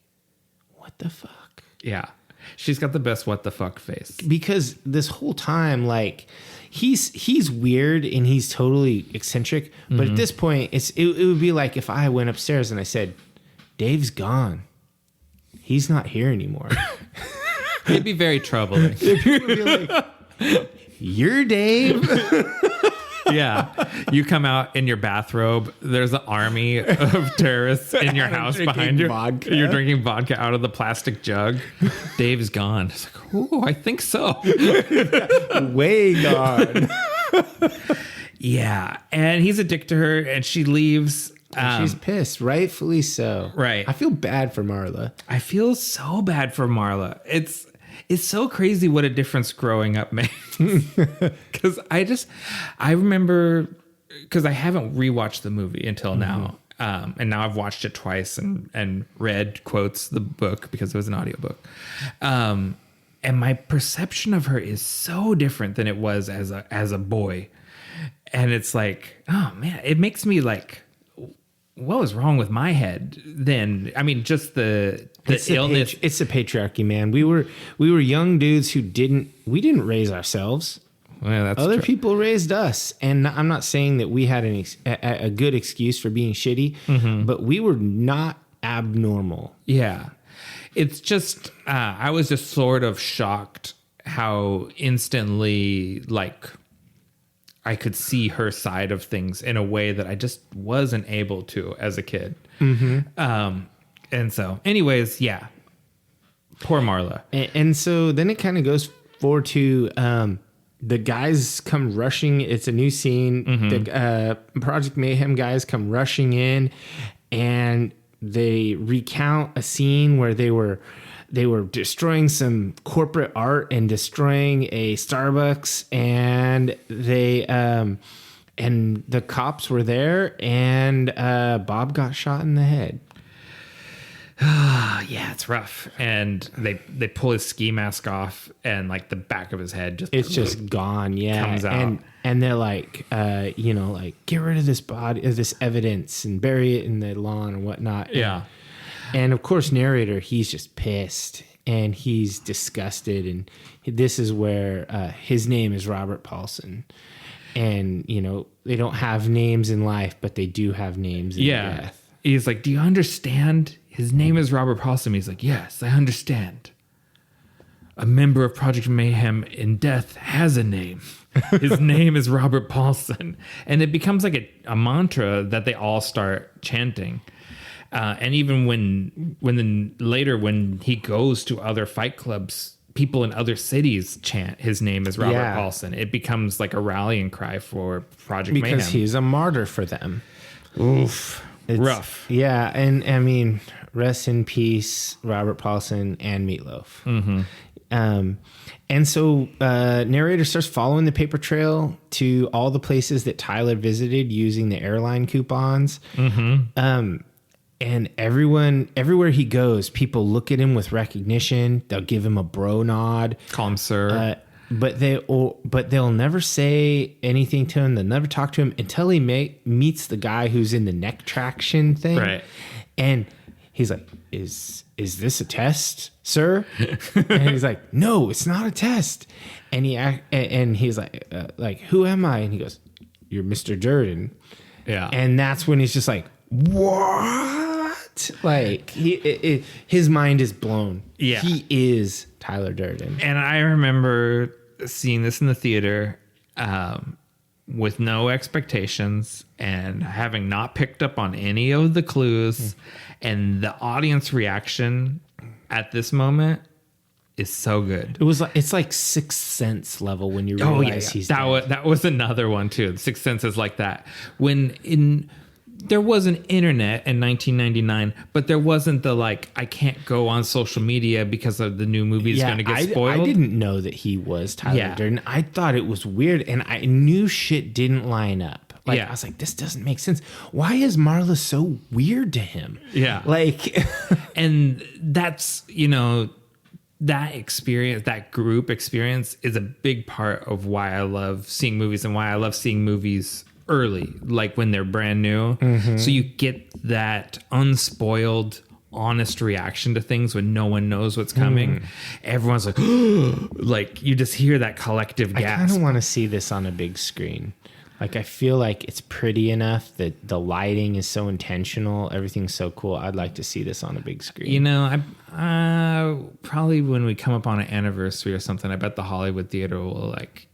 what the fuck? Yeah. She's got the best what the fuck face. Because this whole time, like, he's weird and he's totally eccentric. But at this point, it would be like if I went upstairs and I said, Dave's gone. He's not here anymore. It'd be very troubling. It'd be like, you're Dave? Yeah. You come out in your bathrobe. There's an army of terrorists in your house behind you. Vodka. You're drinking vodka out of the plastic jug. Dave's gone. It's like, oh, I think so. Way gone. Yeah. And he's a dick to her and she leaves. She's pissed, rightfully so. Right. I feel bad for Marla. I feel so bad for Marla. It's so crazy what a difference growing up makes. Because I remember, because I haven't rewatched the movie until now. And now I've watched it twice and read quotes the book because it was an audiobook. And my perception of her is so different than it was as a boy. And it's like, oh man, it makes me like, what was wrong with my head then? I mean, just the illness. It's the patriarchy, man. We were young dudes who didn't raise ourselves. Well, that's other true. people raised us, and I'm not saying that we had a good excuse for being shitty, but we were not abnormal. Yeah, it's just I was just sort of shocked how instantly like I could see her side of things in a way that I just wasn't able to as a kid. And so, anyways, yeah, poor Marla. And so then it kind of goes forward to the guys come rushing. It's a new scene. The Project Mayhem guys come rushing in, and they recount a scene where they were destroying some corporate art and destroying a Starbucks, and they and the cops were there, and Bob got shot in the head. Yeah, it's rough. And they pull his ski mask off, and like the back of his head just gone. Yeah, comes out. And they're like, like, get rid of this body, of this evidence, and bury it in the lawn and whatnot. Yeah. And of course, narrator, he's just pissed. and he's disgusted, and this is where his name is Robert Paulson. And, you know, they don't have names in life, but they do have names in death. He's like, do you understand? His name is Robert Paulson. He's like, yes, I understand. A member of Project Mayhem in death has a name. His name is Robert Paulson. And it becomes like a mantra that they all start chanting. And even when he goes to other fight clubs, people in other cities chant his name is Robert Paulson. It becomes like a rallying cry for Project Mayhem. Because he's a martyr for them. Oof. It's rough. Yeah. And I mean, rest in peace, Robert Paulson and Meat Loaf. Mm-hmm. And so narrator starts following the paper trail to all the places that Tyler visited using the airline coupons. Mm-hmm. And everywhere he goes, people look at him with recognition. They'll give him a bro nod, call him sir. But they'll never say anything to him. They'll never talk to him until he meets the guy who's in the neck traction thing. Right. And he's like, "Is this a test, sir?" And he's like, "No, it's not a test." And he's like, "Who am I?" And he goes, "You're Mr. Durden." Yeah. And that's when he's just like, "What?" Like his mind is blown. Yeah. He is Tyler Durden. And I remember seeing this in the theater with no expectations and having not picked up on any of the clues. And the audience reaction at this moment is so good. It's like Sixth Sense level when you realize he's dead. That was another one too. Sixth Sense is like that. There was an internet in 1999, but there wasn't the I can't go on social media because of the new movie is going to get spoiled. I didn't know that he was Tyler Durden. I thought it was weird, and I knew shit didn't line up. I was like, this doesn't make sense. Why is Marla so weird to him? Yeah. And that's, that experience, that group experience is a big part of why I love seeing movies and why I love seeing movies early, like when they're brand new. Mm-hmm. So you get that unspoiled, honest reaction to things when no one knows what's coming. Everyone's like, like you just hear that collective gasp. I kind of want to see this on a big screen. I feel like it's pretty enough that the lighting is so intentional. Everything's so cool. I'd like to see this on a big screen. I probably when we come up on an anniversary or something, I bet the Hollywood Theater will like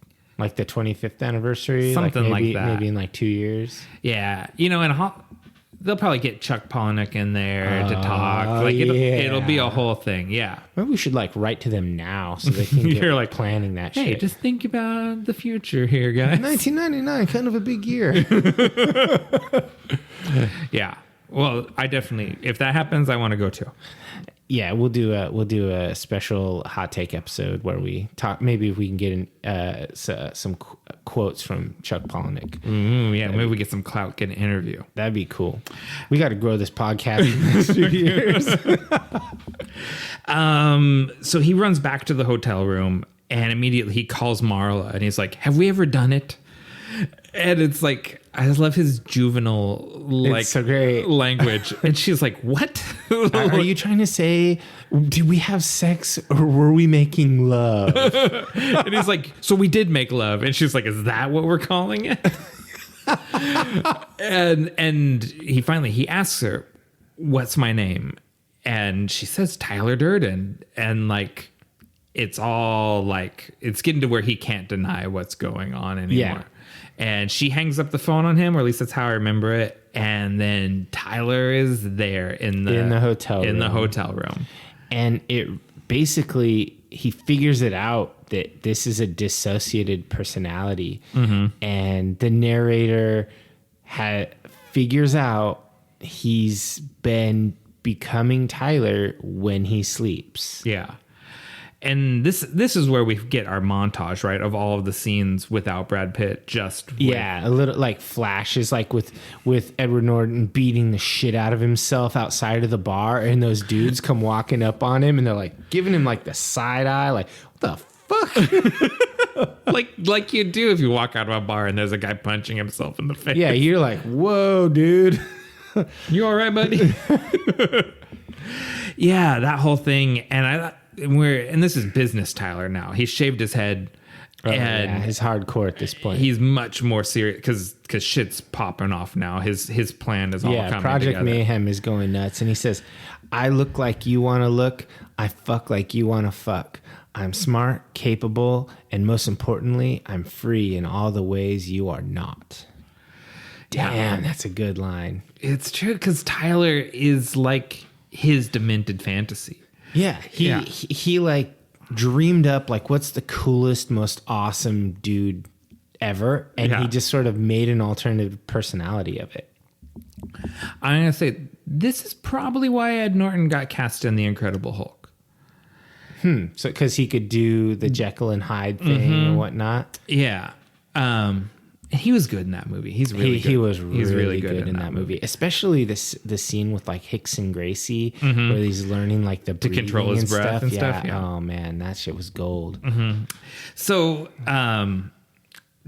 the 25th anniversary, something like that. Maybe in 2 years. Yeah, and they'll probably get Chuck Palahniuk in there to talk. It'll be a whole thing. Yeah, maybe we should write to them now so they can get planning that shit. Hey, just think about the future here, guys. 1999, kind of a big year. Yeah. Well, I definitely, if that happens, I want to go too. Yeah, we'll do a special hot take episode where we talk. Maybe if we can get some quotes from Chuck Palahniuk. Maybe we get some clout, get an interview. That'd be cool. We got to grow this podcast in the next few years. So he runs back to the hotel room and immediately he calls Marla and he's like, "Have we ever done it?" And it's like, I just love his juvenile so great language. And she's like, "What? Are you trying to say, did we have sex or were we making love?" And he's like, "So we did make love." And she's like, "Is that what we're calling it?" and he asks her, "What's my name?" And she says, "Tyler Durden." And it's all it's getting to where he can't deny what's going on anymore. Yeah. And she hangs up the phone on him, or at least that's how I remember it. And then Tyler is there in the hotel room. And it basically, he figures it out that this is a dissociated personality. Mm-hmm. And the narrator figures out he's been becoming Tyler when he sleeps. Yeah. And this is where we get our montage, right, of all of the scenes without Brad Pitt. A little flashes, with Edward Norton beating the shit out of himself outside of the bar, and those dudes come walking up on him, and they're giving him the side eye, what the fuck, like you do if you walk out of a bar and there's a guy punching himself in the face. Yeah, you're like, whoa, dude, you all right, buddy? Yeah, that whole thing, and and this is business Tyler now. He shaved his head. And he's hardcore at this point. He's much more serious because shit's popping off now. His plan is all coming Project together. Mayhem is going nuts. And he says, I look like you want to look. I fuck like you want to fuck. I'm smart, capable, and most importantly, I'm free in all the ways you are not. Damn, that's a good line. It's true because Tyler is like his demented fantasy. Yeah, he like dreamed up like what's the coolest, most awesome dude ever, and he just sort of made an alternative personality of it. I'm gonna say this is probably why Ed Norton got cast in The Incredible Hulk. So because he could do the Jekyll and Hyde thing and whatnot. Yeah. He was good in that movie. He's really good. He was really good in that movie. Especially the scene with like Hicks and Gracie where he's learning like the breathing control his breath and stuff. Yeah. Oh man, that shit was gold. So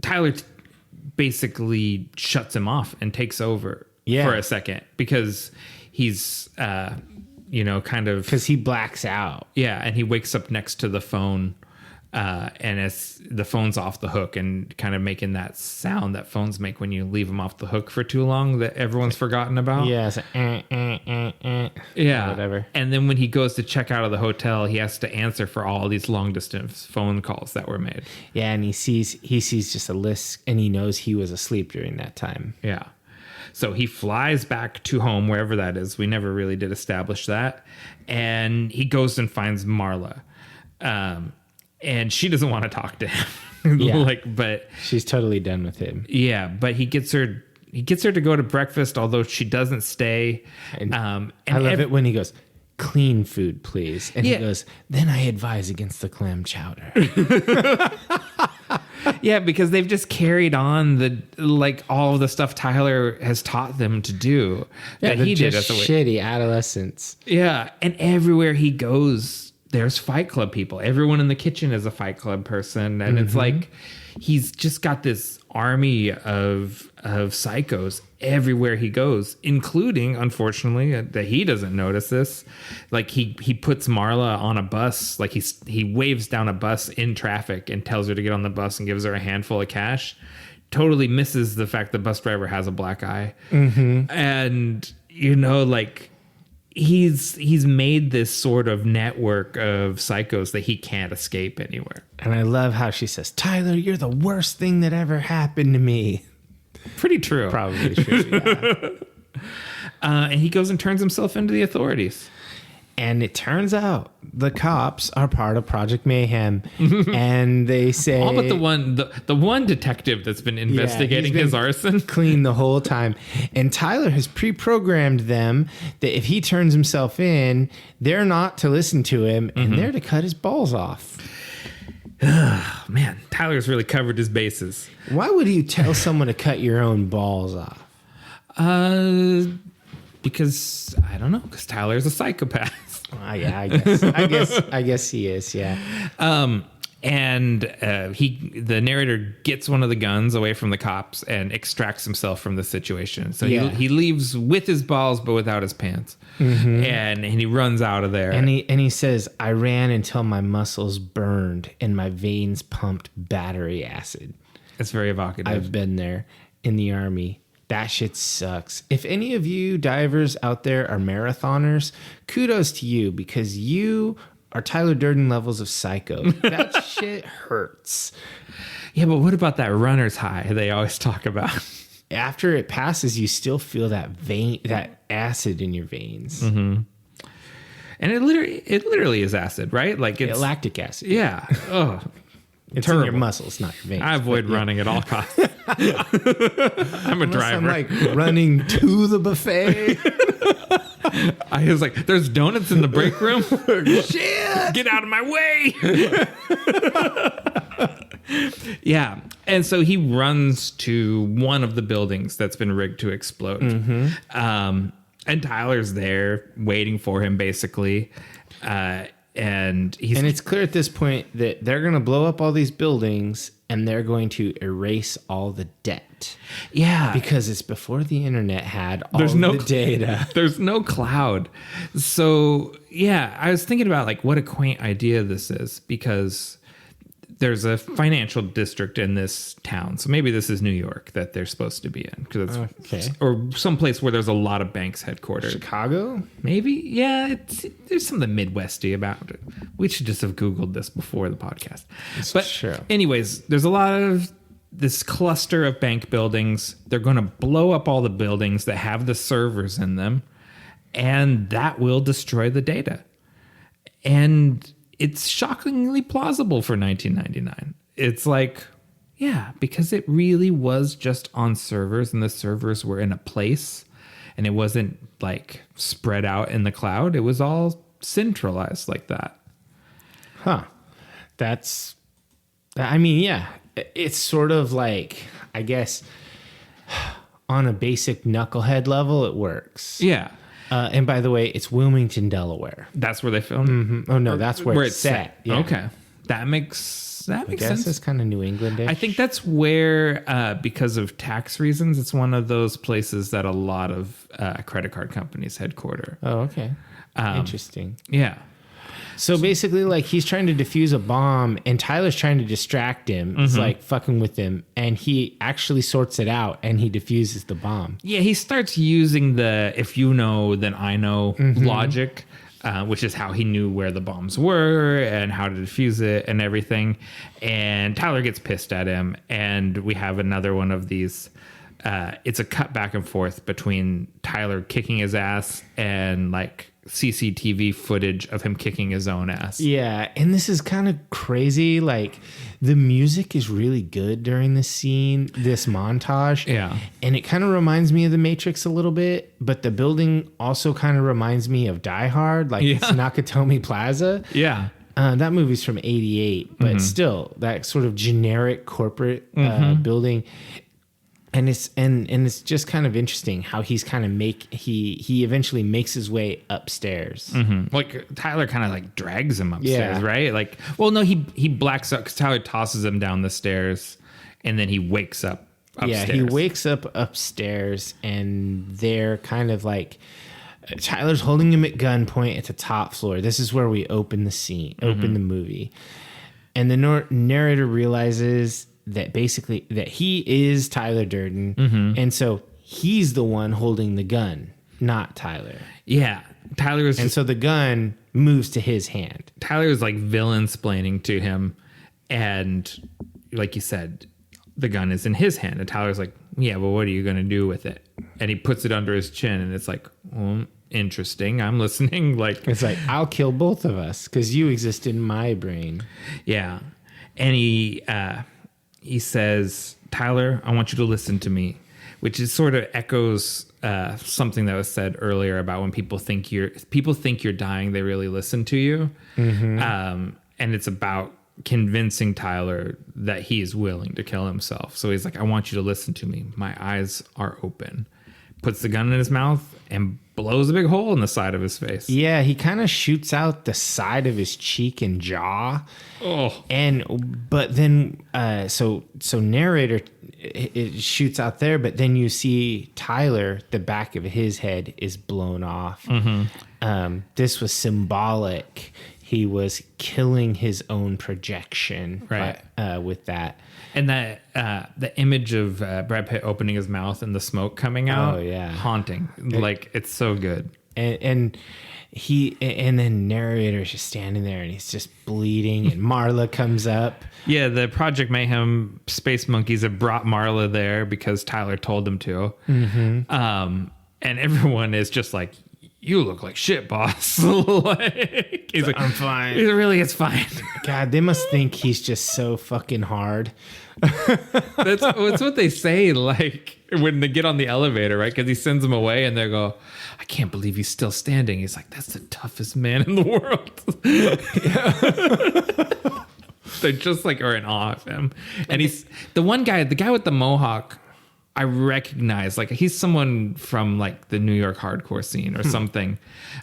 Tyler basically shuts him off and takes over for a second because he's kind of because he blacks out. Yeah, and he wakes up next to the phone. And as the phone's off the hook and kind of making that sound that phones make when you leave them off the hook for too long that everyone's forgotten about. Yeah. It's yeah. Whatever. And then when he goes to check out of the hotel, he has to answer for all these long distance phone calls that were made. Yeah. And he sees just a list and he knows he was asleep during that time. Yeah. So he flies back to home, wherever that is. We never really did establish that. And he goes and finds Marla. And she doesn't want to talk to him. But she's totally done with him. Yeah, but he gets her to go to breakfast, although she doesn't stay. And I love it when he goes, clean food, please. And he goes, then I advise against the clam chowder. Yeah, because they've just carried on all of the stuff Tyler has taught them to do. Yeah, that he did as a shitty adolescents. Yeah, and everywhere he goes, there's Fight Club people. Everyone in the kitchen is a Fight Club person. And it's like he's just got this army of psychos everywhere he goes, including, unfortunately, that he doesn't notice this. Like he puts Marla on a bus. Like he waves down a bus in traffic and tells her to get on the bus and gives her a handful of cash. Totally misses the fact the bus driver has a black eye. And, he's made this sort of network of psychos that he can't escape anywhere. And I love how she says, Tyler, you're the worst thing that ever happened to me. Pretty true. Probably true, yeah. And he goes and turns himself into the authorities. And it turns out the cops are part of Project Mayhem. And they say... all but the one detective that's been investigating his arson. Clean the whole time. And Tyler has pre-programmed them that if he turns himself in, they're not to listen to him and they're to cut his balls off. Man, Tyler's really covered his bases. Why would you tell someone to cut your own balls off? Because I don't know. Because Tyler's a psychopath. Yeah, I guess he is. Yeah. And the narrator gets one of the guns away from the cops and extracts himself from the situation. So he leaves with his balls but without his pants, and he runs out of there. And he says, "I ran until my muscles burned and my veins pumped battery acid." It's very evocative. I've been there in the Army. That shit sucks. If any of you divers out there are marathoners, kudos to you because you are Tyler Durden levels of psycho. That shit hurts. Yeah, but what about that runner's high they always talk about? After it passes, you still feel that acid in your veins. And it literally is acid, right? Like it's lactic acid. Yeah. Oh. It's terrible. In your muscles, not your veins. I avoid running at all costs. I'm a driver. I'm like running to the buffet. I was like, there's donuts in the break room. Shit! Get out of my way. Yeah. And so he runs to one of the buildings that's been rigged to explode. And Tyler's there waiting for him, basically. And it's clear at this point that they're going to blow up all these buildings and they're going to erase all the debt. Yeah. Because it's before the internet had all the data. There's no cloud. So, yeah, I was thinking about like what a quaint idea this is, because there's a financial district in this town. So maybe this is New York that they're supposed to be in. Or someplace where there's a lot of banks headquartered. Chicago? Maybe. Yeah, there's something Midwesty about it. We should just have Googled this before the podcast. But true. Anyways, there's a lot of this cluster of bank buildings. They're going to blow up all the buildings that have the servers in them, and that will destroy the data. And it's shockingly plausible for 1999. It's like, yeah, because it really was just on servers, and the servers were in a place, and it wasn't like spread out in the cloud. It was all centralized like that. Huh. Yeah. It's sort of like, I guess, on a basic knucklehead level, it works. Yeah. And by the way, it's Wilmington, Delaware. That's where they filmed? Mm-hmm. Oh, no, that's where it's set. Yeah. Okay. That makes sense. It's kind of New England-ish. I think that's where, because of tax reasons, it's one of those places that a lot of credit card companies headquarter. Oh, okay. Interesting. Yeah. So basically, like, he's trying to defuse a bomb, and Tyler's trying to distract him. It's like fucking with him, and he actually sorts it out, and he defuses the bomb. Yeah, he starts using the "if you know, then I know" logic, which is how he knew where the bombs were and how to defuse it and everything. And Tyler gets pissed at him, and we have another one of these. It's a cut back and forth between Tyler kicking his ass and like CCTV footage of him kicking his own ass. Yeah, and this is kind of crazy. Like, the music is really good during this scene, this montage. Yeah. And it kind of reminds me of The Matrix a little bit, but the building also kind of reminds me of Die Hard, like it's Nakatomi Plaza. Yeah. That movie's from '88, but still, that sort of generic corporate building. And it's just kind of interesting how he's kind of he eventually makes his way upstairs. Like Tyler kind of like drags him upstairs, right? Like, well, no, he blacks out because Tyler tosses him down the stairs, and then he wakes up upstairs. Yeah, he wakes up upstairs, and they're kind of like Tyler's holding him at gunpoint at the top floor. This is where we open the movie, and the narrator realizes that basically that he is Tyler Durden, and so he's the one holding the gun, not Tyler. Yeah, Tyler is, and so the gun moves to his hand. Tyler is like villain-splaining to him, and like you said, the gun is in his hand, and Tyler's like, yeah, but what are you going to do with it? And he puts it under his chin, and it's like, well, interesting, I'm listening. Like, it's like, I'll kill both of us because you exist in my brain. Yeah, and he says, Tyler, I want you to listen to me, which is sort of echoes something that was said earlier about when people think you're dying, they really listen to you. And it's about convincing Tyler that he is willing to kill himself. So he's like, I want you to listen to me. My eyes are open. Puts the gun in his mouth and blows a big hole in the side of his face. Yeah, he kind of shoots out the side of his cheek and jaw. Oh, but then so narrator, it shoots out there, but then you see Tyler, the back of his head is blown off. This was symbolic. He was killing his own projection, right? With that. And that the image of Brad Pitt opening his mouth and the smoke coming out, haunting. Like, it's so good. And then narrator's just standing there, and he's just bleeding, and Marla comes up. Yeah, the Project Mayhem Space Monkeys have brought Marla there because Tyler told them to. And everyone is just like, you look like shit, boss. Like, he's like, I'm fine. It's fine. God, they must think he's just so fucking hard. That's what they say, like, when they get on the elevator, right? Because he sends them away, and they go, I can't believe he's still standing. He's like, that's the toughest man in the world. They just like are in awe of him. And he's the guy with the mohawk, I recognize, like, he's someone from like the New York hardcore scene or something.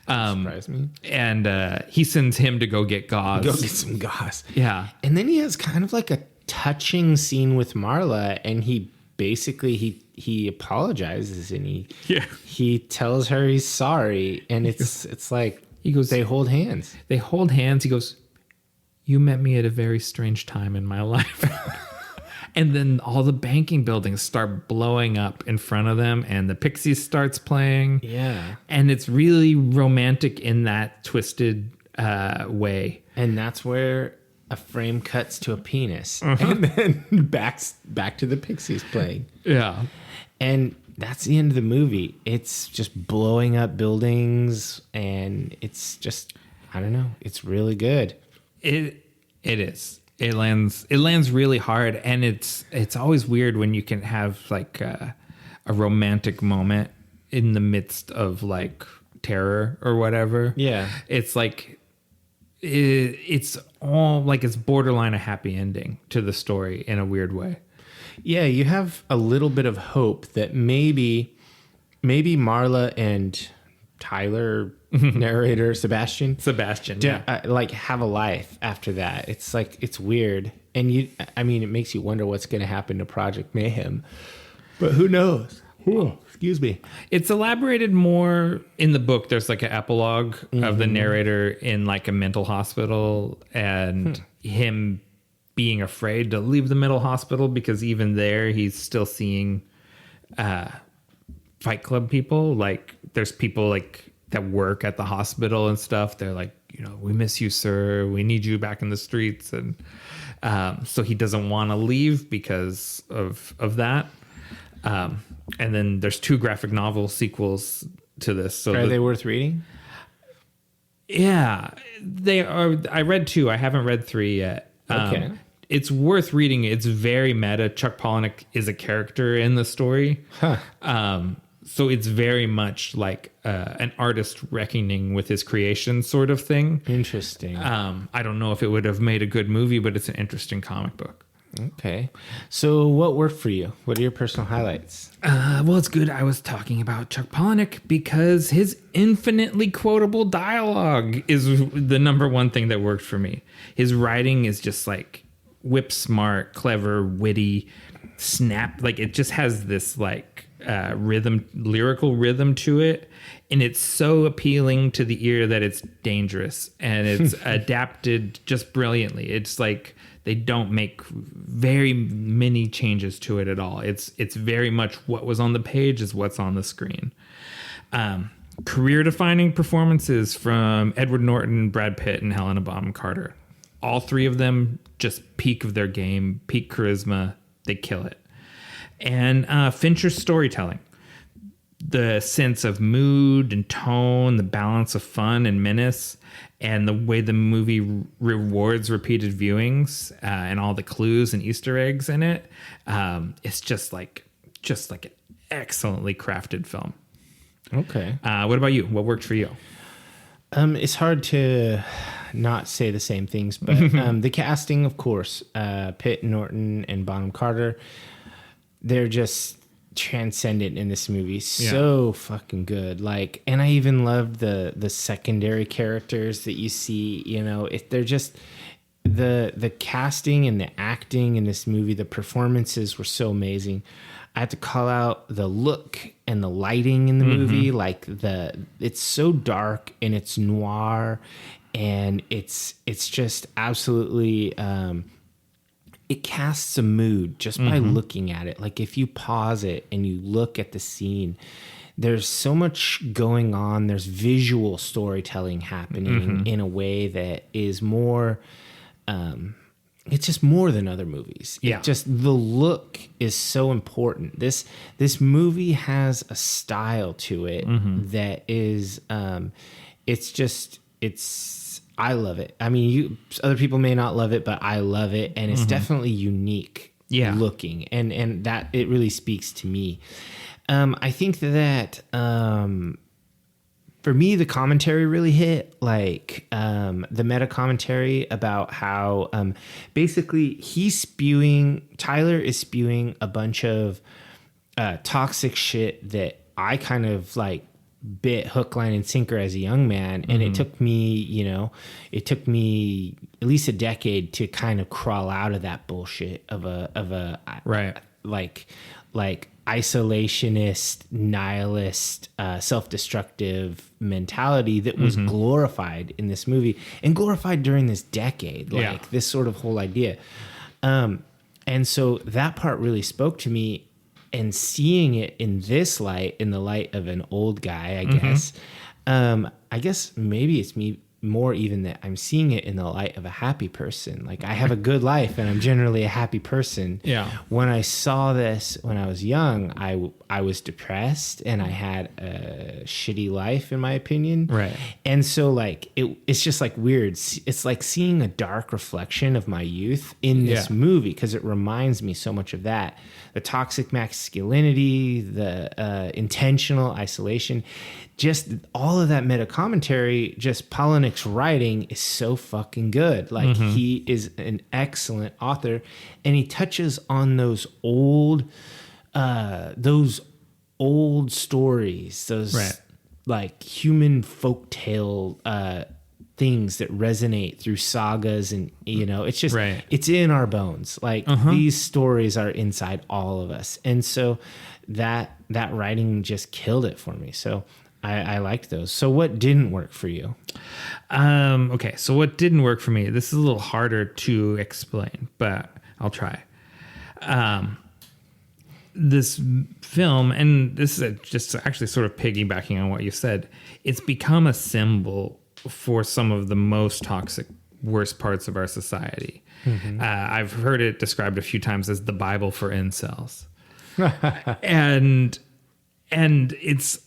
Surprise me. And he sends him to go get gauze. Go get some gauze. Yeah. And then he has kind of like a touching scene with Marla, and he basically he apologizes, and he tells her he's sorry, and it's like he goes, they hold hands. They hold hands. He goes, "You met me at a very strange time in my life." And then all the banking buildings start blowing up in front of them, and the Pixies starts playing. Yeah. And it's really romantic in that twisted way. And that's where a frame cuts to a penis, and then back to the Pixies playing. Yeah. And that's the end of the movie. It's just blowing up buildings, and it's just, I don't know. It's really good. It is. It lands really hard, and it's always weird when you can have like a romantic moment in the midst of like terror or whatever. Yeah. It's like it's all like it's borderline a happy ending to the story in a weird way. Yeah, you have a little bit of hope that maybe Marla and Tyler, narrator Sebastian, like have a life after that. It's like, it's weird, and it makes you wonder what's going to happen to Project Mayhem, but who knows? Ooh, excuse me. It's elaborated more in the book. There's like an epilogue of the narrator in like a mental hospital, and him being afraid to leave the mental hospital because even there he's still seeing Fight Club people. Like there's people like that work at the hospital and stuff. They're like, we miss you, sir. We need you back in the streets. And so he doesn't want to leave because of that. And then there's 2 graphic novel sequels to this. So are they worth reading? Yeah, they are. I read 2. I haven't read 3 yet. Okay. It's worth reading. It's very meta. Chuck Palahniuk is a character in the story. So it's very much like an artist reckoning with his creation sort of thing. Interesting. I don't know if it would have made a good movie, but it's an interesting comic book. Okay. So what worked for you? What are your personal highlights? Well, it's good I was talking about Chuck Palahniuk because his infinitely quotable dialogue is the number one thing that worked for me. His writing is just like whip smart, clever, witty, snap. Like it just has this like lyrical rhythm to it, and it's so appealing to the ear that it's dangerous, and it's adapted just brilliantly. It's like they don't make very many changes to it at all. It's very much what was on the page is what's on the screen. Career-defining performances from Edward Norton, Brad Pitt, and Helena Bonham Carter. All 3 of them just peak of their game, peak charisma. They kill it. And Fincher's storytelling, the sense of mood and tone, the balance of fun and menace, and the way the movie rewards repeated viewings and all the clues and Easter eggs in it. It's just like an excellently crafted film. Okay. What about you? What worked for you? It's hard to not say the same things, but the casting, of course, Pitt, Norton, and Bonham Carter, they're just transcendent in this movie. So fucking good. Like, and I even loved the secondary characters that you see. They're just the casting and the acting in this movie. The performances were so amazing. I had to call out the look and the lighting in the movie. Like it's so dark and it's noir, and it's just absolutely. It casts a mood just by looking at it. Like if you pause it and you look at the scene, there's so much going on. There's visual storytelling happening in a way that is more, it's just more than other movies. Yeah. The look is so important. This movie has a style to it that is, I love it. I mean, other people may not love it, but I love it, and it's definitely unique looking, and that it really speaks to me. I think that for me, the commentary really hit, like the meta commentary about how basically Tyler is spewing a bunch of toxic shit that I kind of like bit hook, line, and sinker as a young man, and it took me at least a decade to kind of crawl out of that bullshit of a Right. like isolationist, nihilist, self-destructive mentality that was glorified in this movie and glorified during this decade, like this sort of whole idea. And so that part really spoke to me, and seeing it in this light, in the light of an old guy, I guess maybe it's me more even that I'm seeing it in the light of a happy person. Like, I have a good life and I'm generally a happy person. Yeah. When I saw this when I was young, I was depressed and I had a shitty life, in my opinion. Right. And so like it's just like weird. It's like seeing a dark reflection of my youth in this movie, because it reminds me so much of that. The toxic masculinity, the intentional isolation, just all of that meta commentary. Just Palahniuk's writing is so fucking good. Like, he is an excellent author, and he touches on those old stories, those like human folktale things that resonate through sagas, and it's just it's in our bones. Like, these stories are inside all of us, and so that writing just killed it for me. So I liked those. So what didn't work for you? Okay, so what didn't work for me? This is a little harder to explain, but I'll try. This film, and this is just actually sort of piggybacking on what you said, it's become a symbol for some of the most toxic, worst parts of our society. I've heard it described a few times as the Bible for incels. And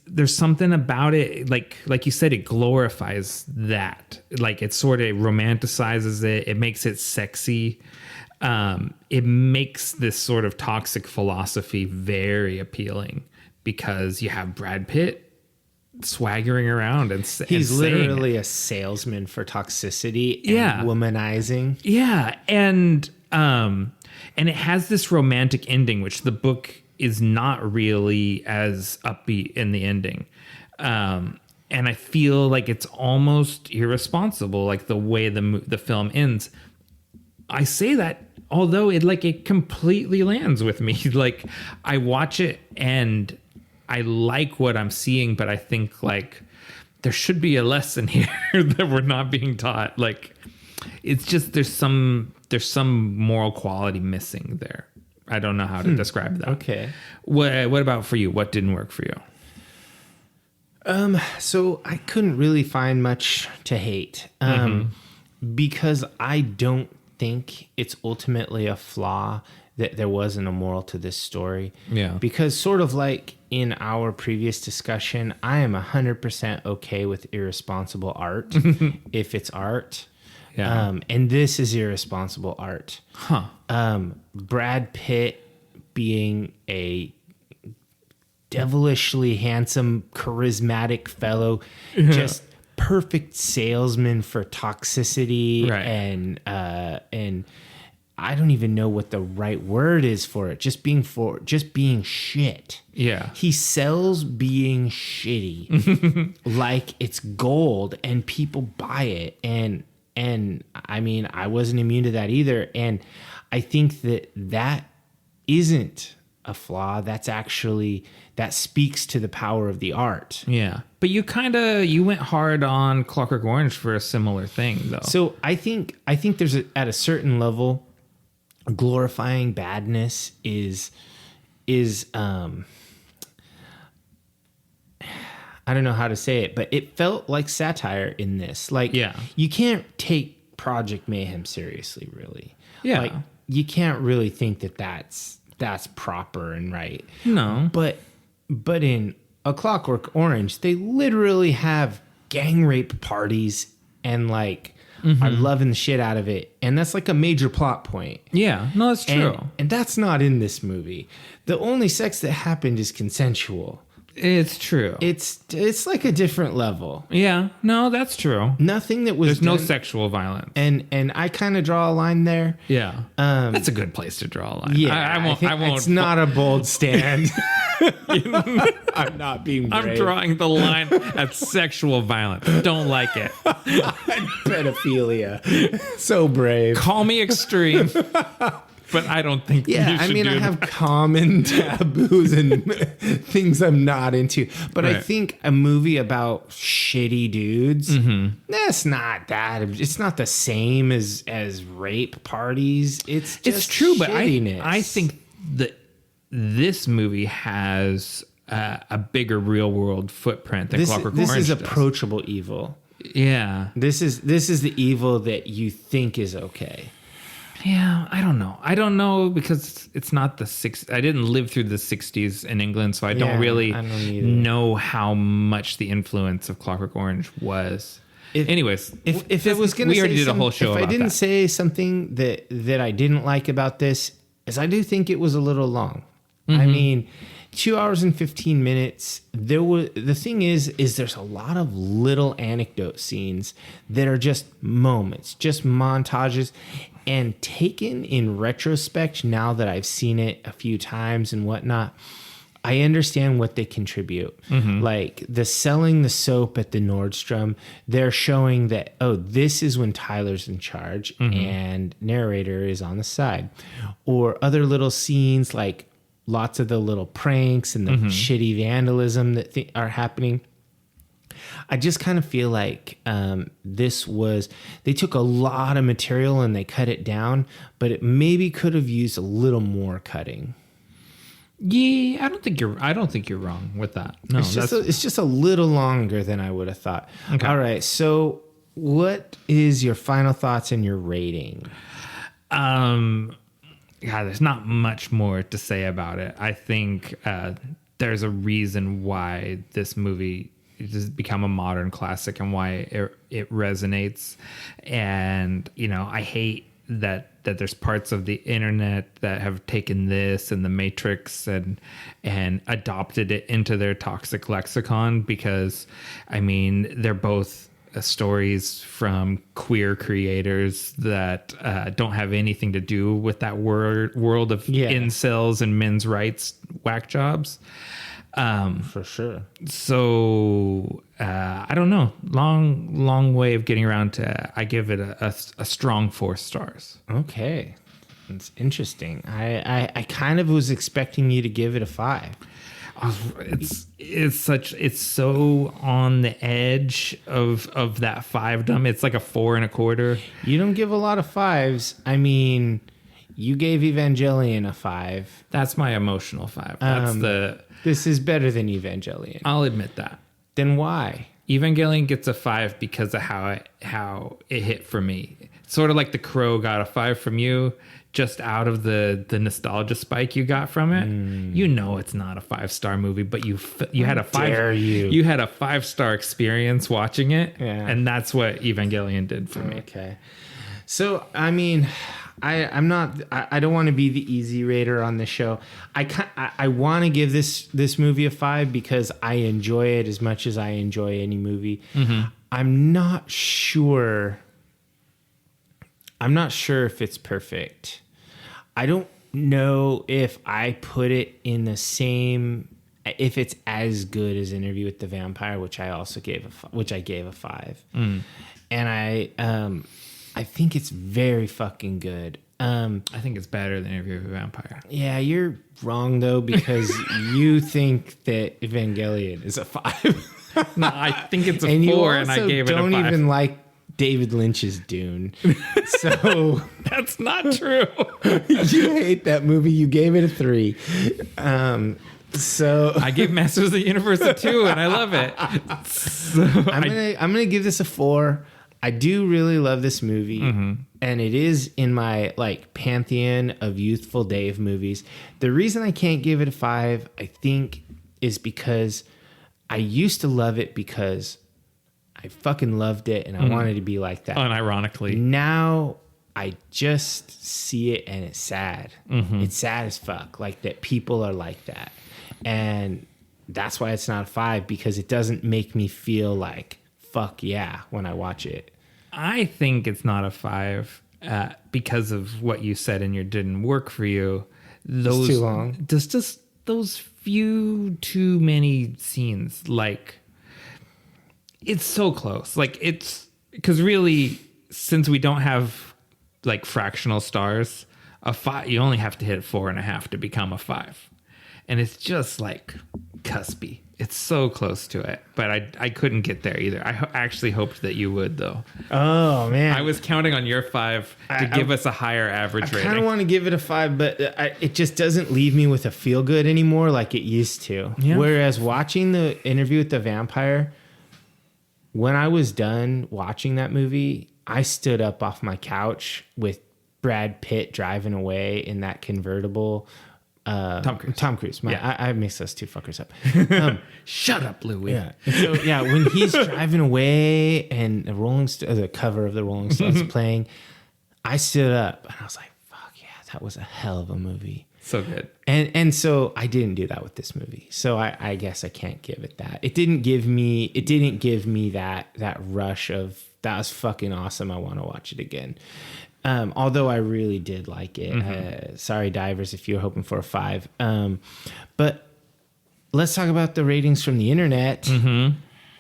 there's something about it, like you said, it glorifies that. Like, it sort of romanticizes it. It makes it sexy. It makes this sort of toxic philosophy very appealing, because you have Brad Pitt swaggering around and he's literally a salesman for toxicity and womanizing. Yeah, and it has this romantic ending, which the book is not really as upbeat in the ending. And I feel like it's almost irresponsible, like the way the film ends. I say that, although it completely lands with me. Like, I watch it and I like what I'm seeing, but I think like there should be a lesson here that we're not being taught. Like, it's just there's some moral quality missing there. I don't know how to describe that. Okay. What about for you? What didn't work for you? So I couldn't really find much to hate, because I don't think it's ultimately a flaw that there wasn't a moral to this story. Yeah. Because sort of like in our previous discussion, I am 100% okay with irresponsible art if it's art. Yeah. And this is irresponsible art. Brad Pitt being a devilishly handsome, charismatic fellow, just perfect salesman for toxicity, and I don't even know what the right word is for it. Just being shit. Yeah. He sells being shitty like it's gold, and people buy it. And I mean, I wasn't immune to that either. And I think that isn't a flaw. That speaks to the power of the art. Yeah. But you went hard on Clockwork Orange for a similar thing, though. So I think there's at a certain level, glorifying badness is I don't know how to say it, but it felt like satire in this. Like, you can't take Project Mayhem seriously, really. Yeah. Like, you can't really think that that's proper and right. No. But in A Clockwork Orange, they literally have gang rape parties and like are loving the shit out of it. And that's like a major plot point. Yeah. No, that's true. And that's not in this movie. The only sex that happened is consensual. It's true. It's like a different level. Yeah, no, that's true. Nothing that was There's no sexual violence. And I kind of draw a line there. Yeah. That's a good place to draw a line. Yeah. I won't. It's not a bold stand. I'm not being brave. I'm drawing the line at sexual violence. Don't like it. Pedophilia. So brave. Call me extreme. But I don't think you should I have common taboos and things I'm not into. But Right. I think a movie about shitty dudes, that's not that. It's not the same as rape parties. It's true, but shittiness. I think that this movie has a bigger real world footprint than Clockwork Orange This is does. approachable evil. Yeah. This is the evil that you think is okay. Yeah, I don't know because it's not the 60s. I didn't live through the 60s in England, so I don't really know how much the influence of Clockwork Orange was. If it was going to, we already did a whole show. If about I didn't that. say something that I didn't like about this, is I do think it was a little long. I mean, 2 hours and 15 minutes. The thing is there's a lot of little anecdote scenes that are just moments, just montages. And taken in retrospect, now that I've seen it a few times and whatnot, I understand what they contribute. Like the selling the soap at the Nordstrom, they're showing that, oh, this is when Tyler's in charge and narrator is on the side. Or other little scenes like lots of the little pranks and the shitty vandalism that are happening. I just kind of feel like they took a lot of material and they cut it down, but it maybe could have used a little more cutting. Yeah, I don't think you're wrong with that. No, it's just a little longer than I would have thought. Okay. All right. So what is your final thoughts and your rating? God, there's not much more to say about it. I think there's a reason why this movie has become a modern classic and why it resonates. And, I hate that there's parts of the internet that have taken this and the Matrix and adopted it into their toxic lexicon because, they're both stories from queer creators that don't have anything to do with that world of incels and men's rights whack jobs. For sure. So I don't know. Long way of getting around to. I give it a strong 4 stars. Okay, it's interesting. I kind of was expecting you to give it a 5. It's so on the edge of that 5-dom. It's like a 4 1/4. You don't give a lot of 5s. I mean, you gave Evangelion a 5. That's my emotional 5. This is better than Evangelion. I'll admit that. Then why? Evangelion gets a 5 because of how it hit for me. Sort of like The Crow got a 5 from you, just out of the nostalgia spike you got from it. It's not a 5-star movie, but you had a 5. You had a 5-star experience watching it, and that's what Evangelion did for me. Okay, so I mean, I'm not. I don't want to be the easy rater on this show. I want to give this movie a 5 because I enjoy it as much as I enjoy any movie. I'm not sure. If it's perfect. I don't know if I put it in the same. If it's as good as Interview with the Vampire, which I gave a 5, and I think it's very fucking good. I think it's better than Interview with a Vampire. Yeah, you're wrong though because you think that Evangelion is a 5. No, I think it's a 4, and I gave it a 5. Don't even like David Lynch's Dune, so that's not true. You hate that movie. You gave it a 3. So I gave Masters of the Universe a 2, and I love it. So I'm gonna give this a 4. I do really love this movie, and it is in my pantheon of youthful Dave movies. The reason I can't give it a 5, I think, is because I used to love it because I fucking loved it, and I wanted to be like that. Unironically. Now I just see it, and it's sad. It's sad as fuck, that people are like that, and that's why it's not a 5, because it doesn't make me feel like fuck yeah when I watch it. I think it's not a 5 because of what you said and it didn't work for you. It's too long. Just those few too many scenes. Like, it's so close. Like, it's because really, since we don't have like fractional stars, a 5, you only have to hit 4.5 to become a 5. And it's just like cuspy. It's so close to it, but I couldn't get there either. I actually hoped that you would, though. Oh man, I was counting on your 5 to give us a higher average rating. I kind of want to give it a 5, but it just doesn't leave me with a feel good anymore like it used to. Yeah. Whereas watching the interview with the vampire, when I was done watching that movie, I stood up off my couch with Brad Pitt driving away in that convertible. Tom Cruise. I mixed those two fuckers up. Shut up, Louie. Yeah. So when he's driving away and the cover of the Rolling Stones playing, I stood up and I was like, "Fuck yeah, that was a hell of a movie." So good. And so I didn't do that with this movie. So I guess I can't give it that. It didn't give me that rush of that was fucking awesome. I want to watch it again. Although I really did like it. Mm-hmm. Sorry, divers, if you're hoping for a 5. But let's talk about the ratings from the internet. Mm-hmm.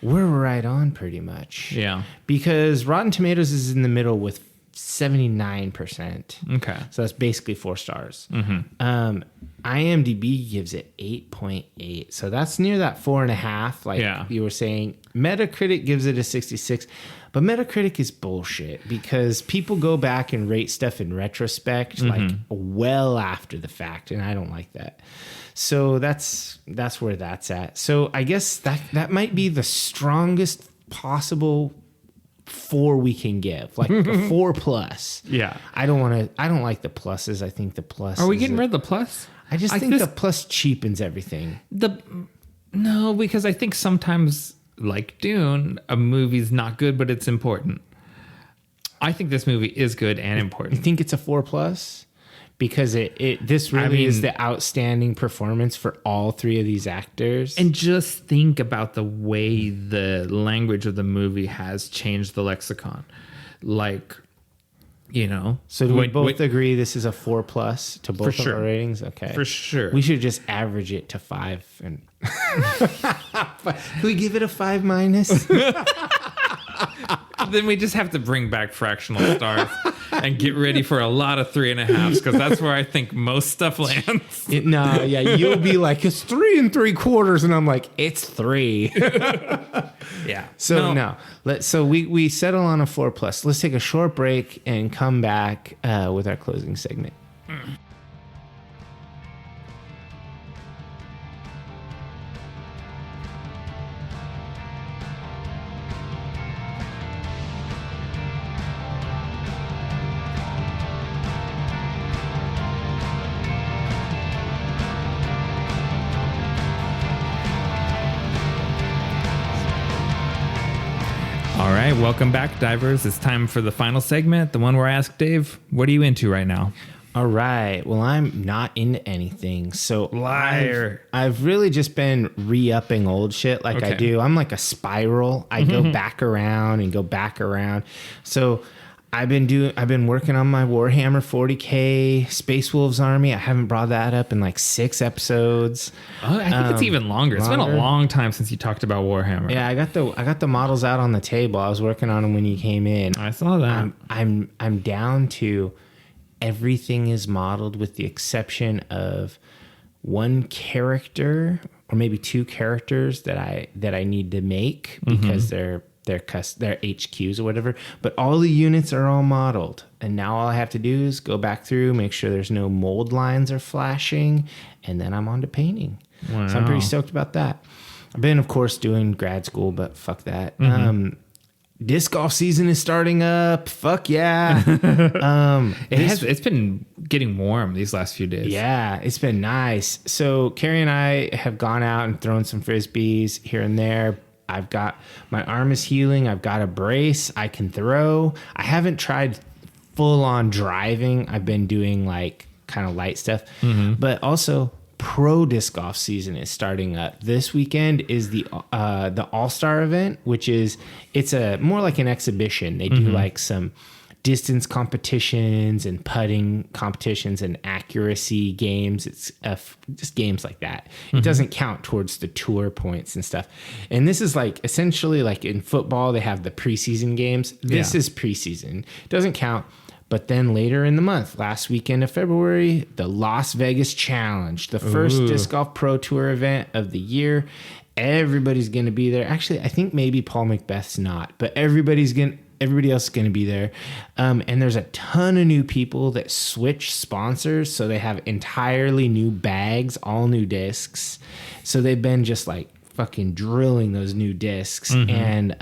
We're right on pretty much. Yeah. Because Rotten Tomatoes is in the middle with 79%. Okay. So that's basically 4 stars. Mm-hmm. IMDb gives it 8.8. So that's near that 4.5, like you were saying. Metacritic gives it a 66. But Metacritic is bullshit because people go back and rate stuff in retrospect, like well after the fact, and I don't like that. So that's where that's at. So I guess that might be the strongest possible 4 we can give, like a 4+. Yeah, I don't like the pluses. I think the plus. Are we getting rid of the plus? I just think the plus cheapens everything. No, because I think sometimes, like Dune, a movie's not good, but it's important. I think this movie is good and important. You think it's a 4+? Because this really is the outstanding performance for all 3 of these actors. And just think about the way the language of the movie has changed the lexicon. Like, So do we both agree this is a 4+ to both of our ratings? Okay. For sure. We should just average it to 5. And can we give it a 5-? Then we just have to bring back fractional stars and get ready for a lot of 3.5s, because that's where I think most stuff lands. You'll be like, it's 3 3/4, and I'm like, it's 3. Yeah. So so we settle on a 4+. Let's take a short break and come back with our closing segment. All right, welcome back, divers. It's time for the final segment, the one where I ask Dave, what are you into right now? All right. Well, I'm not into anything. So liar. I've really just been re-upping old shit like I do. I'm like a spiral. I go back around and go back around. So I've been working on my Warhammer 40K Space Wolves army. I haven't brought that up in like 6 episodes. Oh, I think it's even longer. It's been a long time since you talked about Warhammer. Yeah, I got the models out on the table. I was working on them when you came in. I saw that. I'm down to everything is modeled with the exception of one character or maybe 2 characters that I need to make because they're HQs or whatever, but all the units are all modeled. And now all I have to do is go back through, make sure there's no mold lines are flashing, and then I'm on to painting. Wow. So I'm pretty stoked about that. I've been, of course, doing grad school, but fuck that. Disc golf season is starting up. Fuck yeah. It's been getting warm these last few days. Yeah, it's been nice. So Carrie and I have gone out and thrown some Frisbees here and there. I've got my arm is healing. I've got a brace. I can throw. I haven't tried full on driving. I've been doing like kind of light stuff, but also pro disc golf season is starting up. This weekend is the All-Star event, which is more like an exhibition. They do like some distance competitions and putting competitions and accuracy games. It's just games like that. It doesn't count towards the tour points and stuff. And this is like essentially like in football, they have the preseason games. This is preseason. Doesn't count. But then later in the month, last weekend of February, the Las Vegas Challenge, the first disc golf pro tour event of the year. Everybody's going to be there. Actually, I think maybe Paul Macbeth's not, but everybody else is going to be there. And there's a ton of new people that switch sponsors. So they have entirely new bags, all new discs. So they've been just like fucking drilling those new discs. And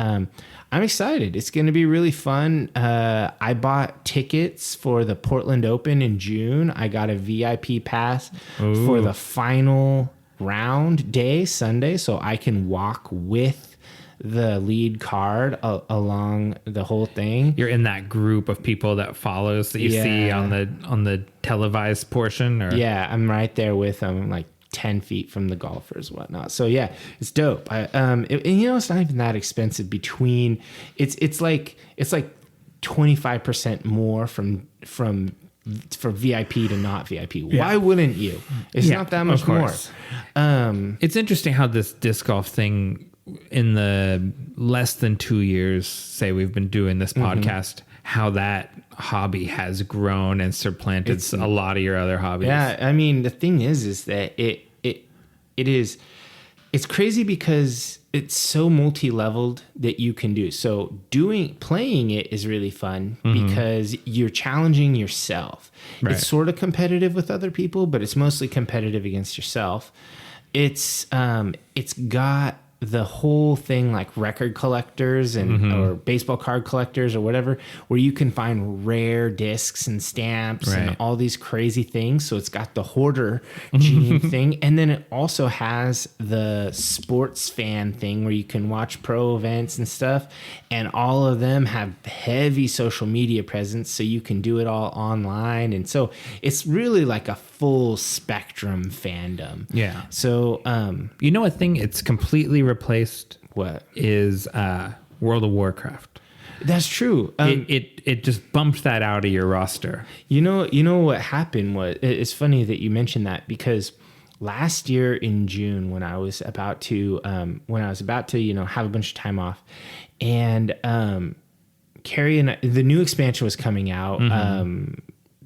I'm excited. It's going to be really fun. I bought tickets for the Portland Open in June. I got a VIP pass for the final round day, Sunday, so I can walk with the lead card along the whole thing. You're in that group of people that follows that you see on the televised portion, or I'm right there with them, like 10 feet from the golfers and whatnot. So yeah, it's dope. And it's not even that expensive between it's like 25% more for VIP to not VIP. Why wouldn't you? It's not that much more. It's interesting how this disc golf thing in the less than 2 years, say we've been doing this podcast, how that hobby has grown and supplanted a lot of your other hobbies. Yeah, I mean, the thing is that it's crazy because it's so multi-leveled that you can do. So playing it is really fun because you're challenging yourself. Right. It's sort of competitive with other people, but it's mostly competitive against yourself. It's got the whole thing like record collectors and or baseball card collectors or whatever, where you can find rare discs and stamps and all these crazy things. So it's got the hoarder gene thing. And then it also has the sports fan thing where you can watch pro events and stuff. And all of them have heavy social media presence. So you can do it all online. And so it's really like a full spectrum fandom. Yeah. So, you know, a thing it's completely replaced what is World of Warcraft. That's true. It just bumped that out of your roster. You know what happened was, it's funny that you mentioned that, because last year in June when I was about to have a bunch of time off, and Carrie and the new expansion was coming out,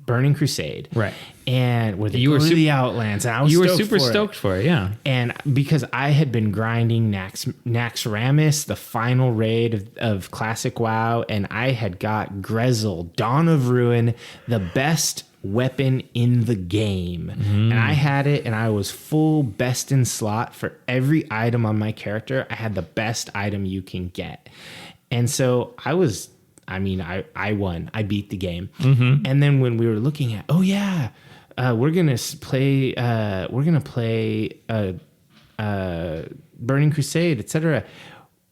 Burning Crusade, right? And where you were the Outlands, and I was super stoked for it, yeah. And because I had been grinding Naxxramas, the final raid of Classic WoW, and I had got Grezel, Dawn of Ruin, the best weapon in the game, and I had it, and I was full best in slot for every item on my character. I had the best item you can get, and so I won. I beat the game. And then when we were looking at, we're gonna play Burning Crusade, etc.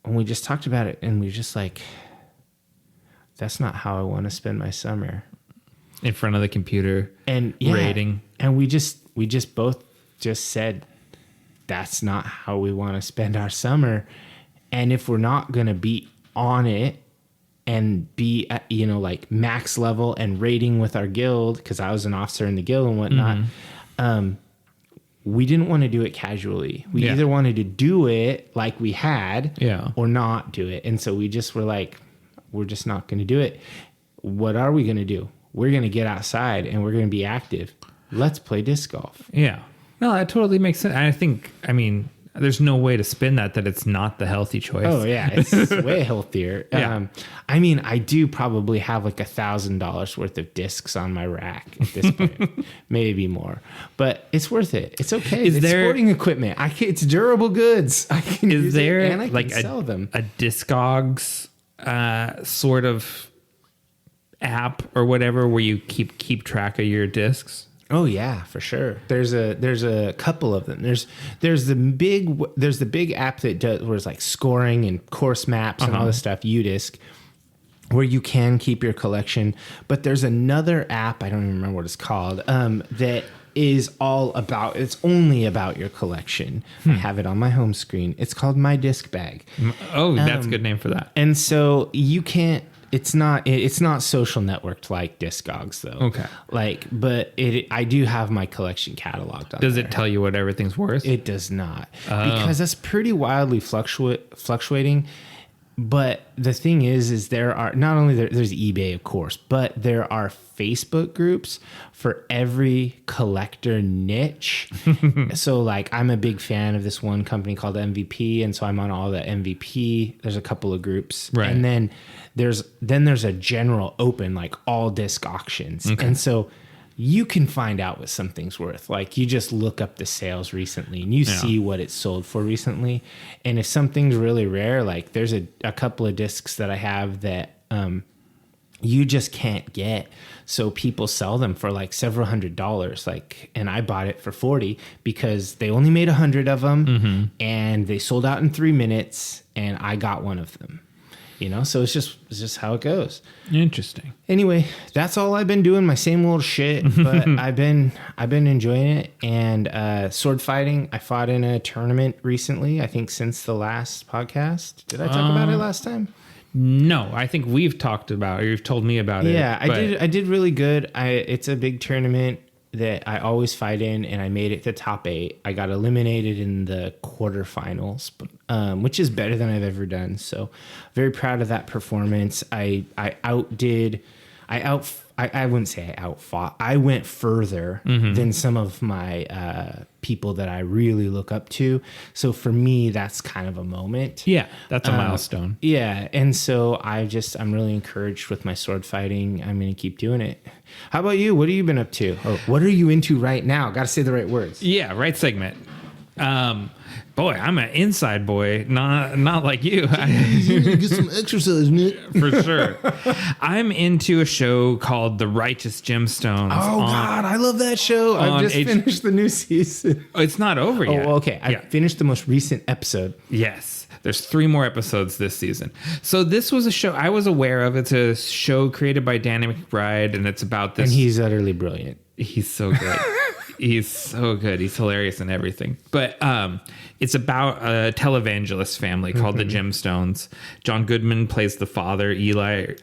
And we just talked about it, and we were just like, that's not how I want to spend my summer. In front of the computer and raiding. And we just both just said, that's not how we want to spend our summer. And if we're not gonna be on it and be at, like max level and raiding with our guild, because I was an officer in the guild and whatnot, we didn't want to do it casually. We either wanted to do it like we had or not do it. And so we just were like, we're just not going to do it. What are we going to do? We're going to get outside and we're going to be active. Let's play disc golf. Yeah. No, that totally makes sense. I mean, there's no way to spin that it's not the healthy choice. Oh yeah, it's way healthier. I mean, I do probably have like $1,000 worth of discs on my rack at this point, maybe more, but it's worth it. It's okay. It's sporting equipment. It's durable goods. I can use it and I can sell them. A Discogs sort of app or whatever where you keep track of your discs? Oh yeah, for sure. There's a couple of them. There's the big app that does where it's like scoring and course maps and all this stuff, UDisc, where you can keep your collection. But there's another app, I don't even remember what it's called, that is it's only about your collection. I have it on my home screen. It's called My Disc Bag. Oh, that's a good name for that. And so you can't, it's not social networked like Discogs though. Okay. But I do have my collection cataloged on Does there. it tell you what everything's worth? It does not, because that's pretty wildly fluctuating. But the thing is there are not only there's eBay, of course, but there are Facebook groups for every collector niche. So like I'm a big fan of this one company called MVP, and so I'm on all the MVP. There's a couple of groups, right? And then there's a general open, like all disc auctions, and so you can find out what something's worth. Like you just look up the sales recently and you see what it's sold for recently. And if something's really rare, like there's a couple of discs that I have that you just can't get. So people sell them for like several $100s. Like, and I bought it for 40 because they only made 100 of them and they sold out in 3 minutes and I got one of them. So it's just how it goes. Interesting. Anyway, that's all I've been doing. My same old shit, but I've been enjoying it. And sword fighting, I fought in a tournament recently. I think since the last podcast. Did I talk about it last time? No, I think we've talked about it. You've told me about it. Yeah, I did really good. It's a big tournament that I always fight in, and I made it to top 8. I got eliminated in the quarterfinals, which is better than I've ever done. So very proud of that performance. I wouldn't say I outfought. I went further than some of my people that I really look up to. So for me, that's kind of a moment. Yeah, that's a milestone. Yeah, and so I'm really encouraged with my sword fighting. I'm going to keep doing it. How about you? What have you been up to? Or what are you into right now? Got to say the right words. Yeah, right segment. Boy, I'm an inside boy, not like you. Get some exercise, Nick. For sure. I'm into a show called The Righteous Gemstones. Oh, God, I love that show. I've just finished the new season. It's not over yet. Oh, okay. I finished the most recent episode. Yes. There's 3 more episodes this season. So this was a show I was aware of. It's a show created by Danny McBride, and it's about this. And he's utterly brilliant. He's so good. He's so good. He's hilarious and everything. But it's about a televangelist family called the Gemstones. John Goodman plays the father,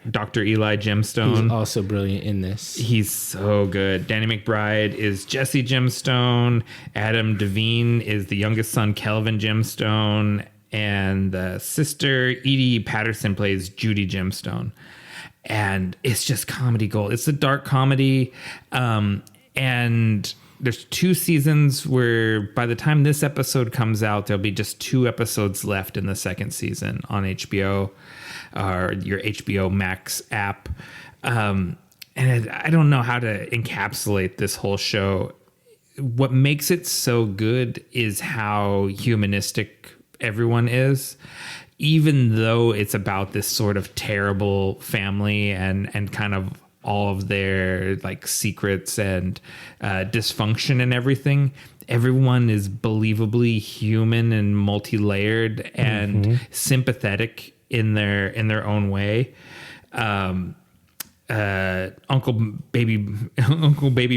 Dr. Eli Gemstone. He's also brilliant in this. He's so good. Danny McBride is Jesse Gemstone. Adam Devine is the youngest son, Kelvin Gemstone. And the sister, Edie Patterson, plays Judy Gemstone. And it's just comedy gold. It's a dark comedy. And there's 2 seasons where by the time this episode comes out, there'll be just 2 episodes left in the second season on HBO or your HBO Max app. And I don't know how to encapsulate this whole show. What makes it so good is how humanistic everyone is, even though it's about this sort of terrible family and kind of all of their like secrets and dysfunction and everything. Everyone is believably human and multi-layered and sympathetic in their own way. Uncle Baby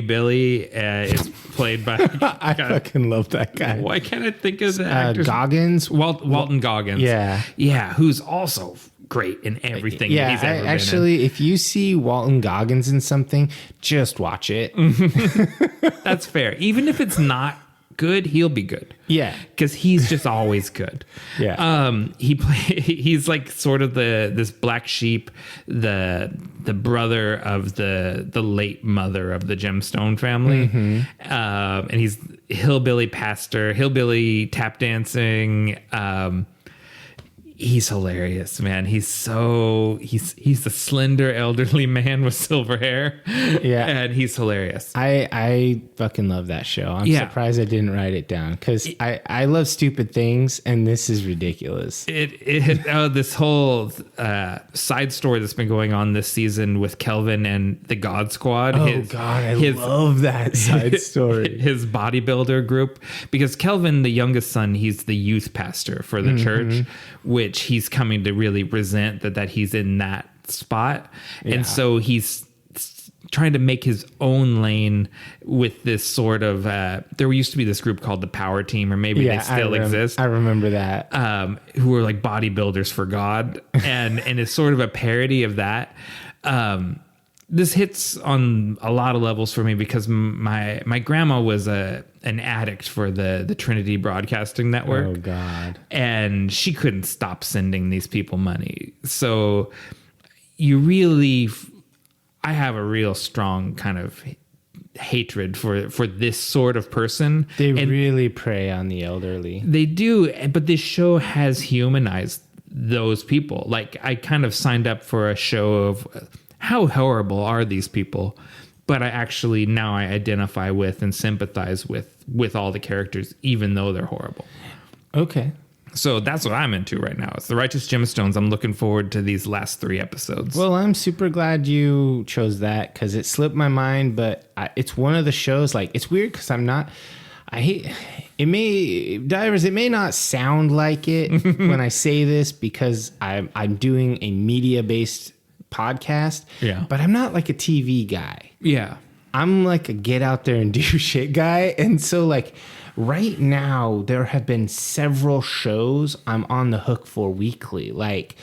Billy is played by. I fucking love that guy. Why can't I think of the actor's Goggins? Walton Goggins. Yeah, who's also great in everything yeah, he's ever been in. If you see Walton Goggins in something, just watch it. That's fair. Even if it's not good, he'll be good. Yeah, because he's just always good. Yeah. He's like sort of this black sheep, the brother of the late mother of the Gemstone family, and he's hillbilly pastor, hillbilly tap dancing. He's hilarious, man. He's a slender elderly man with silver hair. Yeah. And he's hilarious. I fucking love that show. I'm surprised I didn't write it down because I love stupid things and this is ridiculous. This whole side story that's been going on this season with Kelvin and the God Squad. I love that side story. His bodybuilder group, because Kelvin, the youngest son, he's the youth pastor for the church, which he's coming to really resent that he's in that spot. And so he's trying to make his own lane with this sort of there used to be this group called the Power Team, or maybe they still exist. I remember that. Who were like bodybuilders for God, and it's sort of a parody of that. This hits on a lot of levels for me because my grandma was an addict for the Trinity Broadcasting Network. Oh God. And she couldn't stop sending these people money. So I have a real strong kind of hatred for this sort of person. They really prey on the elderly. They do, but this show has humanized those people. Like, I kind of signed up for a show of how horrible are these people, but I actually now I identify with and sympathize with all the characters, even though they're horrible. Okay. So that's what I'm into right now. It's the Righteous Gemstones. I'm looking forward to these last 3 episodes. Well, I'm super glad you chose that because it slipped my mind, but it's one of the shows, like, it's weird because I hate, it may not sound like it when I say this because I'm doing a media-based podcast, but I'm not like a TV guy. Yeah. I'm like a get out there and do shit guy. And so like, right now, there have been several shows I'm on the hook for weekly, like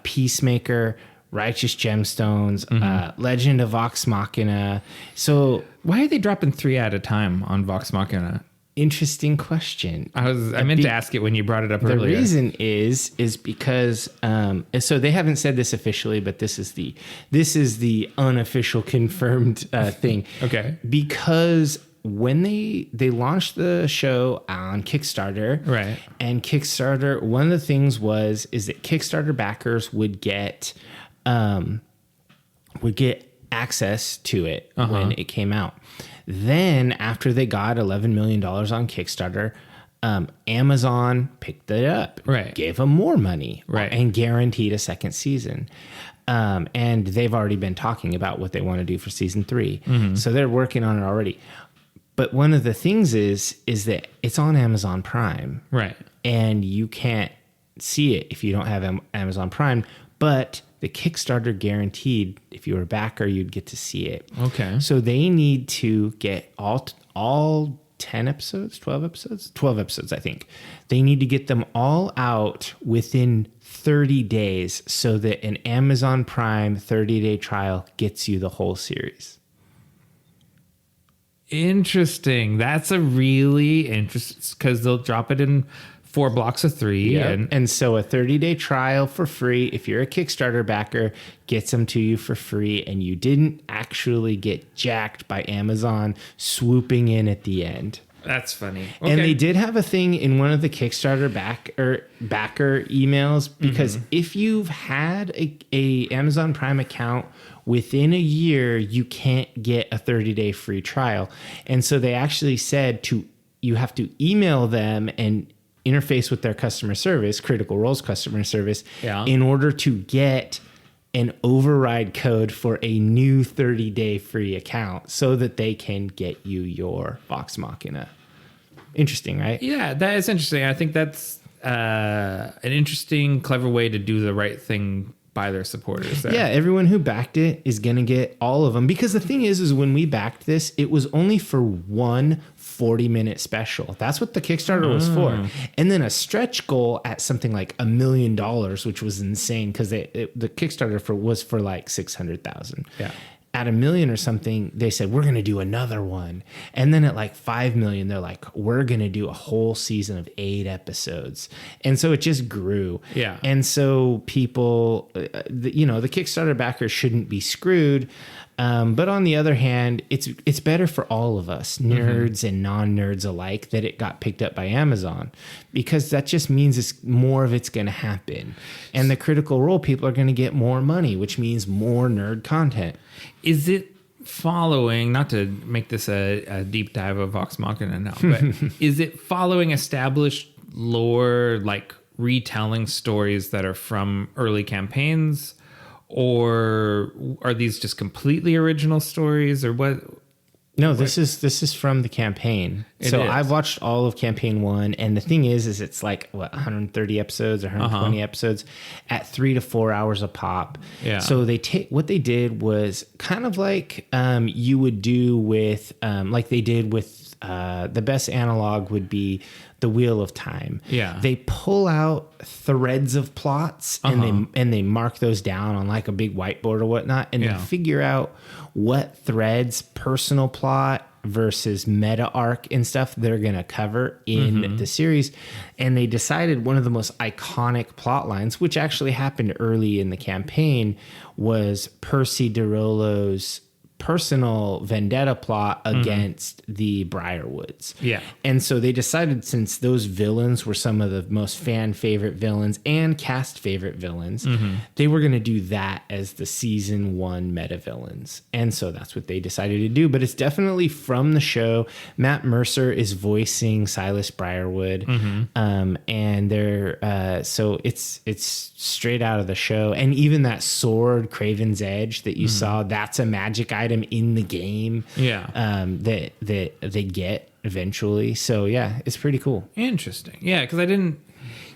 Peacemaker, Righteous Gemstones, Legend of Vox Machina. So why are they dropping 3 at a time on Vox Machina? Interesting question. I meant to ask it when you brought it up earlier. The reason is because so they haven't said this officially, but this is the unofficial confirmed thing. Okay. Because when they launched the show on Kickstarter, right? And Kickstarter, one of the things is that Kickstarter backers would get access to it when it came out. Then after they got $11 million on Kickstarter, Amazon picked it up, right? Gave them more money, right? And guaranteed a second season. And they've already been talking about what they want to do for season 3. So they're working on it already. But one of the things is that it's on Amazon Prime. Right. And you can't see it if you don't have Amazon Prime. But the Kickstarter guaranteed if you were a backer, you'd get to see it. Okay. So they need to get all 10 episodes, 12 episodes? 12 episodes, I think. They need to get them all out within 30 days so that an Amazon Prime 30-day trial gets you the whole series. Interesting. That's a really interesting, because they'll drop it in 4 blocks of 3. Yep. And so a 30-day trial for free, if you're a Kickstarter backer, gets them to you for free, and you didn't actually get jacked by Amazon swooping in at the end. That's funny. Okay. And they did have a thing in one of the Kickstarter backer emails, because if you've had a Amazon Prime account within a year, you can't get a 30-day free trial. And so they actually said you have to email them and interface with their customer service, Critical Role's customer service, in order to get an override code for a new 30-day free account so that they can get you your Vox Machina. Interesting, right? Yeah, that is interesting. I think that's an interesting, clever way to do the right thing by their supporters there. Yeah, everyone who backed it is going to get all of them. Because the thing is when we backed this, it was only for one 40-minute special. That's what the Kickstarter was for. And then a stretch goal at something like $1 million, which was insane because the Kickstarter was for like 600,000. Yeah. At $1 million or something, they said, we're going to do another one. And then at like 5 million, they're like, we're going to do a whole season of 8 episodes. And so it just grew. Yeah. And so people, the Kickstarter backers shouldn't be screwed. But on the other hand, it's better for all of us, nerds and non-nerds alike, that it got picked up by Amazon, because that just means more of it's going to happen. And the Critical Role people are going to get more money, which means more nerd content. Is it following, not to make this a deep dive of Vox Machina now, but is it following established lore, like retelling stories that are from early campaigns? Or are these just completely original stories, or No, this is from the campaign. So I've watched all of campaign 1, and the thing is it's like 130 episodes or 120 episodes at 3 to 4 hours a pop. Yeah. So what they did was kind of like you would do with like they did with the best analog would be the Wheel of Time. Yeah. They pull out threads of plots and they mark those down on like a big whiteboard or whatnot, and they figure out what threads, personal plot versus meta arc and stuff they're going to cover in the series. And they decided one of the most iconic plot lines, which actually happened early in the campaign, was Percy DeRollo's personal vendetta plot against the Briarwoods. Yeah. And so they decided, since those villains were some of the most fan favorite villains and cast favorite villains, they were going to do that as the season 1 meta villains. And so that's what they decided to do. But it's definitely from the show. Matt Mercer is voicing Silas Briarwood. And they're so it's straight out of the show. And even that sword, Craven's Edge, that you saw, that's a magic item in the game. That they get eventually. So yeah, it's pretty cool. Interesting. Yeah, because I didn't,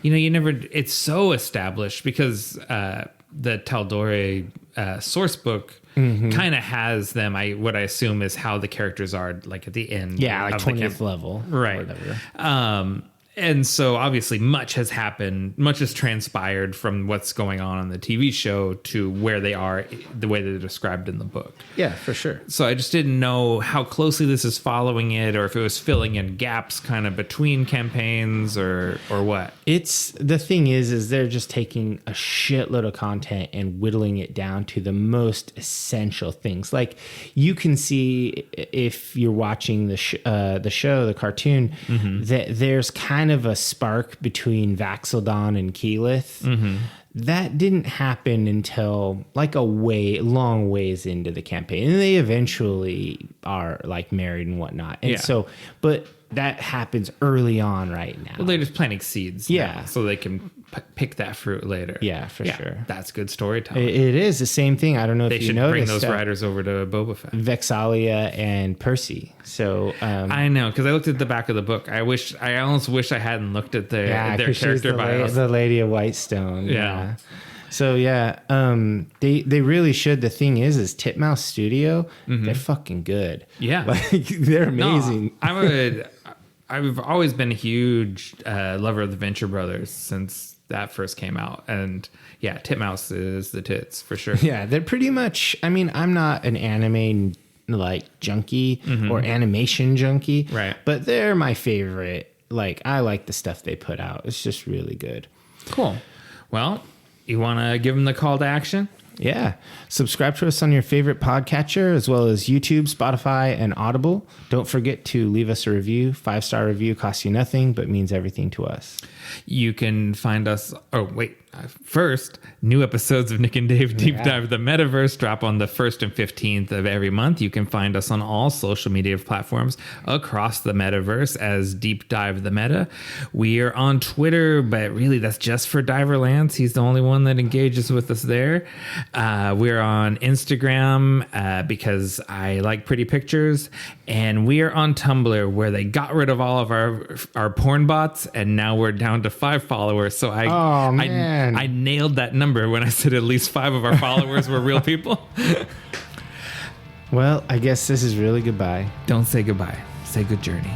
you never, it's so established because the Tal'Dorei source book kind of has them, what I assume is how the characters are like at the end. Yeah, like 20th level. Right. Or whatever. And so obviously much has happened, much has transpired from what's going on the TV show to where they are, the way they're described in the book. Yeah, for sure. So I just didn't know how closely this is following it, or if it was filling in gaps kind of between campaigns or what. It's, the thing is they're just taking a shitload of content and whittling it down to the most essential things. Like you can see if you're watching the show, the cartoon, that there's kind of a spark between Vax'ildan and Keyleth. That didn't happen until like a long ways into the campaign, and they eventually are like married and whatnot. And so, but that happens early on right now. Well, they're just planting seeds. Yeah. Now, so they can pick that fruit later. Yeah, for sure. That's good storytelling. It is the same thing. I don't know if you noticed. They should bring those writers over to Boba Fett. Vex'ahlia and Percy. So I know, because I looked at the back of the book. I almost wish I hadn't looked at their character bios. The Lady of Whitestone. Yeah. So they really should. The thing is Titmouse Studio, they're fucking good. Yeah, like they're amazing. No, I've always been a huge lover of the Venture Brothers since that first came out, and yeah, Titmouse is the tits for sure. Yeah, they're pretty much. I mean, I'm not an anime like junkie or animation junkie, right? But they're my favorite. Like I like the stuff they put out. It's just really good. Cool. Well, you want to give them the call to action? Yeah. Subscribe to us on your favorite podcatcher, as well as YouTube, Spotify, and Audible. Don't forget to leave us a review. 5-star review costs you nothing, but means everything to us. You can find us. Oh, wait. First, new episodes of Nick and Dave Deep Dive the Metaverse drop on the 1st and 15th of every month. You can find us on all social media platforms across the Metaverse as Deep Dive the Meta. We are on Twitter, but really that's just for Diver Lance. He's the only one that engages with us there. We're on Instagram because I like pretty pictures. And we are on Tumblr, where they got rid of all of our porn bots, and now we're down to 5 followers. So I nailed that number when I said at least 5 of our followers were real people. Well, I guess this is really goodbye. Don't say goodbye. Say good journey.